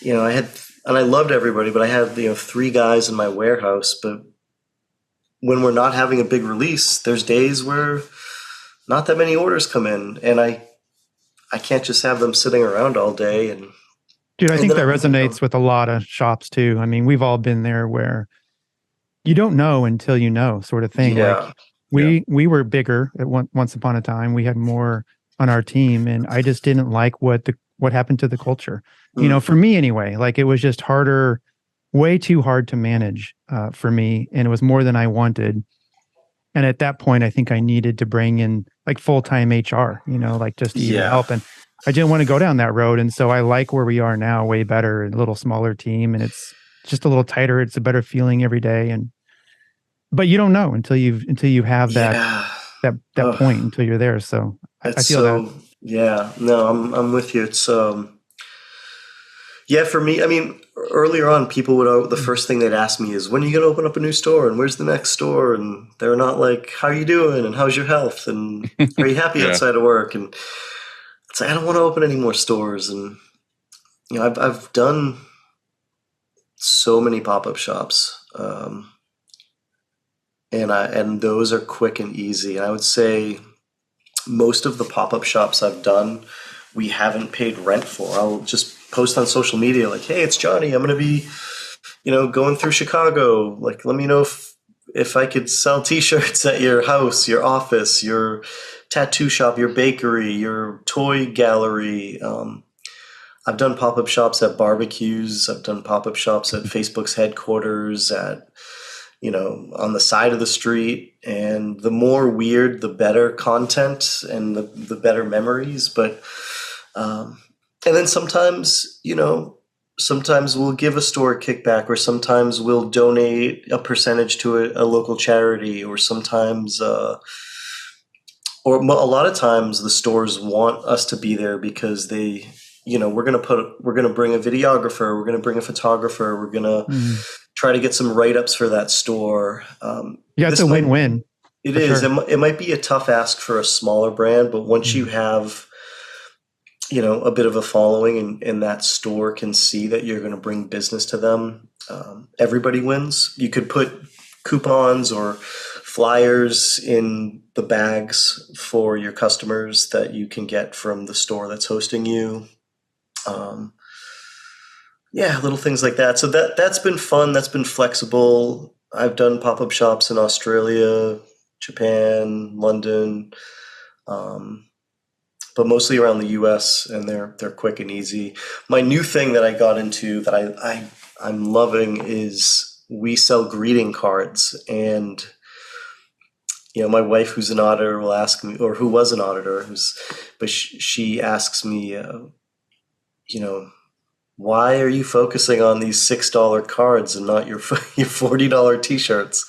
and I loved everybody, but I had 3 guys in my warehouse. But when we're not having a big release, there's days where not that many orders come in, and I can't just have them sitting around all day. And Dude, I think that then resonates with a lot of shops too. I mean, we've all been there where you don't know until you know, sort of thing. Yeah. Like we were bigger at once upon a time. We had more on our team, and I just didn't like what happened to the culture. For me anyway. Like, it was just harder, way too hard to manage for me, and it was more than I wanted. And at that point, I think I needed to bring in like full-time HR, like just to even help. And I didn't want to go down that road. And so I like where we are now, way better, a little smaller team, and it's just a little tighter. It's a better feeling every day. But you don't know until you have that point, until you're there. So I feel that. Yeah, no, I'm with you. It's for me, I mean, earlier on, people would, the first thing they'd ask me is, when are you going to open up a new store, and where's the next store? And they're not like, how are you doing? And how's your health? And are you happy outside of work? And it's like, I don't want to open any more stores. And, I've done so many pop-up shops. And those are quick and easy. And I would say most of the pop-up shops I've done, we haven't paid rent for. I'll just post on social media like, hey, it's Johnny. I'm going to be, going through Chicago. Like, let me know if I could sell t-shirts at your house, your office, your tattoo shop, your bakery, your toy gallery. I've done pop-up shops at barbecues. I've done pop-up shops at Facebook's headquarters, at on the side of the street. And the more weird, the better content and the better memories. But, and then sometimes we'll give a store a kickback, or sometimes we'll donate a percentage to a local charity, or sometimes, or a lot of times the stores want us to be there because they, we're going to bring a videographer, we're going to bring a photographer, we're going to try to get some write-ups for that store. It's a win-win. It is. Sure. It might be a tough ask for a smaller brand, but once you have, a bit of a following, and that store can see that you're going to bring business to them, everybody wins. You could put coupons or flyers in the bags for your customers that you can get from the store that's hosting you. Little things like that. So that's been fun. That's been flexible. I've done pop-up shops in Australia, Japan, London, but mostly around the US, and they're quick and easy. My new thing that I got into that I'm loving is we sell greeting cards. And my wife, who's an auditor, will ask me, or who was an auditor, she asks me, why are you focusing on these $6 cards and not your $40 t-shirts?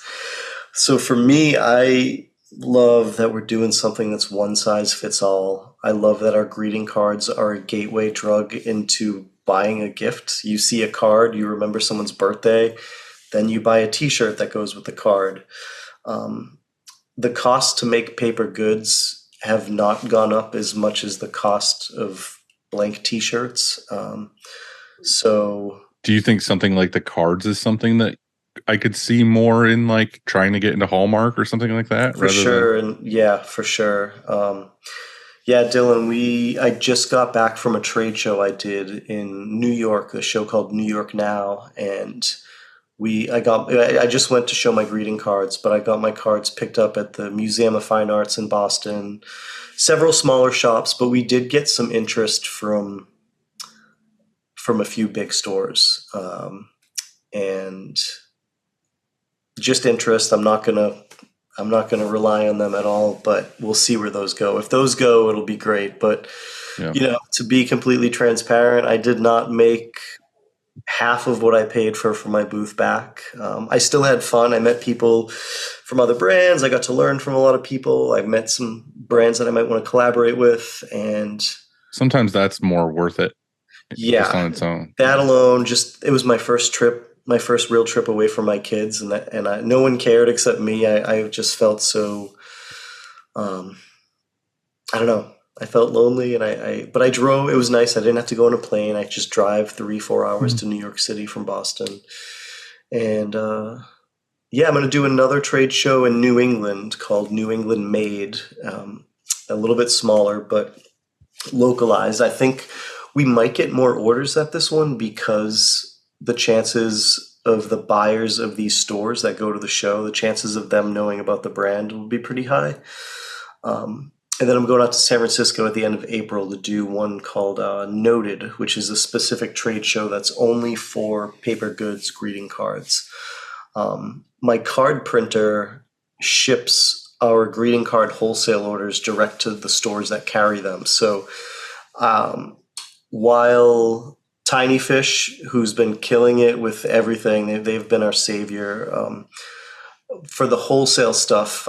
So for me, I love that we're doing something that's one size fits all. I love that our greeting cards are a gateway drug into buying a gift. You see a card, you remember someone's birthday, then you buy a t-shirt that goes with the card. The cost to make paper goods have not gone up as much as the cost of blank t-shirts. So do you think something like the cards is something that I could see more in, like, trying to get into Hallmark or something like that? For sure. For sure. Dylan, I just got back from a trade show I did in New York, a show called New York Now. And I just went to show my greeting cards, but I got my cards picked up at the Museum of Fine Arts in Boston, several smaller shops, but we did get some interest from a few big stores, and just interest. I'm not gonna rely on them at all, but we'll see where those go. If those go, it'll be great. But to be completely transparent, I did not make half of what I paid for my booth back. I still had fun. I met people from other brands. I got to learn from a lot of people. I met some brands that I might want to collaborate with, and sometimes that's more worth it. Just on its own. That alone, it was my first trip, my first real trip away from my kids, and no one cared except me. I just felt so, I don't know. I felt lonely, but I drove. It was nice. I didn't have to go on a plane. I just drive 3-4 hours to New York City from Boston, and I'm going to do another trade show in New England called New England Made, a little bit smaller but localized. I think we might get more orders at this one because the chances of the buyers of these stores that go to the show, the chances of them knowing about the brand will be pretty high. And then I'm going out to San Francisco at the end of April to do one called Noted, which is a specific trade show that's only for paper goods greeting cards. My card printer ships our greeting card wholesale orders direct to the stores that carry them. So while Tiny Fish, who's been killing it with everything, they've been our savior. For the wholesale stuff,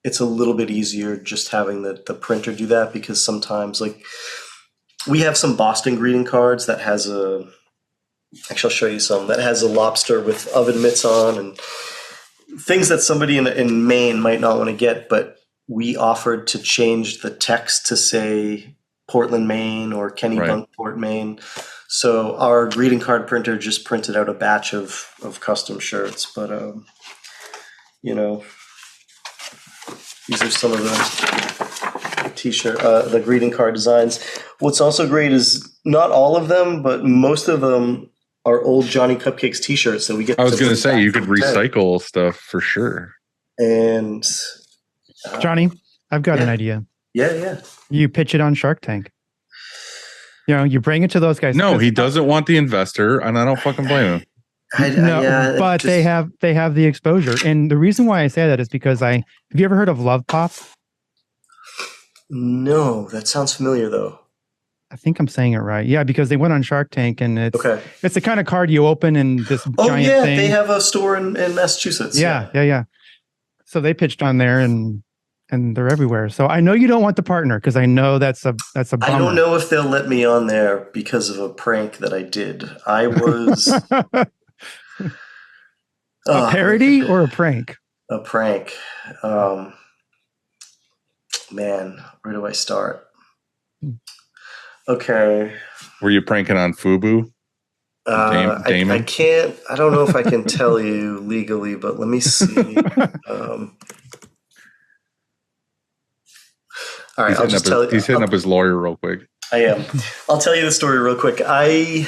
it's a little bit easier just having the printer do that, because sometimes, like, we have some Boston greeting cards that has actually I'll show you some, that has a lobster with oven mitts on and things that somebody in Maine might not want to get, but we offered to change the text to say Portland, Maine, or Kennebunkport, Maine. So our greeting card printer just printed out a batch of custom shirts. But, these are some of the t-shirt, the greeting card designs. What's also great is not all of them, but most of them are old Johnny Cupcakes t-shirts that we get. I was going to say, you could recycle stuff for sure. And Johnny, I've got an idea. Yeah. You pitch it on Shark Tank. You bring it to those guys. No, he doesn't want the investor, and I don't fucking blame him. But they have the exposure, and the reason why I say that is because have you ever heard of Love Pop? No, that sounds familiar though. I think I'm saying it right. Yeah, because they went on Shark Tank, and it's the kind of card you open and this giant thing. They have a store in Massachusetts. Yeah. So they pitched on there, and they're everywhere. So I know you don't want the partner, because I know that's a bummer. I don't know if they'll let me on there because of a prank that I did. I was a parody or a prank? A prank. Man, where do I start? Okay. Were you pranking on Fubu? Damon? I can't. I don't know if I can tell you legally, but let me see. All right, He's hitting up his lawyer real quick. I am. I'll tell you the story real quick. Growing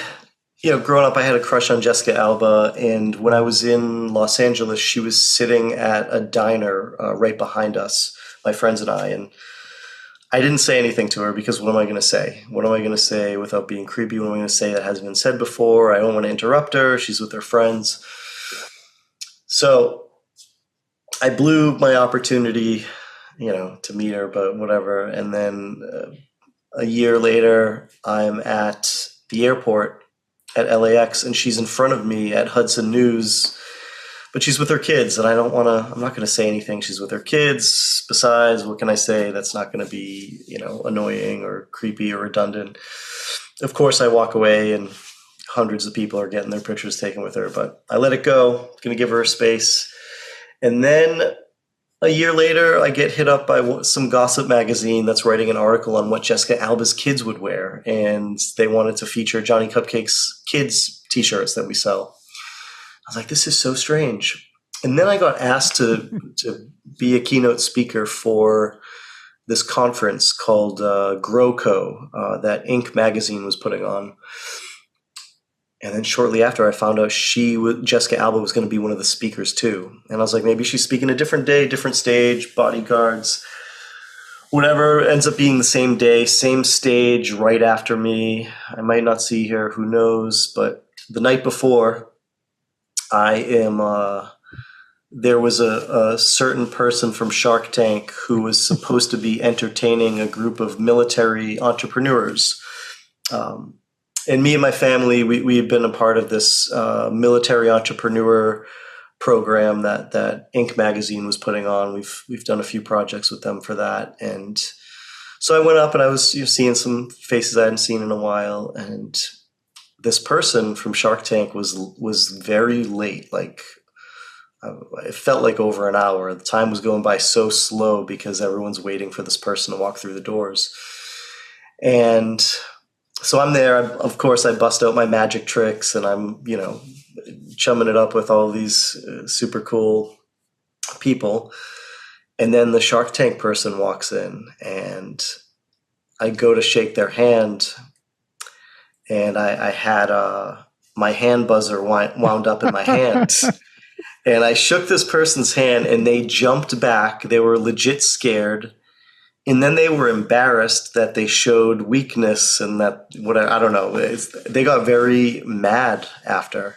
up, I had a crush on Jessica Alba, and when I was in Los Angeles, she was sitting at a diner right behind us, my friends and and I didn't say anything to her, because what am I going to say? What am I going to say without being creepy? What am I going to say that hasn't been said before? I don't want to interrupt her. She's with her friends. So I blew my opportunity, to meet her, but whatever. And then a year later, I'm at the airport at LAX, and she's in front of me at Hudson News, but she's with her kids, and I'm not going to say anything. She's with her kids. Besides, what can I say that's not going to be, annoying or creepy or redundant? Of course, I walk away, and hundreds of people are getting their pictures taken with her, but I let it go. Going to give her her space. And then a year later, I get hit up by some gossip magazine that's writing an article on what Jessica Alba's kids would wear. And they wanted to feature Johnny Cupcakes kids t-shirts that we sell. I was like, this is so strange. And then I got asked to be a keynote speaker for this conference called GrowCo that Inc. magazine was putting on. And then shortly after, I found out Jessica Alba was going to be one of the speakers too. And I was like, maybe she's speaking a different day, different stage, bodyguards, whatever. Ends up being the same day, same stage, right after me. I might not see her, who knows? But the night before, there was a certain person from Shark Tank who was supposed to be entertaining a group of military entrepreneurs. And me and my family, we've been a part of this military entrepreneur program that Inc. magazine was putting on. We've done a few projects with them for that. And so I went up and I was seeing some faces I hadn't seen in a while. And this person from Shark Tank was very late. Like, it felt like over an hour. The time was going by so slow because everyone's waiting for this person to walk through the doors. And so I'm there. Of course, I bust out my magic tricks and I'm, chumming it up with all these super cool people. And then the Shark Tank person walks in and I go to shake their hand. And I had my hand buzzer wound up in my hand. And I shook this person's hand and they jumped back. They were legit scared. And then they were embarrassed that they showed weakness and that I don't know. They got very mad after.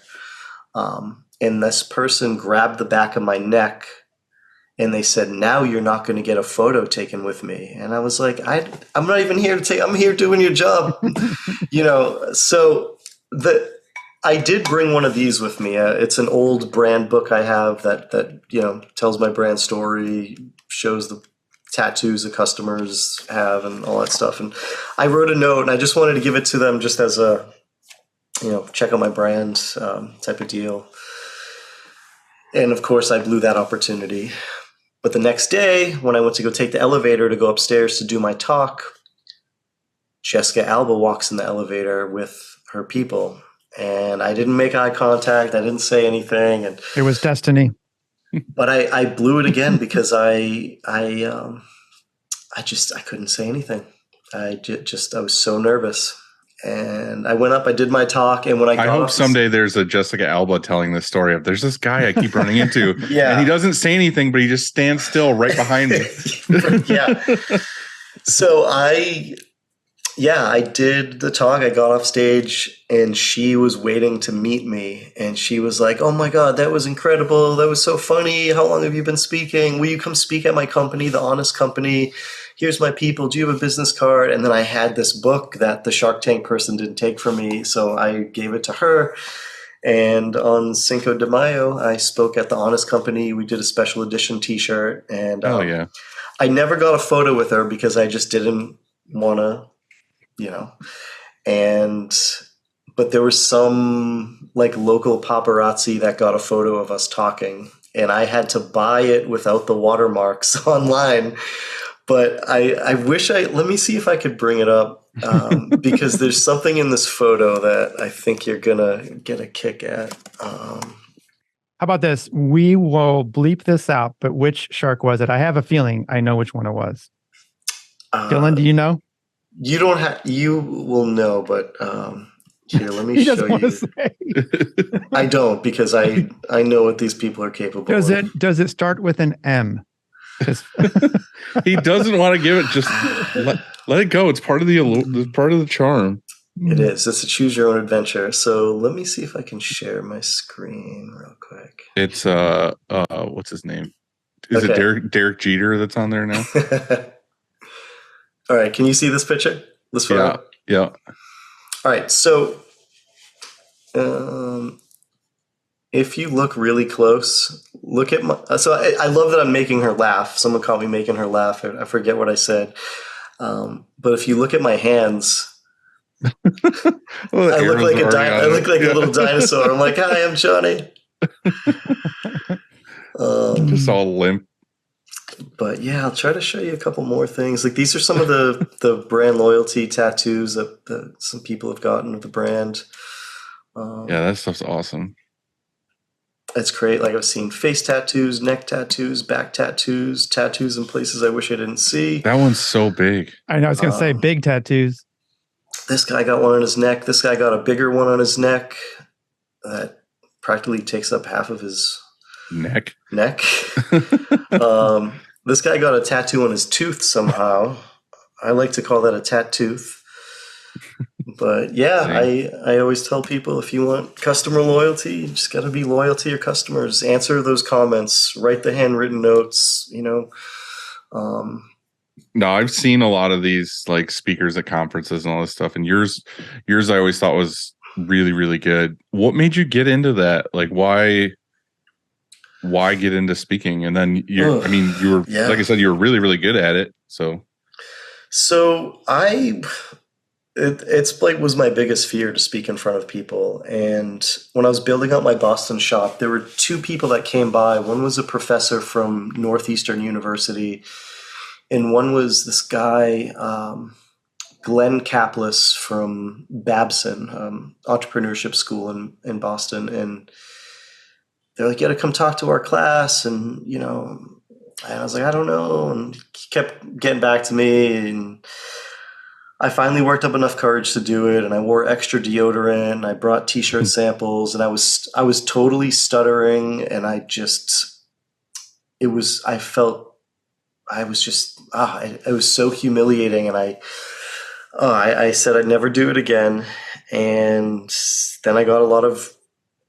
And this person grabbed the back of my neck and they said, "Now you're not going to get a photo taken with me." And I was like, I'm not even here I'm here doing your job. So I did bring one of these with me. It's an old brand book I have that tells my brand story, shows the tattoos the customers have and all that stuff. And I wrote a note and I just wanted to give it to them just as a, check out my brand type of deal. And of course I blew that opportunity. But the next day when I went to go take the elevator to go upstairs to do my talk, Jessica Alba walks in the elevator with her people. And I didn't make eye contact. I didn't say anything. And it was destiny. But I blew it again because I couldn't say anything. I was so nervous. And I went up, I did my talk, and when I hope someday there's a Jessica Alba telling this story of there's this guy I keep running into. Yeah. And he doesn't say anything, but he just stands still right behind me. Yeah. So I did the talk. I got off stage and she was waiting to meet me. And she was like, "Oh my God, that was incredible. That was so funny. How long have you been speaking? Will you come speak at my company, The Honest Company? Here's my people. Do you have a business card?" And then I had this book that the Shark Tank person didn't take from me. So I gave it to her. And on Cinco de Mayo, I spoke at The Honest Company. We did a special edition t-shirt. And I never got a photo with her because I just didn't want to, but there was some like local paparazzi that got a photo of us talking and I had to buy it without the watermarks online. But I wish let me see if I could bring it up because there's something in this photo that I think you're going to get a kick at. How about this? We will bleep this out, but which shark was it? I have a feeling I know which one it was. Dylan, do you know? You will know, but here, let me show you. Say. I don't because I know what these people are capable of. Does it start with an M? He doesn't want to give it. Just let it go. It's part of the charm. It is. It's a choose your own adventure. So let me see if I can share my screen real quick. It's what's his name? Is it Derek Jeter that's on there now? All right. Can you see this picture? This photo? Yeah. All right. So if you look really close, look at my. So I love that I'm making her laugh. Someone caught me making her laugh. I forget what I said. But if you look at my hands, I look like a little dinosaur. I'm like, "Hi, I'm Johnny." Just all limp. But yeah, I'll try to show you a couple more things. Like these are some of the brand loyalty tattoos that some people have gotten of the brand. Yeah, that stuff's awesome. It's great. Like I've seen face tattoos, neck tattoos, back tattoos, tattoos in places I wish I didn't see. That one's so big. I know. I was going to say big tattoos. this guy got one on his neck. This guy got a bigger one on his neck that practically takes up half of his neck. This guy got a tattoo on his tooth somehow. I like to call that a tattooth. But yeah, I always tell people, if you want customer loyalty, you just got to be loyal to your customers. Answer those comments, write the handwritten notes, No, I've seen a lot of these like speakers at conferences and all this stuff, and yours I always thought was really, really good. What made you get into that? Like, why get into speaking? And then you were like I said, you were really, really good at it. So it's like was my biggest fear to speak in front of people. And when I was building out my Boston shop, there were two people that came by. One was a professor from Northeastern University, and one was this guy, Glenn Kaplis from Babson, entrepreneurship school in Boston. And they're like, you got to come talk to our class. And, and I was like, I don't know. And he kept getting back to me. And I finally worked up enough courage to do it. And I wore extra deodorant. I brought t-shirt samples, and I was totally stuttering. And it was so humiliating. And I said I'd never do it again. And then I got a lot of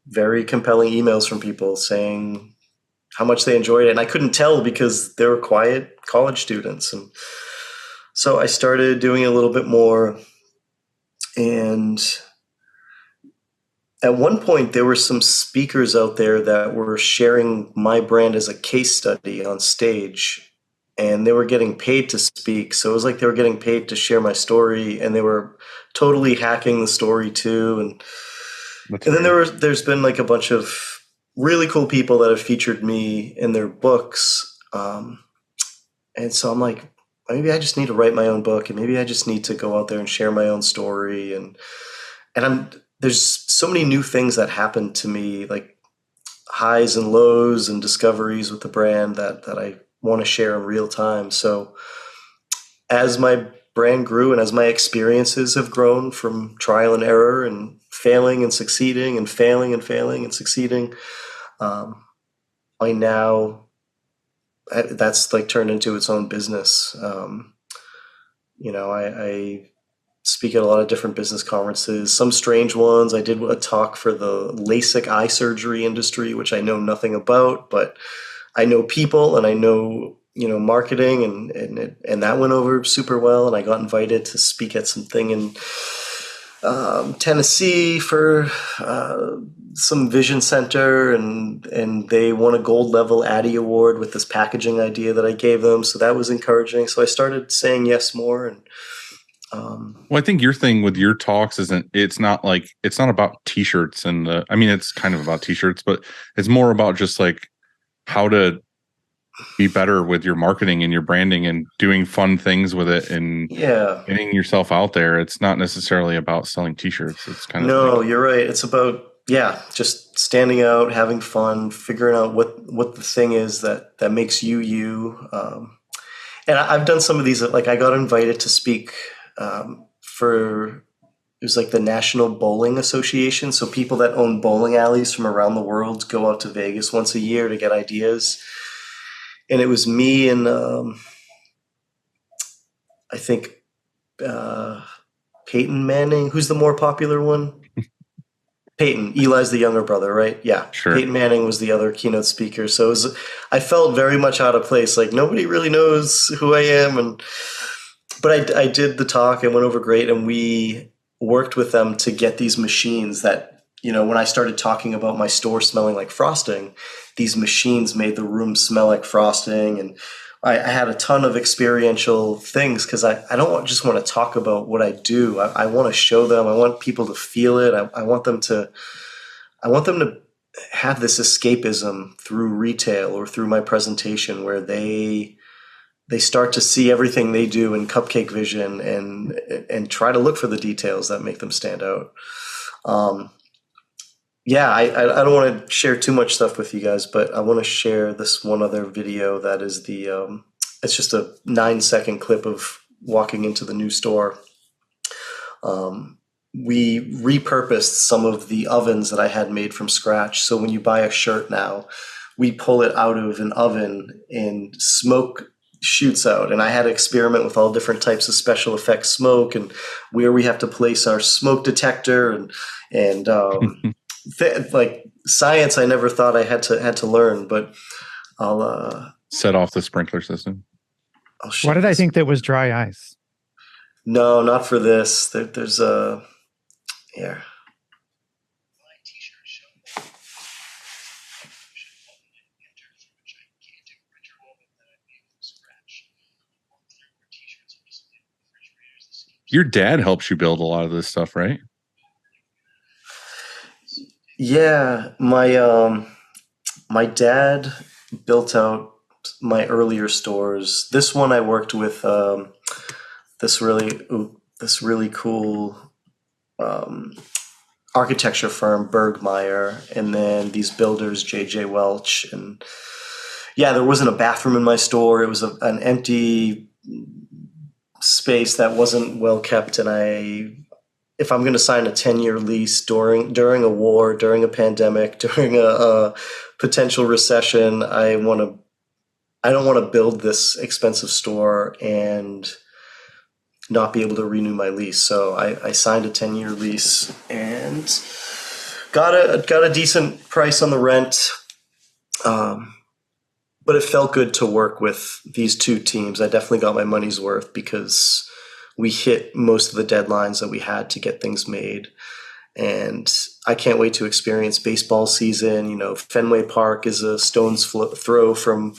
very compelling emails from people saying how much they enjoyed it. And I couldn't tell because they were quiet college students. And so I started doing a little bit more. And at one point, there were some speakers out there that were sharing my brand as a case study on stage. And they were getting paid to speak. So it was like they were getting paid to share my story, and they were totally hacking the story too. And then there's been like a bunch of really cool people that have featured me in their books. And so I'm like, maybe I just need to write my own book, and maybe I just need to go out there and share my own story. And there's so many new things that happen to me, like highs and lows and discoveries with the brand that I want to share in real time. So as my brand grew and as my experiences have grown from trial and error and failing and succeeding and failing and failing and succeeding, that's like turned into its own business. I speak at a lot of different business conferences, some strange ones. I did a talk for the LASIK eye surgery industry, which I know nothing about, but I know people and I know, marketing, and that went over super well. And I got invited to speak at something in Tennessee for some vision center, and they won a gold level Addy award with this packaging idea that I gave them. So that was encouraging. So I started saying yes more. And well, I think your thing with your talks it's not about t-shirts and it's kind of about t-shirts, but it's more about just like how to be better with your marketing and your branding and doing fun things with it and getting yourself out there. It's not necessarily about selling t-shirts. It's kind of you're right. It's about just standing out, having fun, figuring out what the thing is that makes you. And I've done some of these. Like I got invited to speak for, it was like the National Bowling Association. So people that own bowling alleys from around the world go out to Vegas once a year to get ideas. And it was me and I think Peyton Manning, who's the more popular one? Peyton, Eli's the younger brother, right? Yeah, sure. Peyton Manning was the other keynote speaker. So I felt very much out of place. Like nobody really knows who I am. But I did the talk. It went over great. And we worked with them to get these machines that, when I started talking about my store smelling like frosting, these machines made the room smell like frosting. And I had a ton of experiential things because I don't just want to talk about what I do. I want to show them. I want people to feel it. I want them to have this escapism through retail or through my presentation where they start to see everything they do in Cupcake vision and try to look for the details that make them stand out. I don't want to share too much stuff with you guys, but I want to share this one other video that is it's just a 9-second clip of walking into the new store. we repurposed some of the ovens that I had made from scratch. So when you buy a shirt now, we pull it out of an oven and smoke shoots out. And I had to experiment with all different types of special effects smoke and where we have to place our smoke detector and like science I never thought I had to learn, but I'll set off the sprinkler system. Why did I think that was dry ice? No, not for this. There's a here. Your dad helps you build a lot of this stuff, right? Yeah, my dad built out my earlier stores. This one I worked with this really cool architecture firm, Bergmeyer, and then these builders, J.J. Welch. And yeah, there wasn't a bathroom in my store. It was an empty space that wasn't well kept. And if I'm going to sign a 10-year lease during a war, during a pandemic, during a potential recession, I don't want to build this expensive store and not be able to renew my lease. So I signed a 10-year lease and got a decent price on the rent. But it felt good to work with these two teams. I definitely got my money's worth because we hit most of the deadlines that we had to get things made. And I can't wait to experience baseball season. You know, Fenway Park is a stone's throw from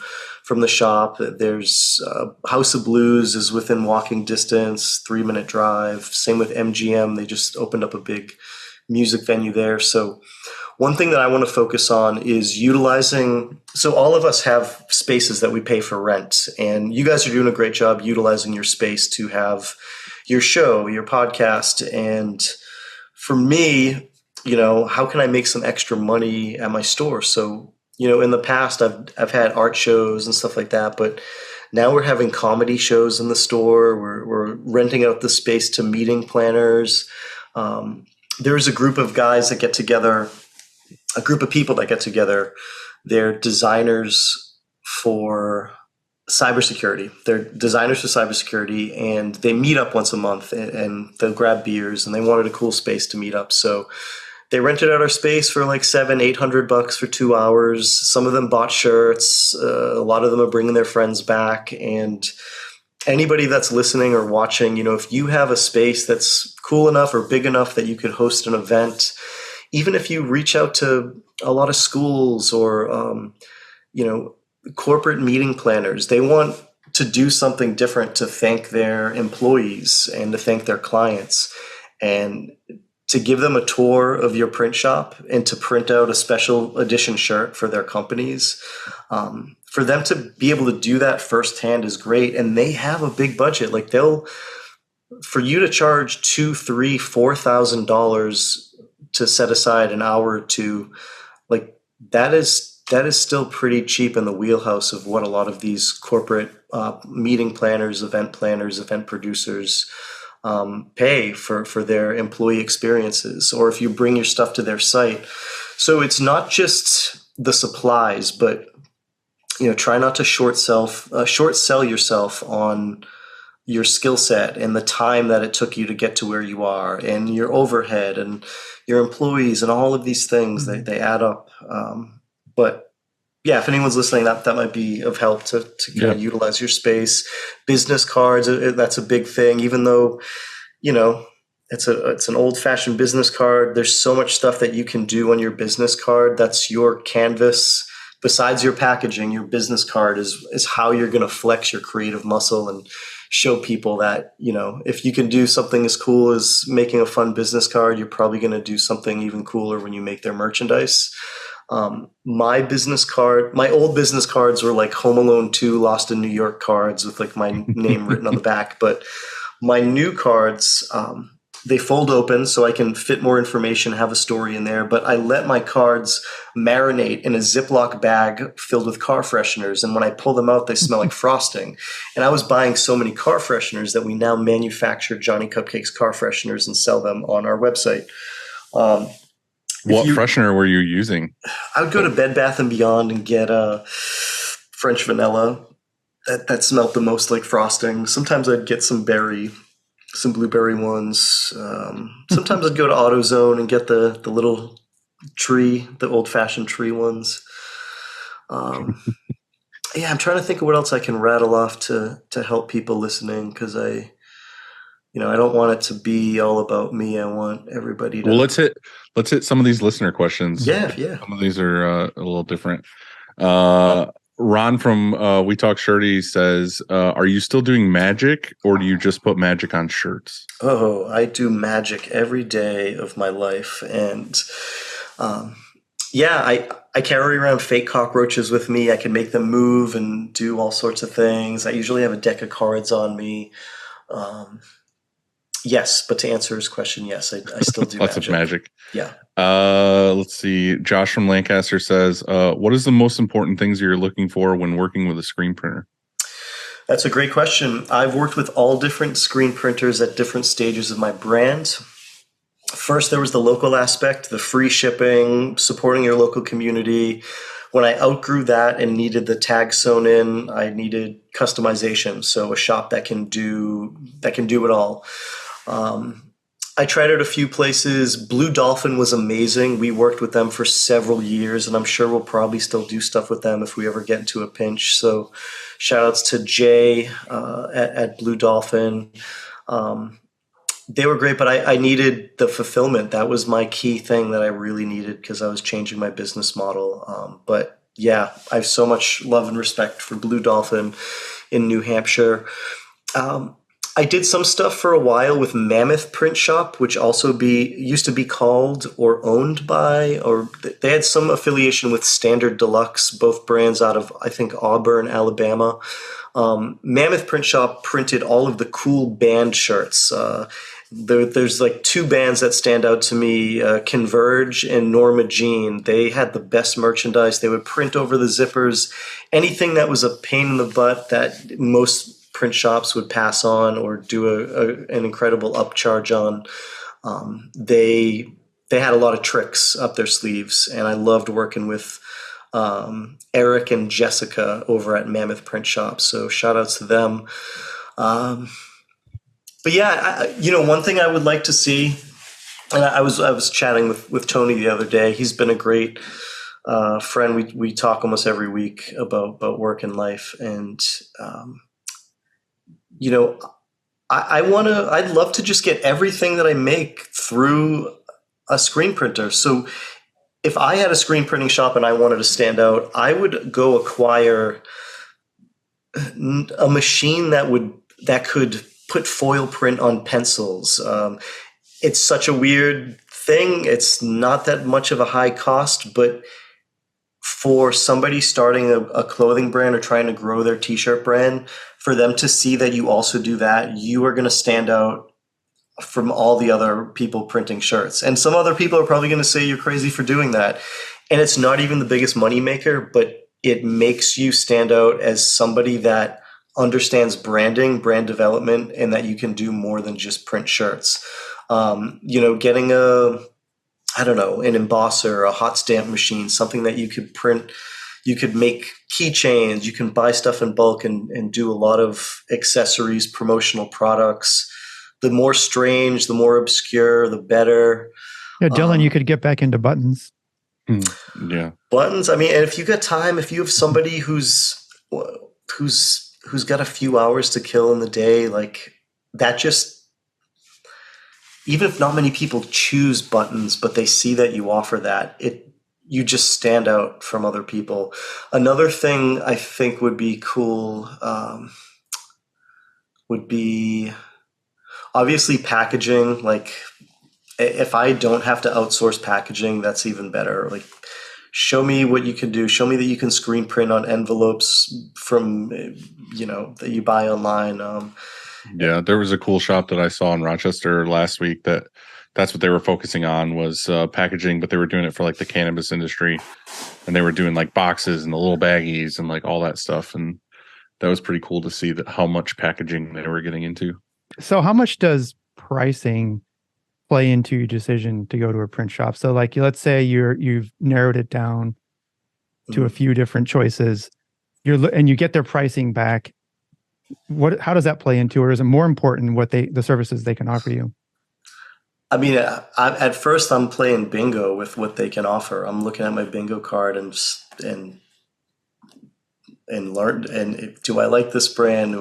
the shop. There's House of Blues is within walking distance, 3-minute drive. Same with MGM. They just opened up a big music venue there. So one thing that I want to focus on is utilizing. So all of us have spaces that we pay for rent, and you guys are doing a great job utilizing your space to have your show, your podcast. And for me, you know, how can I make some extra money at my store? So, you know, in the past, I've had art shows and stuff like that, but now we're having comedy shows in the store. We're renting out the space to meeting planners. There's a group of guys that get together. A group of people that get together. They're designers for cybersecurity. And they meet up once a month and they'll grab beers, and they wanted a cool space to meet up. So they rented out our space for like $700-800 for 2 hours. Some of them bought shirts. A lot of them are bringing their friends back. And anybody that's listening or watching, you know, if you have a space that's cool enough or big enough that you could host an event, even if you reach out to a lot of schools or, you know, corporate meeting planners, they want to do something different to thank their employees and to thank their clients, and to give them a tour of your print shop and to print out a special edition shirt for their companies. For them to be able to do that firsthand is great. And they have a big budget. Like for you to charge $2,000, $3,000, $4,000 to set aside an hour or two, like that is still pretty cheap in the wheelhouse of what a lot of these corporate meeting planners, event producers pay for their employee experiences, or if you bring your stuff to their site. So it's not just the supplies, but you know, try not to short sell yourself on your skill set and the time that it took you to get to where you are, and your overhead and your employees and all of these things. They add up. But yeah, if anyone's listening, that might be of help to kind of utilize your space. Business cards, that's a big thing. Even though, you know, it's an old fashioned business card, there's so much stuff that you can do on your business card. That's your canvas. Besides your packaging, your business card is how you're going to flex your creative muscle and show people that, you know, if you can do something as cool as making a fun business card, you're probably going to do something even cooler when you make their merchandise. My old business cards were like Home Alone 2 Lost in New York cards with like my name written on the back. But my new cards, They fold open so I can fit more information, have a story in there, but I let my cards marinate in a Ziploc bag filled with car fresheners. And when I pull them out, they smell like frosting. And I was buying so many car fresheners that we now manufacture Johnny Cupcakes car fresheners and sell them on our website. What freshener were you using? I would go to Bed Bath & Beyond and get French vanilla. That smelled the most like frosting. Sometimes I'd get some blueberry ones. Sometimes I'd go to AutoZone and get the little tree, the old-fashioned tree ones. Yeah, I'm trying to think of what else I can rattle off to help people listening, because I don't want it to be all about me. I want everybody to. Well, let's hit some of these listener questions. Yeah. Some of these are a little different. Ron from We Talk Shirty says, are you still doing magic, or do you just put magic on shirts? Oh, I do magic every day of my life. And I carry around fake cockroaches with me. I can make them move and do all sorts of things. I usually have a deck of cards on me. Yes, but to answer his question, yes, I still do Lots of magic. Yeah. Let's see. Josh from Lancaster says, what is the most important things you're looking for when working with a screen printer? That's a great question. I've worked with all different screen printers at different stages of my brand. First, there was the local aspect, the free shipping, supporting your local community. When I outgrew that and needed the tag sewn in, I needed customization. So a shop that can do it all. I tried out a few places. Blue Dolphin was amazing. We worked with them for several years, and I'm sure we'll probably still do stuff with them if we ever get into a pinch. So shout outs to Jay at Blue Dolphin. They were great, but I needed the fulfillment. That was my key thing that I really needed because I was changing my business model. But yeah, I have so much love and respect for Blue Dolphin in New Hampshire. I did some stuff for a while with Mammoth Print Shop, which also used to be called or owned by, or they had some affiliation with Standard Deluxe, both brands out of, I think, Auburn, Alabama. Mammoth Print Shop printed all of the cool band shirts. There's like two bands that stand out to me, Converge and Norma Jean. They had the best merchandise. They would print over the zippers. Anything that was a pain in the butt that most print shops would pass on or do an incredible upcharge on. They had a lot of tricks up their sleeves, and I loved working with Eric and Jessica over at Mammoth Print Shop. So shout outs to them. But yeah, one thing I would like to see, and I was chatting with Tony the other day. He's been a great friend. We talk almost every week about work and life, and I'd love to just get everything that I make through a screen printer. So if I had a screen printing shop and I wanted to stand out, I would go acquire a machine that could put foil print on pencils. It's such a weird thing. It's not that much of a high cost, but for somebody starting a clothing brand or trying to grow their t-shirt brand, for them to see that you also do that, you are going to stand out from all the other people printing shirts. And some other people are probably going to say you're crazy for doing that. And it's not even the biggest money maker, but it makes you stand out as somebody that understands branding, brand development, and that you can do more than just print shirts. Getting an embosser, a hot stamp machine, something that you could print. You could make keychains. You can buy stuff in bulk and do a lot of accessories, promotional products. The more strange, the more obscure, the better. Yeah, Dylan, you could get back into buttons. Yeah, buttons. I mean, and if you got time, if you have somebody who's got a few hours to kill in the day, like that, just even if not many people choose buttons, but they see that you offer that, you just stand out from other people. Another thing I think would be cool would be obviously packaging. Like if I don't have to outsource packaging, that's even better. Like show me what you can do. Show me that you can screen print on envelopes from, that you buy online. Yeah, there was a cool shop that I saw in Rochester last week that's what they were focusing on was packaging, but they were doing it for like the cannabis industry, and they were doing like boxes and the little baggies and like all that stuff, and that was pretty cool to see that how much packaging they were getting into. So how much does pricing play into your decision to go to a print shop? So like, let's say you've narrowed it down to a few different choices, and you get their pricing back. How does that play into, or is it more important what the services they can offer you? I mean, at first I'm playing bingo with what they can offer. I'm looking at my bingo card and learn. And do I like this brand?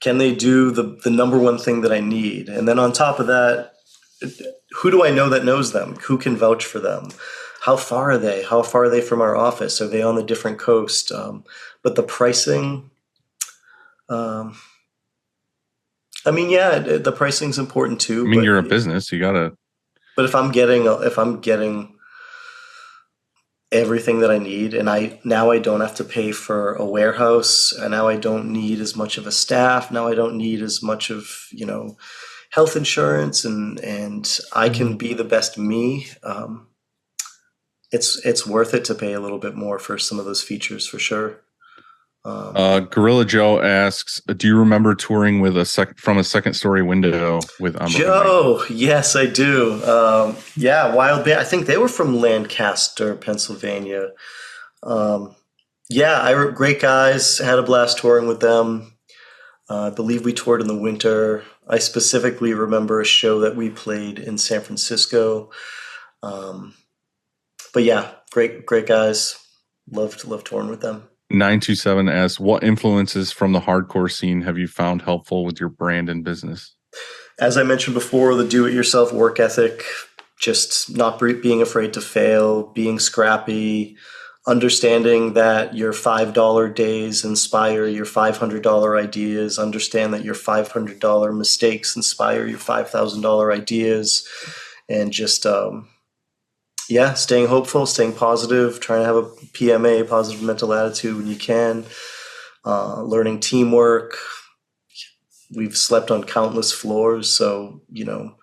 Can they do the number one thing that I need? And then on top of that, who do I know that knows them? Who can vouch for them? How far are they? How far are they from our office? Are they on a different coast? But the pricing, I mean, yeah, the pricing's important too. I mean, you're a business, you gotta. But if I'm getting everything that I need, and I don't have to pay for a warehouse, and now I don't need as much of a staff. Now I don't need as much of health insurance, and I can be the best me. It's worth it to pay a little bit more for some of those features for sure. Gorilla Joe asks, do you remember touring with from a second story window with Joe? Yes, I do. Yeah, Wild Band. I think they were from Lancaster, Pennsylvania. Yeah, great guys. Had a blast touring with them. I believe we toured in the winter. I specifically remember a show that we played in San Francisco. But yeah, great guys. Loved touring with them. 927 asks, what influences from the hardcore scene have you found helpful with your brand and business? As I mentioned before, the do-it-yourself work ethic, just not being afraid to fail, being scrappy, understanding that your $5 days inspire your $500 ideas, understand that your $500 mistakes inspire your $5,000 ideas, and just staying hopeful, staying positive, trying to have a PMA, positive mental attitude when you can, learning teamwork. We've slept on countless floors. So, you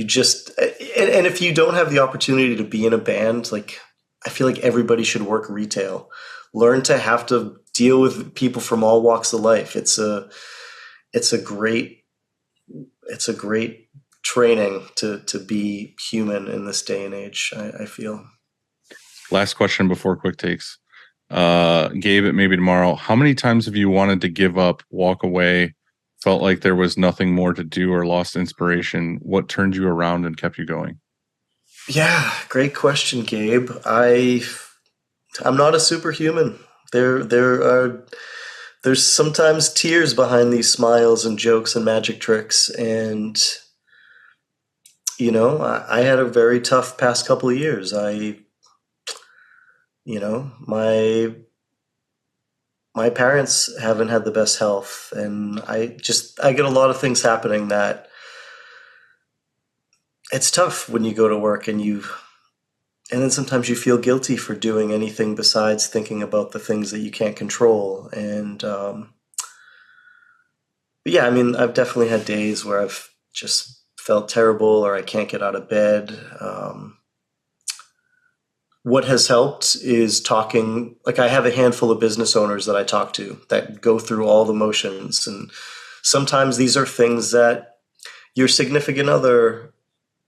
just, and if you don't have the opportunity to be in a band, like, I feel like everybody should work retail, learn to have to deal with people from all walks of life. It's a great training to be human in this day and age, I feel. Last question before quick takes. Gabe, it maybe tomorrow. How many times have you wanted to give up, walk away, felt like there was nothing more to do, or lost inspiration? What turned you around and kept you going? Yeah, great question, Gabe. I'm not a superhuman. There's sometimes tears behind these smiles and jokes and magic tricks, and I had a very tough past couple of years. My parents haven't had the best health, and I get a lot of things happening that it's tough when you go to work and then sometimes you feel guilty for doing anything besides thinking about the things that you can't control. And, but yeah, I mean, I've definitely had days where I've just felt terrible, or I can't get out of bed. What has helped is talking. Like, I have a handful of business owners that I talk to that go through all the motions. And sometimes these are things that your significant other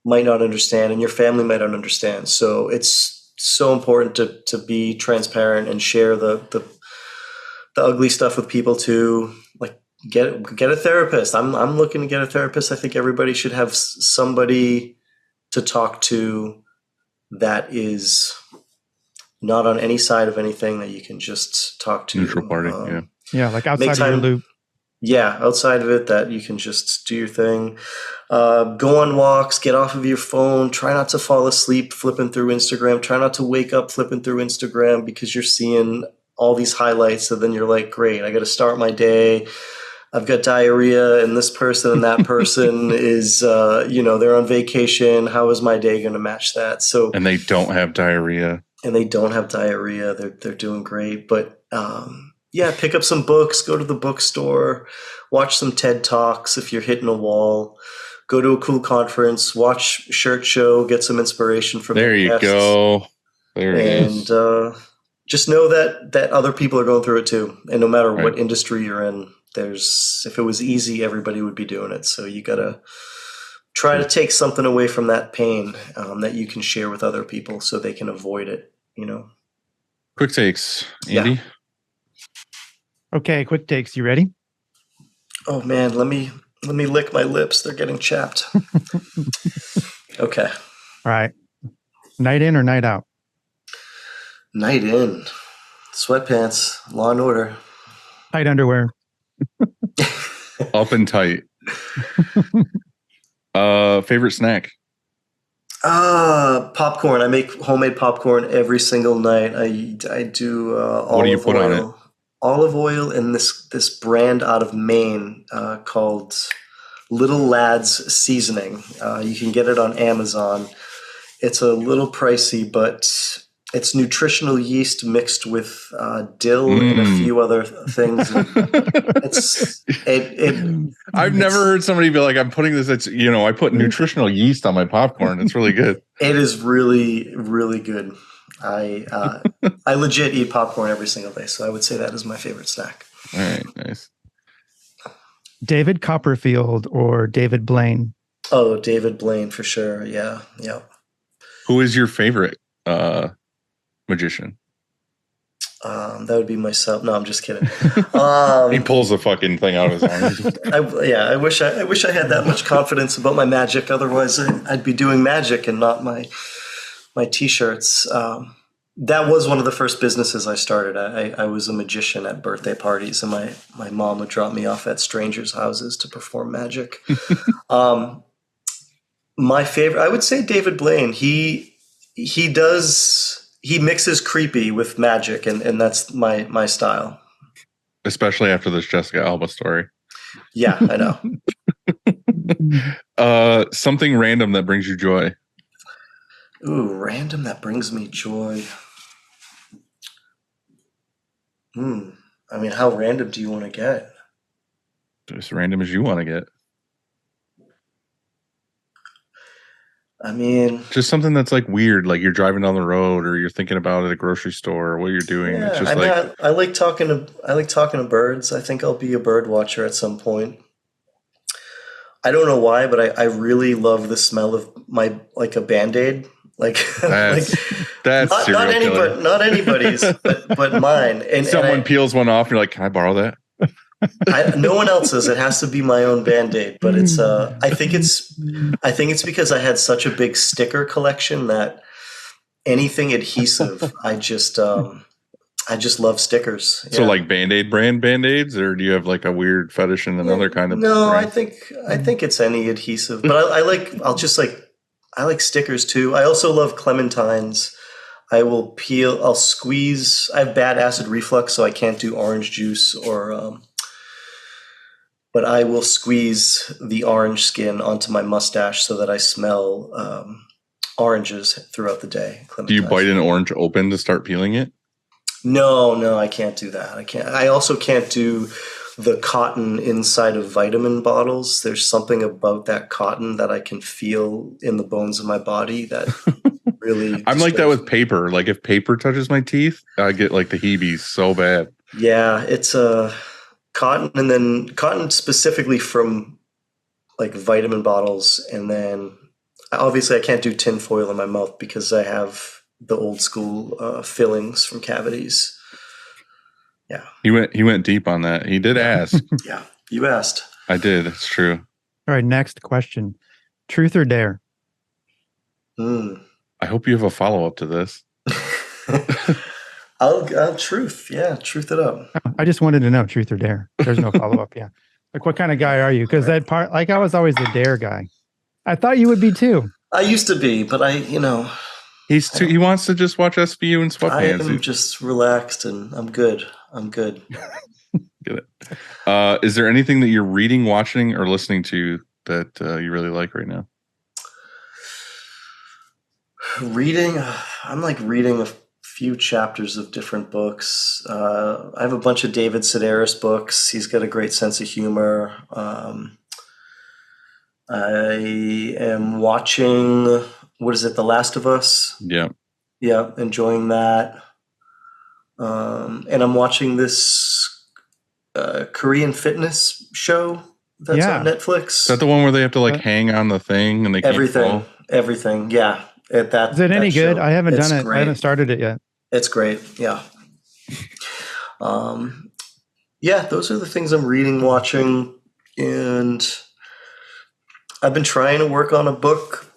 might not understand and your family might not understand. So it's so important to be transparent and share the ugly stuff with people too. Like, get a therapist. I'm looking to get a therapist. I think everybody should have somebody to talk to that is not on any side of anything, that you can just talk to. Neutral party, yeah, like outside of your loop. Yeah, outside of it, that you can just do your thing. Go on walks, get off of your phone, try not to fall asleep flipping through Instagram, try not to wake up flipping through Instagram because you're seeing all these highlights, and then you're like, great, I got to start my day. I've got diarrhea, and this person and that person is, they're on vacation. How is my day going to match that? So, and they don't have diarrhea. They're doing great. But Yeah, pick up some books, go to the bookstore, watch some TED Talks if you're hitting a wall, go to a cool conference, watch Shirt Show, get some inspiration from There your you guests. go. There it is. And just know that other people are going through it too. And no matter what Right. industry you're in, if it was easy, everybody would be doing it. So you got to try to take something away from that pain that you can share with other people so they can avoid it, you know? Quick takes, Andy. Okay, quick takes. You ready? Oh man, let me lick my lips. They're getting chapped. Okay. All right. Night in or night out? Night in. Sweatpants. Law and Order. Tight underwear. Up and tight. Favorite snack? Popcorn. I make homemade popcorn every single night. I do olive What do you put on it? Olive oil and this brand out of Maine called Little Lads Seasoning. You can get it on Amazon. It's a little pricey, but it's nutritional yeast mixed with dill and a few other things. I've never heard somebody be like, I'm putting this, I put nutritional yeast on my popcorn. It's really good. It is really, really good. I legit eat popcorn every single day, so I would say that is my favorite snack. All right, nice. David Copperfield or David Blaine? Oh, David Blaine for sure. Yeah. Who is your favorite magician? That would be myself. No, I'm just kidding. He pulls the fucking thing out of his arm. I wish I had that much confidence about my magic. Otherwise, I'd be doing magic and not my t-shirts. That was one of the first businesses I started. I was a magician at birthday parties, and my mom would drop me off at strangers' houses to perform magic. My favorite, I would say David Blaine. He mixes creepy with magic, and that's my style. Especially after this Jessica Alba story. Yeah, I know. Something random that brings you joy. Ooh, random that brings me joy. I mean, how random do you want to get? As random as you want to get. I mean, just something that's like weird, like you're driving down the road or you're thinking about at a grocery store or what you're doing. Yeah, it's just I like talking to birds. I think I'll be a bird watcher at some point. I don't know why, but I really love the smell of a Band-Aid. Like that's not anybody's, but mine. And someone peels one off, and you're like, "Can I borrow that?" No one else's. It has to be my own Band-Aid. But it's I think it's because I had such a big sticker collection that anything adhesive, I just love stickers. So like Band-Aid brand Band-Aids, or do you have like a weird fetish in another kind of No, brand? I think it's any adhesive. But I like stickers too. I also love clementines. I'll squeeze. I have bad acid reflux, so I can't do orange juice but I will squeeze the orange skin onto my mustache so that I smell oranges throughout the day. Do you bite an orange open to start peeling it? No, I can't do that. I can't. I also can't do the cotton inside of vitamin bottles. There's something about that cotton that I can feel in the bones of my body that really. I'm like that with paper. Like if paper touches my teeth, I get like the heebies so bad. Yeah, it's cotton, and then cotton specifically from like vitamin bottles, and then obviously I can't do tin foil in my mouth because I have the old school fillings from cavities. Yeah, he went deep on that. He did ask. Yeah, you asked. I did. It's true. All right, next question: truth or dare? I hope you have a follow up to this. I'll truth. Yeah, truth it up. I just wanted to know truth or dare. There's no follow up. Yeah, like what kind of guy are you? Because that part, like I was always the dare guy. I thought you would be too. I used to be, but he wants to just watch SVU and sweatpants. I am just relaxed and I'm good. Get it. Is there anything that you're reading, watching, or listening to that you really like right now? Reading. I'm like reading a few chapters of different books. I have a bunch of David Sedaris books. He's got a great sense of humor. I am watching, what is it, The Last of Us? Yeah. Yeah, enjoying that. And I'm watching this Korean fitness show that's on Netflix. Is that the one where they have to like hang on the thing and they can't fall? Everything. Yeah. Is it any good? I haven't done it. Great. I haven't started it yet. It's great. Yeah. Yeah, those are the things I'm reading, watching, and I've been trying to work on a book,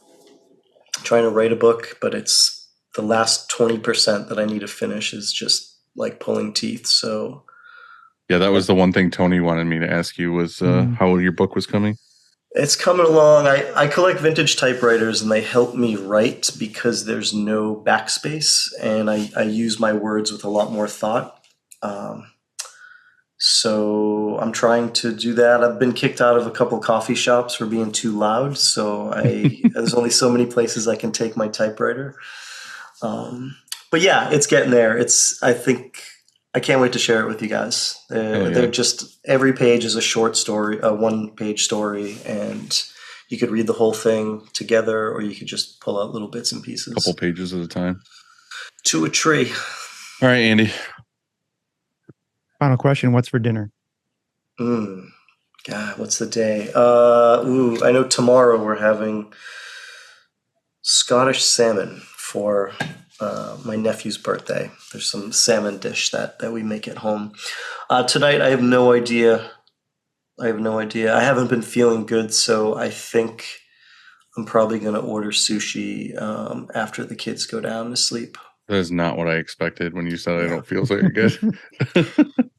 trying to write a book, but it's the last 20% that I need to finish is just like pulling teeth. So yeah, that was the one thing Tony wanted me to ask you was how your book was coming. It's coming along. I collect vintage typewriters and they help me write because there's no backspace and I use my words with a lot more thought. So I'm trying to do that. I've been kicked out of a couple coffee shops for being too loud. So there's only so many places I can take my typewriter. But yeah, it's getting there. I can't wait to share it with you guys. They're just, every page is a short story, a 1-page story, and you could read the whole thing together, or you could just pull out little bits and pieces. A couple pages at a time. To a tree. All right, Andy. Final question. What's for dinner? God, what's the day? I know tomorrow we're having Scottish salmon for my nephew's birthday. There's some salmon dish that we make at home. Tonight, I have no idea. I haven't been feeling good, so I think I'm probably going to order sushi after the kids go down to sleep. That is not what I expected when you said I don't feel so good.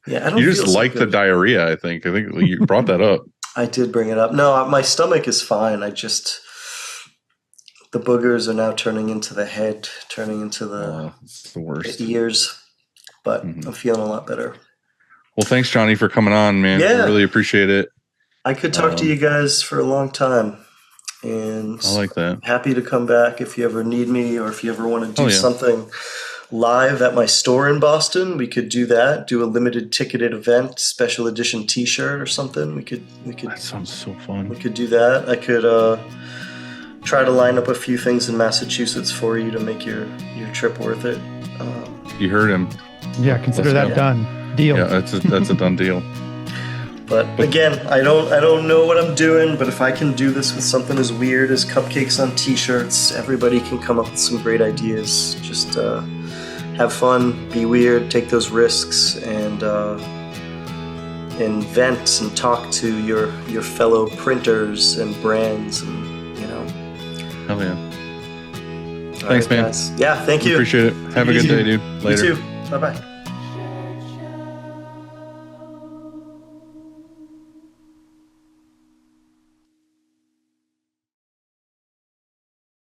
Yeah, I don't. You just like the diarrhea. I think you brought that up. I did bring it up. No, my stomach is fine. The boogers are now turning into the head, turning into it's the worst. the ears. But I'm feeling a lot better. Well, thanks, Johnny, for coming on, man. Yeah. I really appreciate it. I could talk to you guys for a long time. And I like that. Happy to come back if you ever need me, or if you ever want to do something live at my store in Boston. We could do that. Do a limited ticketed event, special edition T-shirt or something. We could. That sounds so fun. We could do that. I could try to line up a few things in Massachusetts for you to make your trip worth it. You heard him. Yeah, consider that done. Deal. Yeah, that's a done deal. But again, I don't know what I'm doing, but if I can do this with something as weird as cupcakes on T-shirts, everybody can come up with some great ideas. Just have fun, be weird, take those risks, and invent and talk to your fellow printers and brands, and Hell yeah. All Thanks, right, man. guys. Yeah, thank you. Appreciate it. Have a good day, dude. Later. You too. Bye-bye.